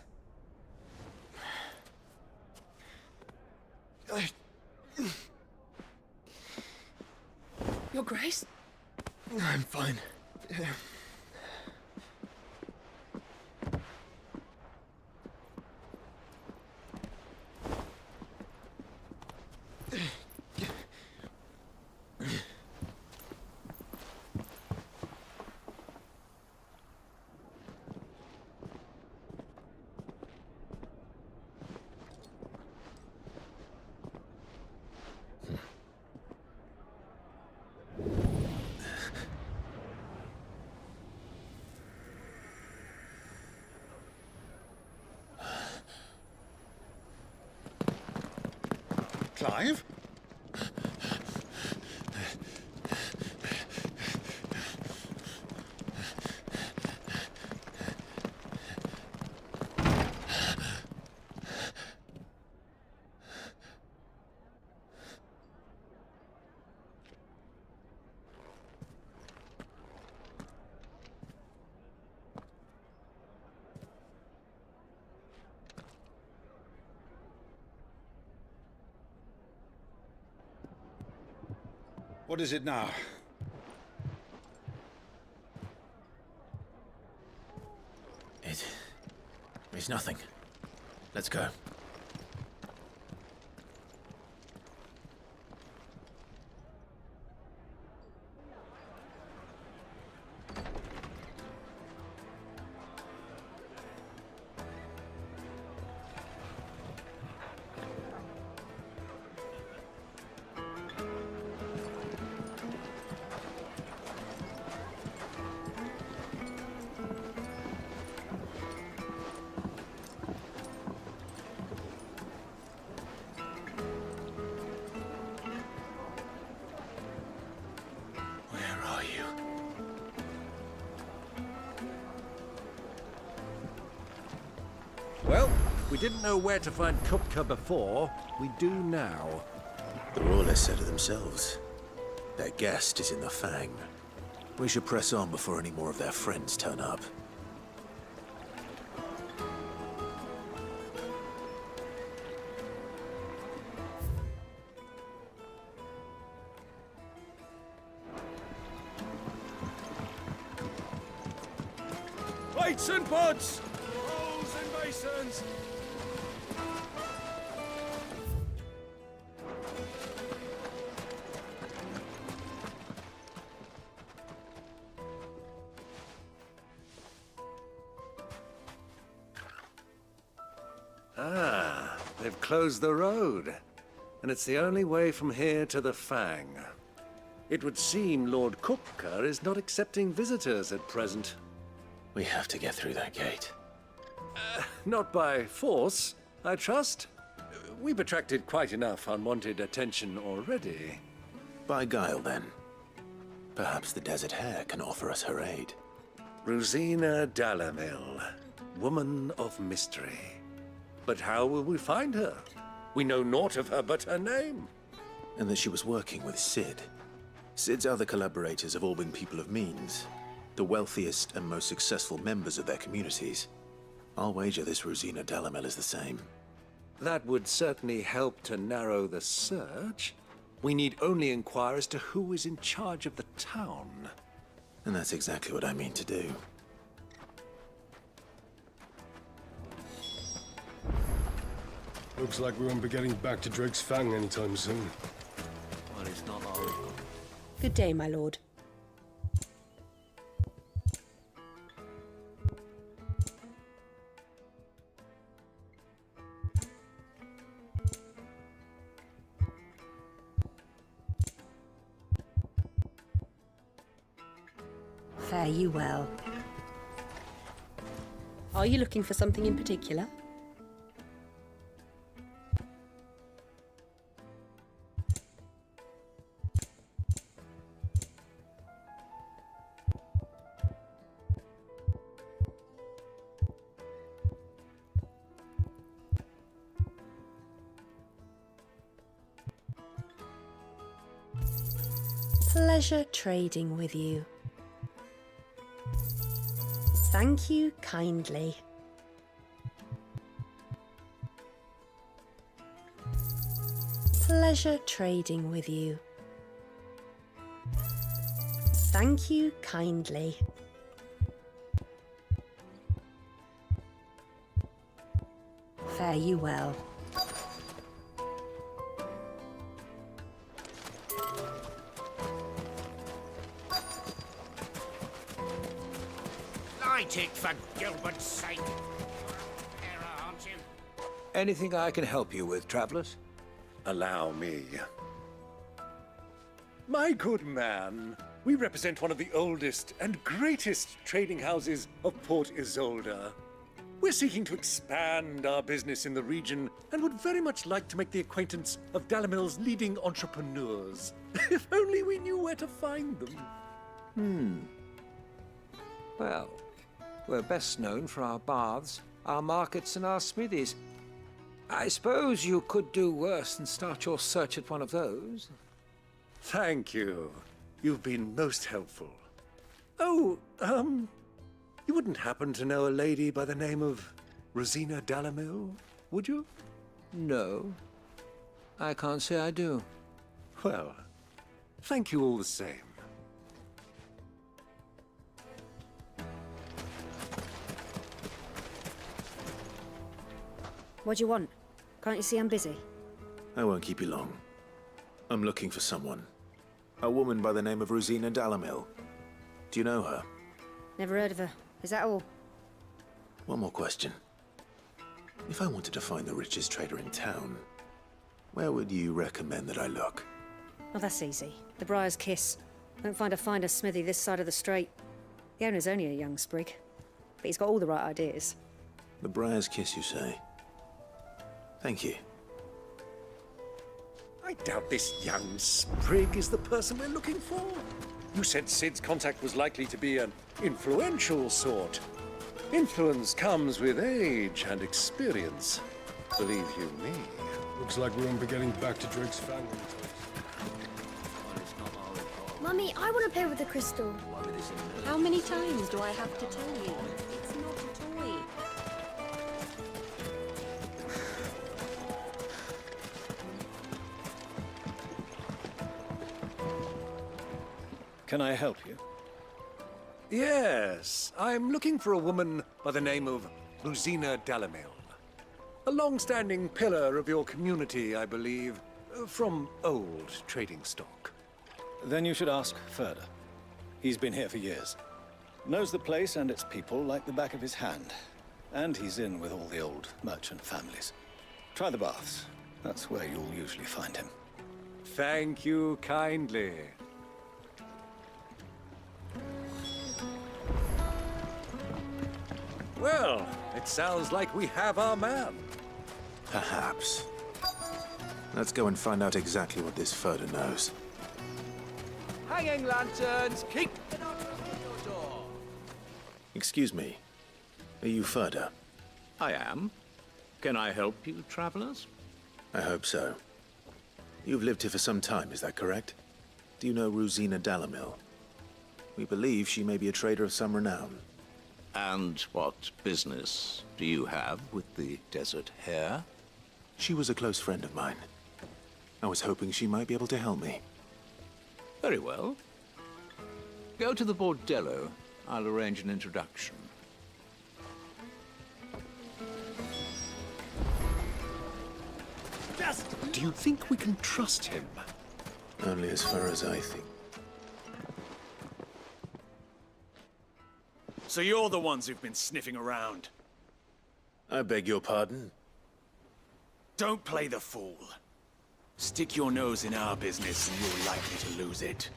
Speaker 8: Your Grace?
Speaker 11: I'm fine.
Speaker 26: Clive? What is it now?
Speaker 2: It's nothing. Let's go.
Speaker 26: Well, we didn't know where to find Kupka before. We do now.
Speaker 2: The Rawlers said it themselves. Their guest is in the Fang. We should press on before any more of their friends turn up.
Speaker 14: Plates and pots! Bowls and basins!
Speaker 21: Ah, they've closed the road. And it's the only way from here to the Fang. It would seem Lord Kupka is not accepting visitors at present.
Speaker 2: We have to get through that gate.
Speaker 21: Not by force, I trust. We've attracted quite enough unwanted attention already.
Speaker 2: By guile, then. Perhaps the Desert Hare can offer us her aid.
Speaker 21: Rosina Dalamil, woman of mystery. But how will we find her? We know naught of her but her name.
Speaker 2: And that she was working with Sid. Sid's other collaborators have all been people of means. The wealthiest and most successful members of their communities. I'll wager this Rosina Dalamel is the same.
Speaker 21: That would certainly help to narrow the search. We need only inquire as to who is in charge of the town.
Speaker 2: And that's exactly what I mean to do.
Speaker 5: Looks like we won't be getting back to Drake's Fang anytime soon.
Speaker 13: Well, it's not our...
Speaker 12: Good day, my lord. Fare you well. Are you looking for something in particular? Pleasure trading with you. Thank you kindly. Pleasure trading with you. Thank you kindly. Fare you well.
Speaker 24: Light it, for Gilbert's sake. Error, aren't you?
Speaker 26: Anything I can help you with, travelers?
Speaker 21: Allow me. My good man, we represent one of the oldest and greatest trading houses of Port Isolde. We're seeking to expand our business in the region and would very much like to make the acquaintance of Dalamil's leading entrepreneurs. If only we knew where to find them.
Speaker 26: Well, we're best known for our baths, our markets, and our smithies. I suppose you could do worse than start your search at one of those.
Speaker 21: Thank you. You've been most helpful. Oh, you wouldn't happen to know a lady by the name of Rosina Dalamil, would you?
Speaker 26: No, I can't say I do.
Speaker 21: Well, thank you all the same.
Speaker 10: What do you want? Can't you see I'm busy?
Speaker 2: I won't keep you long. I'm looking for someone. A woman by the name of Rosina Dalamil. Do you know her?
Speaker 10: Never heard of her. Is that all?
Speaker 2: One more question. If I wanted to find the richest trader in town, where would you recommend that I look?
Speaker 10: Oh, that's easy. The Briar's Kiss. Won't find a finer smithy this side of the strait. The owner's only a young sprig, but he's got all the right ideas.
Speaker 2: The Briar's Kiss, you say? Thank you.
Speaker 21: I doubt this young sprig is the person we're looking for. You said Sid's contact was likely to be an influential sort. Influence comes with age and experience. Believe you me.
Speaker 5: Looks like we won't be getting back to Drake's Fang.
Speaker 15: Mummy, I want to play with the crystal.
Speaker 12: How many times do I have to tell you? It's not a toy.
Speaker 13: Can I help you?
Speaker 21: Yes, I'm looking for a woman by the name of Rosina Dalamil. A long-standing pillar of your community, I believe, from old trading stock.
Speaker 13: Then you should ask Furder. He's been here for years. Knows the place and its people like the back of his hand. And he's in with all the old merchant families. Try the baths. That's where you'll usually find him.
Speaker 21: Thank you kindly. Well, it sounds like we have our man.
Speaker 2: Perhaps. Let's go and find out exactly what this Furder knows.
Speaker 7: Hanging lanterns, keep the knockers on your door.
Speaker 2: Excuse me. Are you Furder?
Speaker 16: I am. Can I help you, travelers?
Speaker 2: I hope so. You've lived here for some time, is that correct? Do you know Rosina Dalamil? We believe she may be a trader of some renown.
Speaker 16: And what business do you have with the desert hare?
Speaker 2: She was a close friend of mine. I was hoping she might be able to help me.
Speaker 16: Very well. Go to the bordello. I'll arrange an introduction.
Speaker 21: Do you think we can trust him?
Speaker 2: Only as far as I think.
Speaker 17: So you're the ones who've been sniffing around.
Speaker 2: I beg your pardon?
Speaker 17: Don't play the fool. Stick your nose in our business and you're likely to lose it.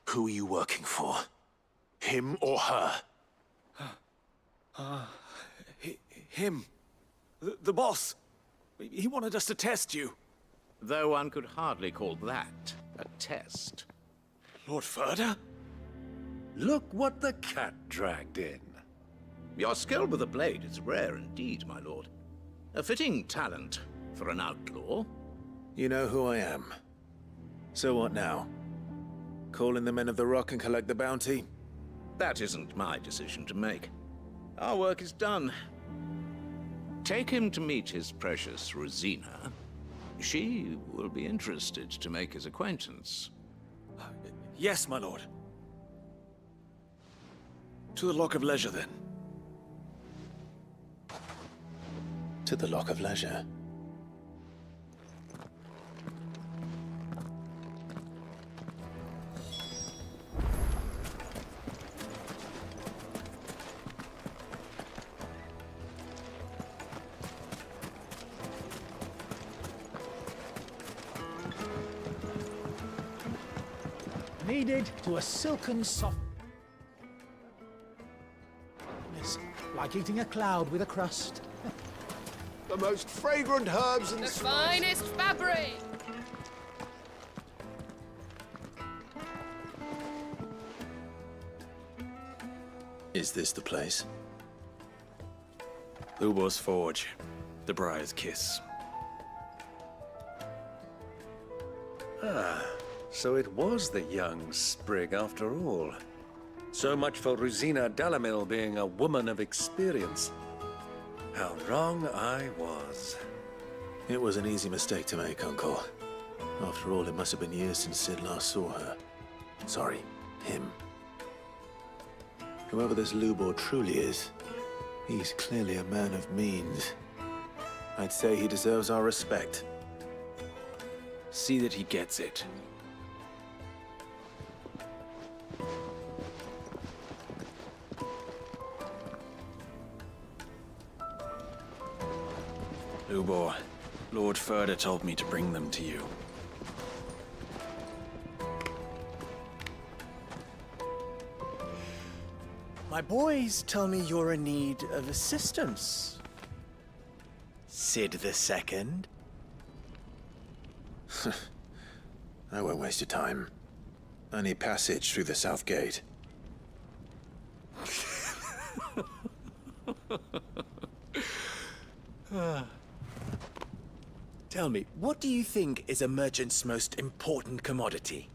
Speaker 2: Who are you working for? Him or her?
Speaker 17: Him. The boss. He wanted us to test you.
Speaker 24: Though one could hardly call that a test.
Speaker 17: Lord Ferda?
Speaker 24: Look what the cat dragged in. Your skill with the blade is rare indeed, my lord. A fitting talent for an outlaw.
Speaker 2: You know who I am. So what now? Call in the Men of the Rock and collect the bounty?
Speaker 24: That isn't my decision to make. Our work is done. Take him to meet his precious Rosina. She will be interested to make his acquaintance.
Speaker 17: Yes, my lord. To the Lock of Leisure, then.
Speaker 2: To the Lock of Leisure.
Speaker 6: Kneaded to a silken soft... like eating a cloud with a crust.
Speaker 5: The most fragrant herbs and
Speaker 8: The finest fabric!
Speaker 2: Is this the place?
Speaker 17: Lubor's Forge. The Briar's Kiss.
Speaker 21: Ah, so it was the young sprig after all. So much for Rosina Dalamil being a woman of experience. How wrong I was.
Speaker 2: It was an easy mistake to make, Uncle. After all, it must have been years since Sid last saw her. Sorry, him. Whoever this Lubor truly is, he's clearly a man of means. I'd say he deserves our respect.
Speaker 17: See that he gets it. Lubor, Lord Ferda told me to bring them to you.
Speaker 6: My boys tell me you're in need of assistance. Sid the Second.
Speaker 2: I won't waste your time. I need passage through the south gate.
Speaker 6: Tell me, what do you think is a merchant's most important commodity?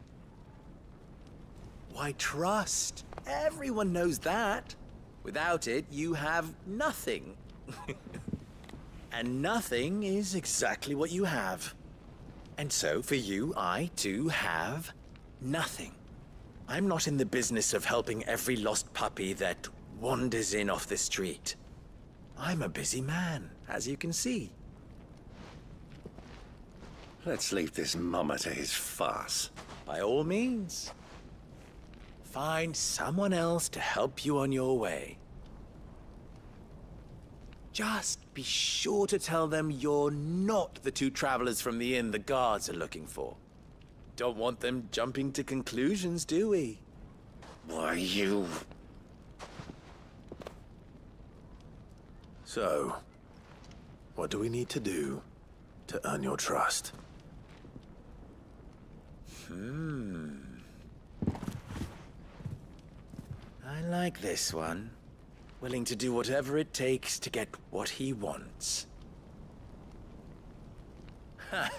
Speaker 6: Why, trust. Everyone knows that. Without it, you have nothing. And nothing is exactly what you have. And so, for you, I, too, have nothing. I'm not in the business of helping every lost puppy that wanders in off the street. I'm a busy man, as you can see.
Speaker 21: Let's leave this mummer to his farce.
Speaker 6: By all means. Find someone else to help you on your way. Just be sure to tell them you're not the two travelers from the inn the guards are looking for. Don't want them jumping to conclusions, do we?
Speaker 21: Why, you...
Speaker 2: So, what do we need to do to earn your trust?
Speaker 6: I like this one. Willing to do whatever it takes to get what he wants. Ha!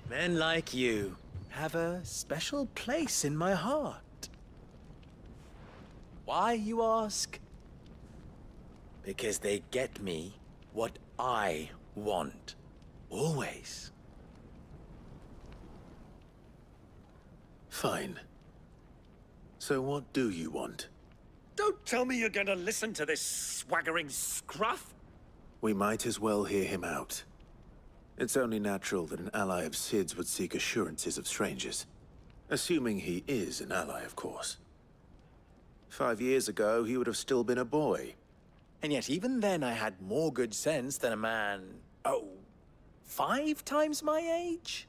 Speaker 6: Men like you have a special place in my heart. Why, you ask? Because they get me what I want. Always.
Speaker 2: Fine. So what do you want?
Speaker 21: Don't tell me you're going to listen to this swaggering scruff!
Speaker 2: We might as well hear him out. It's only natural that an ally of Sid's would seek assurances of strangers. Assuming he is an ally, of course. 5 years ago, he would have still been a boy.
Speaker 6: And yet even then I had more good sense than a man, 5 times my age?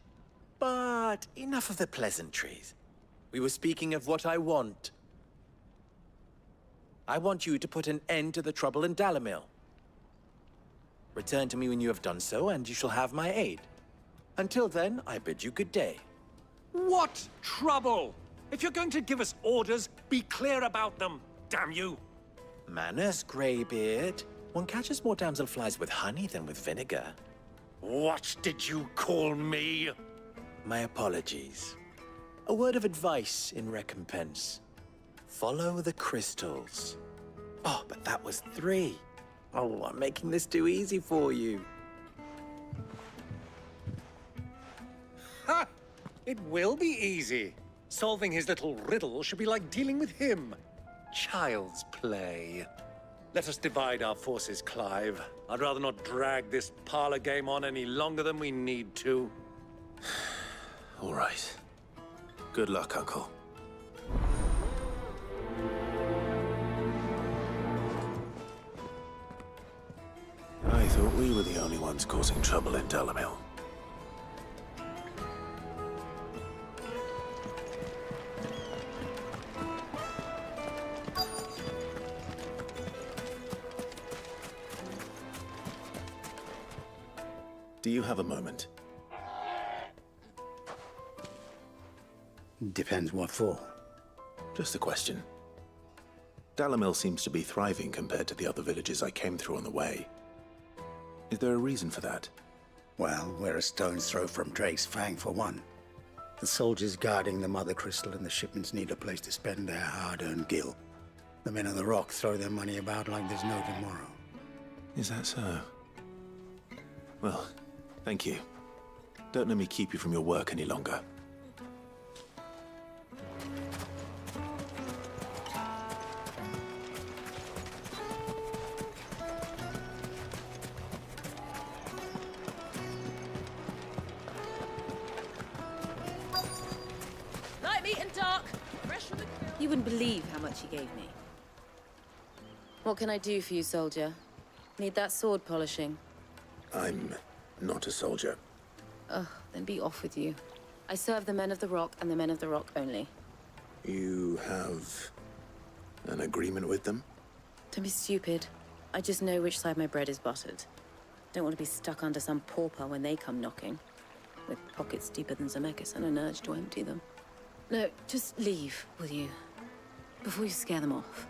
Speaker 6: But enough of the pleasantries. We were speaking of what I want. I want you to put an end to the trouble in Dalamil. Return to me when you have done so, and you shall have my aid. Until then, I bid you good day.
Speaker 17: What trouble? If you're going to give us orders, be clear about them, damn you!
Speaker 6: Manners, Greybeard. One catches more damselflies with honey than with vinegar.
Speaker 17: What did you call me?
Speaker 6: My apologies. A word of advice in recompense. Follow the crystals. Oh, but that was 3. Oh, I'm making this too easy for you.
Speaker 21: Ha! It will be easy. Solving his little riddle should be like dealing with him. Child's play. Let us divide our forces, Clive. I'd rather not drag this parlor game on any longer than we need to.
Speaker 2: All right. Good luck, Uncle. I thought we were the only ones causing trouble in Dalamil. Do you have a moment?
Speaker 1: Depends what for.
Speaker 2: Just a question. Dalamil seems to be thriving compared to the other villages I came through on the way. Is there a reason for that?
Speaker 1: Well, we're a stone's throw from Drake's Fang, for one. The soldiers guarding the Mother Crystal and the shipments need a place to spend their hard-earned gil. The men of the Rock throw their money about like there's no tomorrow.
Speaker 2: Is that so? Well, thank you. Don't let me keep you from your work any longer.
Speaker 12: Light, meat and dark. Fresh from the grill. You wouldn't believe how much he gave me. What can I do for you, soldier? Need that sword polishing?
Speaker 2: I'm not a soldier.
Speaker 12: Ugh, then be off with you. I serve the men of the Rock and the men of the Rock only.
Speaker 2: You have an agreement with them?
Speaker 12: Don't be stupid. I just know which side my bread is buttered. Don't want to be stuck under some pauper when they come knocking. With pockets deeper than Zemeckis and an urge to empty them. No, just leave, will you? Before you scare them off.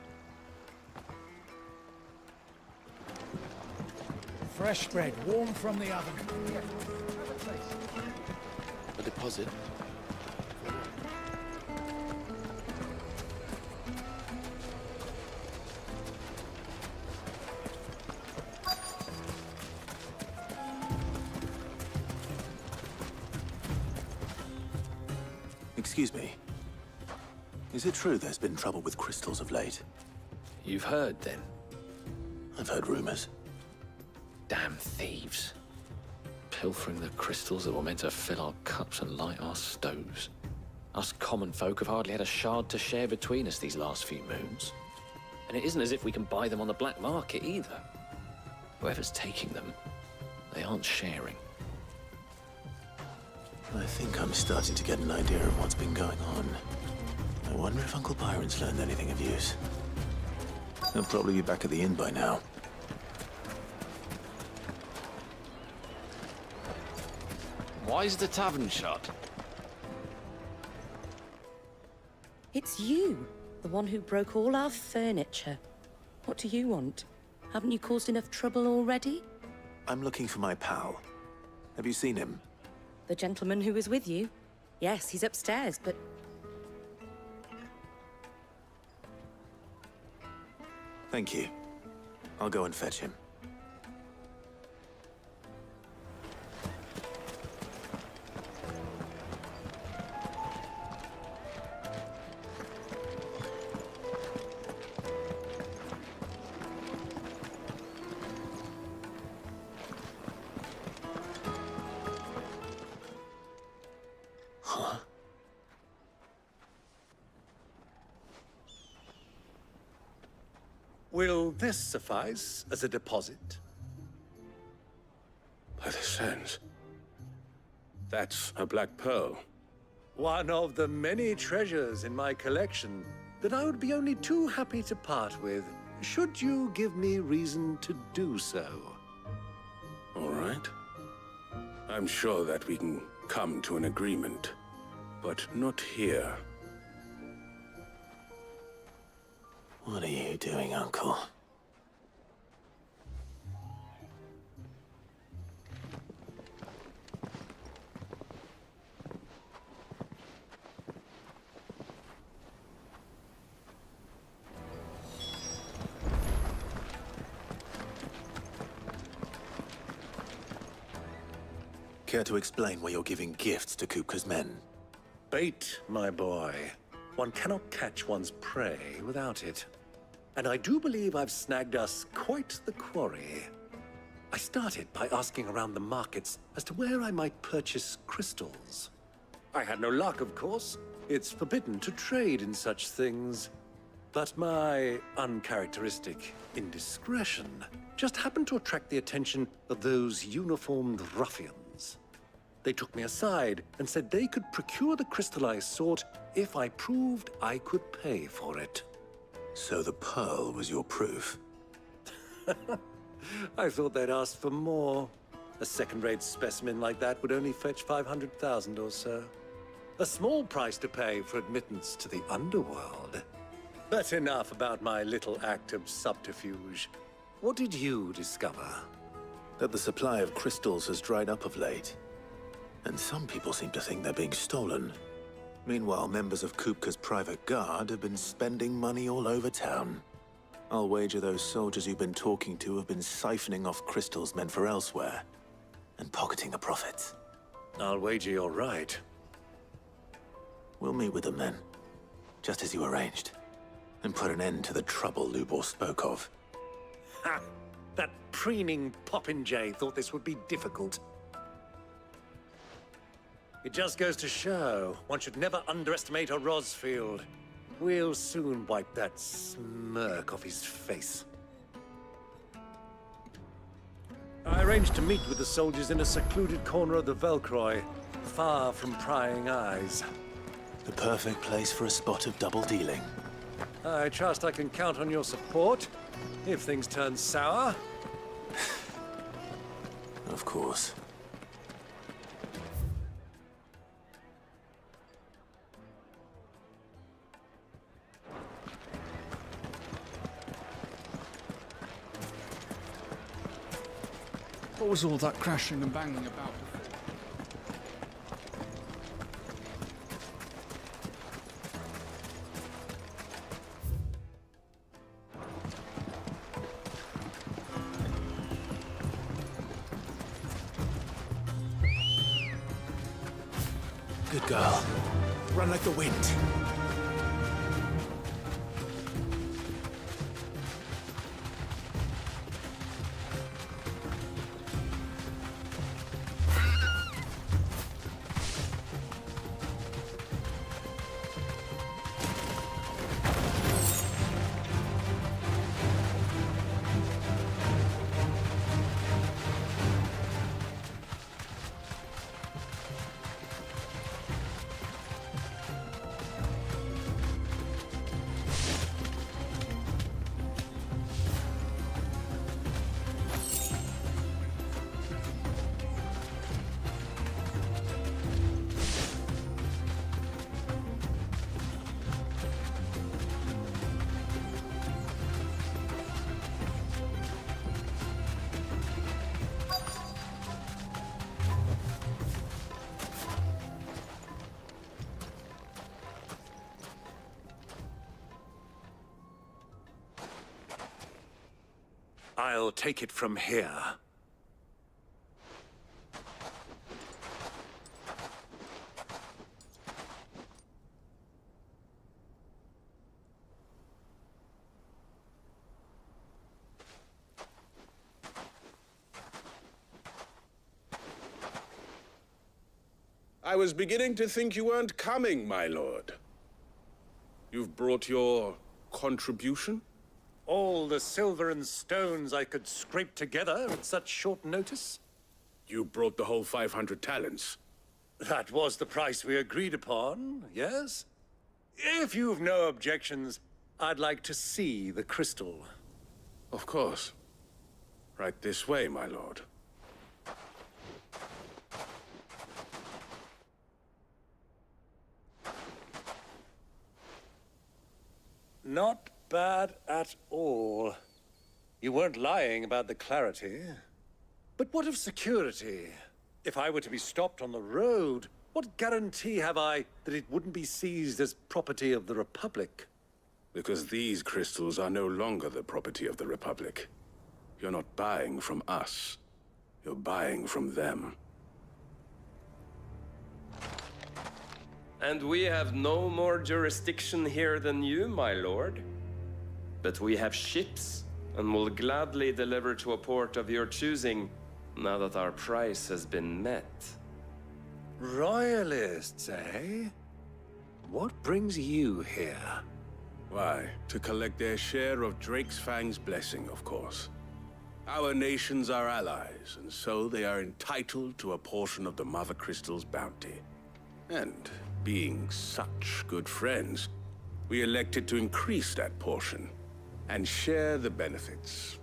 Speaker 3: Fresh bread, warm from the oven.
Speaker 18: A deposit.
Speaker 2: Excuse me. Is it true there's been trouble with crystals of late?
Speaker 9: You've heard, then?
Speaker 2: I've heard rumors.
Speaker 9: Damn thieves. Pilfering the crystals that were meant to fill our cups and light our stoves. Us common folk have hardly had a shard to share between us these last few moons. And it isn't as if we can buy them on the black market either. Whoever's taking them, they aren't sharing.
Speaker 2: I think I'm starting to get an idea of what's been going on. I wonder if Uncle Byron's learned anything of use. He'll probably be back at the inn by now.
Speaker 9: Why is the tavern shut?
Speaker 12: It's you, the one who broke all our furniture. What do you want? Haven't you caused enough trouble already?
Speaker 2: I'm looking for my pal. Have you seen him?
Speaker 12: The gentleman who was with you? Yes, he's upstairs, but...
Speaker 2: Thank you. I'll go and fetch him.
Speaker 21: Will this suffice as a deposit?
Speaker 4: By the sands. That's a black pearl.
Speaker 21: One of the many treasures in my collection that I would be only too happy to part with, should you give me reason to do so.
Speaker 4: All right. I'm sure that we can come to an agreement, but not here.
Speaker 2: What are you doing, Uncle? Care to explain why you're giving gifts to Kupka's men?
Speaker 21: Bait, my boy. One cannot catch one's prey without it. And I do believe I've snagged us quite the quarry. I started by asking around the markets as to where I might purchase crystals. I had no luck, of course. It's forbidden to trade in such things. But my uncharacteristic indiscretion just happened to attract the attention of those uniformed ruffians. They took me aside and said they could procure the crystal I sought if I proved I could pay for it.
Speaker 2: So the pearl was your proof?
Speaker 21: I thought they'd ask for more. A second-rate specimen like that would only fetch 500,000 or so. A small price to pay for admittance to the underworld. But enough about my little act of subterfuge. What did you discover?
Speaker 2: That the supply of crystals has dried up of late. And some people seem to think they're being stolen. Meanwhile, members of Kupka's private guard have been spending money all over town. I'll wager those soldiers you've been talking to have been siphoning off crystals meant for elsewhere, and pocketing the profits.
Speaker 21: I'll wager you're right.
Speaker 2: We'll meet with them then, just as you arranged, and put an end to the trouble Lubor spoke of.
Speaker 21: Ha! That preening popinjay thought this would be difficult. It just goes to show, one should never underestimate a Rosfield. We'll soon wipe that smirk off his face. I arranged to meet with the soldiers in a secluded corner of the Velcroy, far from prying eyes.
Speaker 2: The perfect place for a spot of double dealing.
Speaker 21: I trust I can count on your support, if things turn sour.
Speaker 2: Of course.
Speaker 3: What was all that crashing and banging about before?
Speaker 2: Good girl. Run like the wind.
Speaker 21: I'll take it from here.
Speaker 4: I was beginning to think you weren't coming, my lord. You've brought your contribution?
Speaker 21: All the silver and stones I could scrape together at such short notice?
Speaker 4: You brought the whole 500 talents.
Speaker 21: That was the price we agreed upon, yes? If you've no objections, I'd like to see the crystal.
Speaker 4: Of course. Right this way, my lord.
Speaker 21: Not bad at all. You weren't lying about the clarity. But what of security? If I were to be stopped on the road, what guarantee have I that it wouldn't be seized as property of the Republic?
Speaker 4: Because these crystals are no longer the property of the Republic. You're not buying from us. You're buying from them.
Speaker 14: And we have no more jurisdiction here than you, my lord. But we have ships, and will gladly deliver to a port of your choosing, now that our price has been met.
Speaker 21: Royalists, eh? What brings you here?
Speaker 4: Why, to collect their share of Drake's Fang's blessing, of course. Our nations are allies, and so they are entitled to a portion of the Mother Crystal's bounty. And being such good friends, we elected to increase that portion and share the benefits.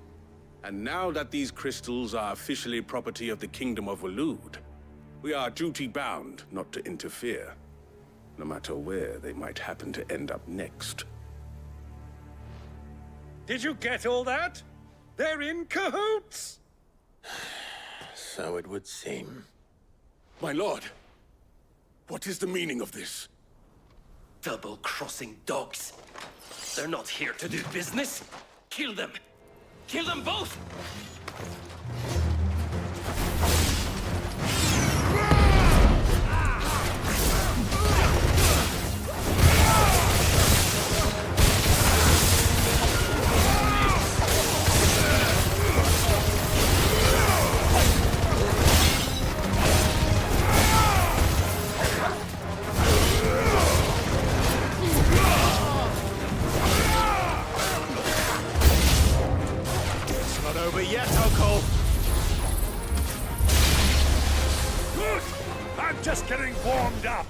Speaker 4: And now that these crystals are officially property of the Kingdom of Waloed, we are duty-bound not to interfere, no matter where they might happen to end up next.
Speaker 21: Did you get all that? They're in cahoots!
Speaker 4: So it would seem. My lord, what is the meaning of this?
Speaker 11: Double-crossing dogs. They're not here to do business. Kill them! Kill them both!
Speaker 21: Just getting warmed up.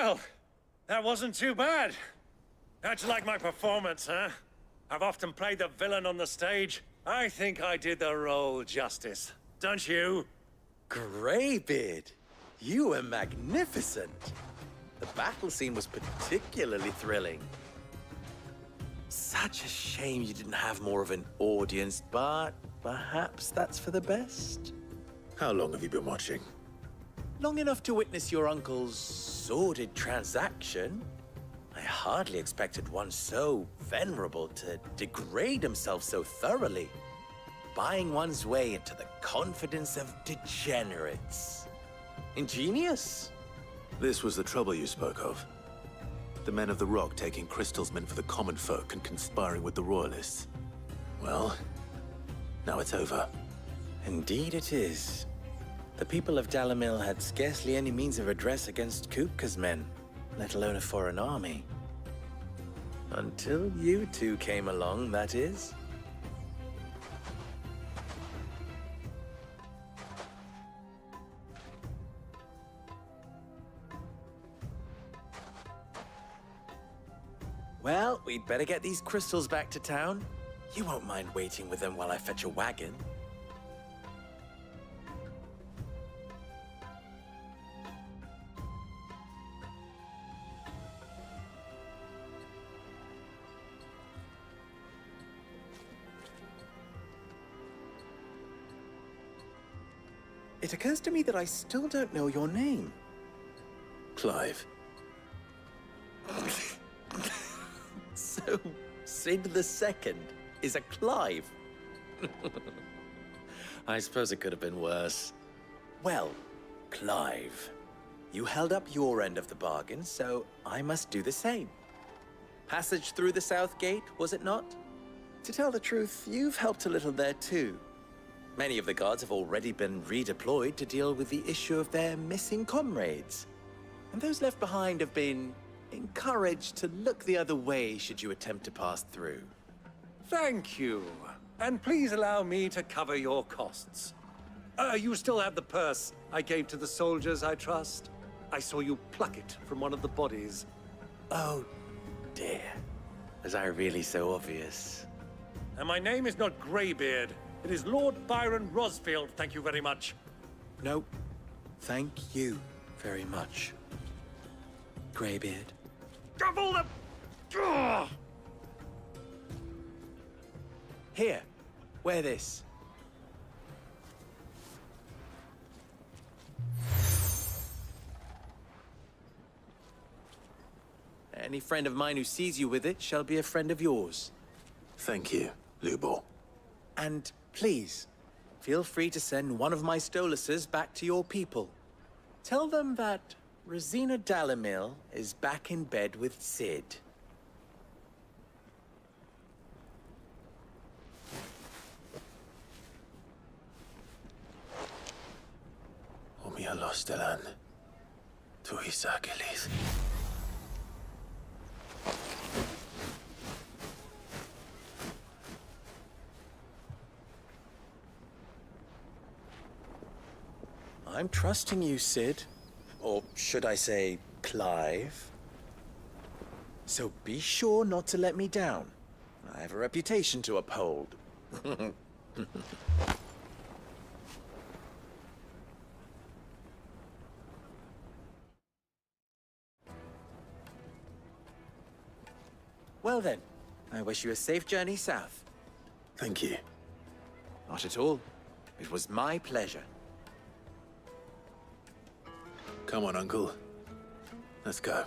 Speaker 21: Well, that wasn't too bad. How'd you like my performance, huh? I've often played the villain on the stage. I think I did the role justice. Don't you?
Speaker 6: Greybeard, you were magnificent. The battle scene was particularly thrilling. Such a shame you didn't have more of an audience, but perhaps that's for the best.
Speaker 2: How long have you been watching?
Speaker 6: Long enough to witness your uncle's sordid transaction. I hardly expected one so venerable to degrade himself so thoroughly, buying one's way into the confidence of degenerates. Ingenious.
Speaker 2: This was the trouble you spoke of. The men of the Rock taking crystals meant for the common folk and conspiring with the Royalists. Well, now it's over.
Speaker 6: Indeed it is. The people of Dalamil had scarcely any means of redress against Kupka's men, let alone a foreign army. Until you two came along, that is. Well, we'd better get these crystals back to town. You won't mind waiting with them while I fetch a wagon. It occurs to me that I still don't know your name.
Speaker 2: Clive.
Speaker 6: So, Sid the Second is a Clive. I suppose it could have been worse. Well, Clive, you held up your end of the bargain, so I must do the same. Passage through the South Gate, was it not? To tell the truth, you've helped a little there too. Many of the guards have already been redeployed to deal with the issue of their missing comrades. And those left behind have been encouraged to look the other way should you attempt to pass through.
Speaker 21: Thank you. And please allow me to cover your costs. You still have the purse I gave to the soldiers, I trust? I saw you pluck it from one of the bodies.
Speaker 6: Oh, dear. Was I really so obvious?
Speaker 21: And my name is not Greybeard. It is Lord Byron Rosfield, thank you very much.
Speaker 6: No, thank you very much, Greybeard.
Speaker 21: Double the... Ugh!
Speaker 6: Here, wear this. Any friend of mine who sees you with it shall be a friend of yours.
Speaker 2: Thank you, Lubo.
Speaker 6: And please, feel free to send one of my Stoluses back to your people. Tell them that Rosina Dalamil is back in bed with Sid.
Speaker 2: Omia Lostelan. Tuisakelis.
Speaker 6: I'm trusting you, Sid. Or should I say, Clive? So be sure not to let me down. I have a reputation to uphold. Well then, I wish you a safe journey south.
Speaker 2: Thank you.
Speaker 6: Not at all. It was my pleasure.
Speaker 2: Come on, Uncle. Let's go.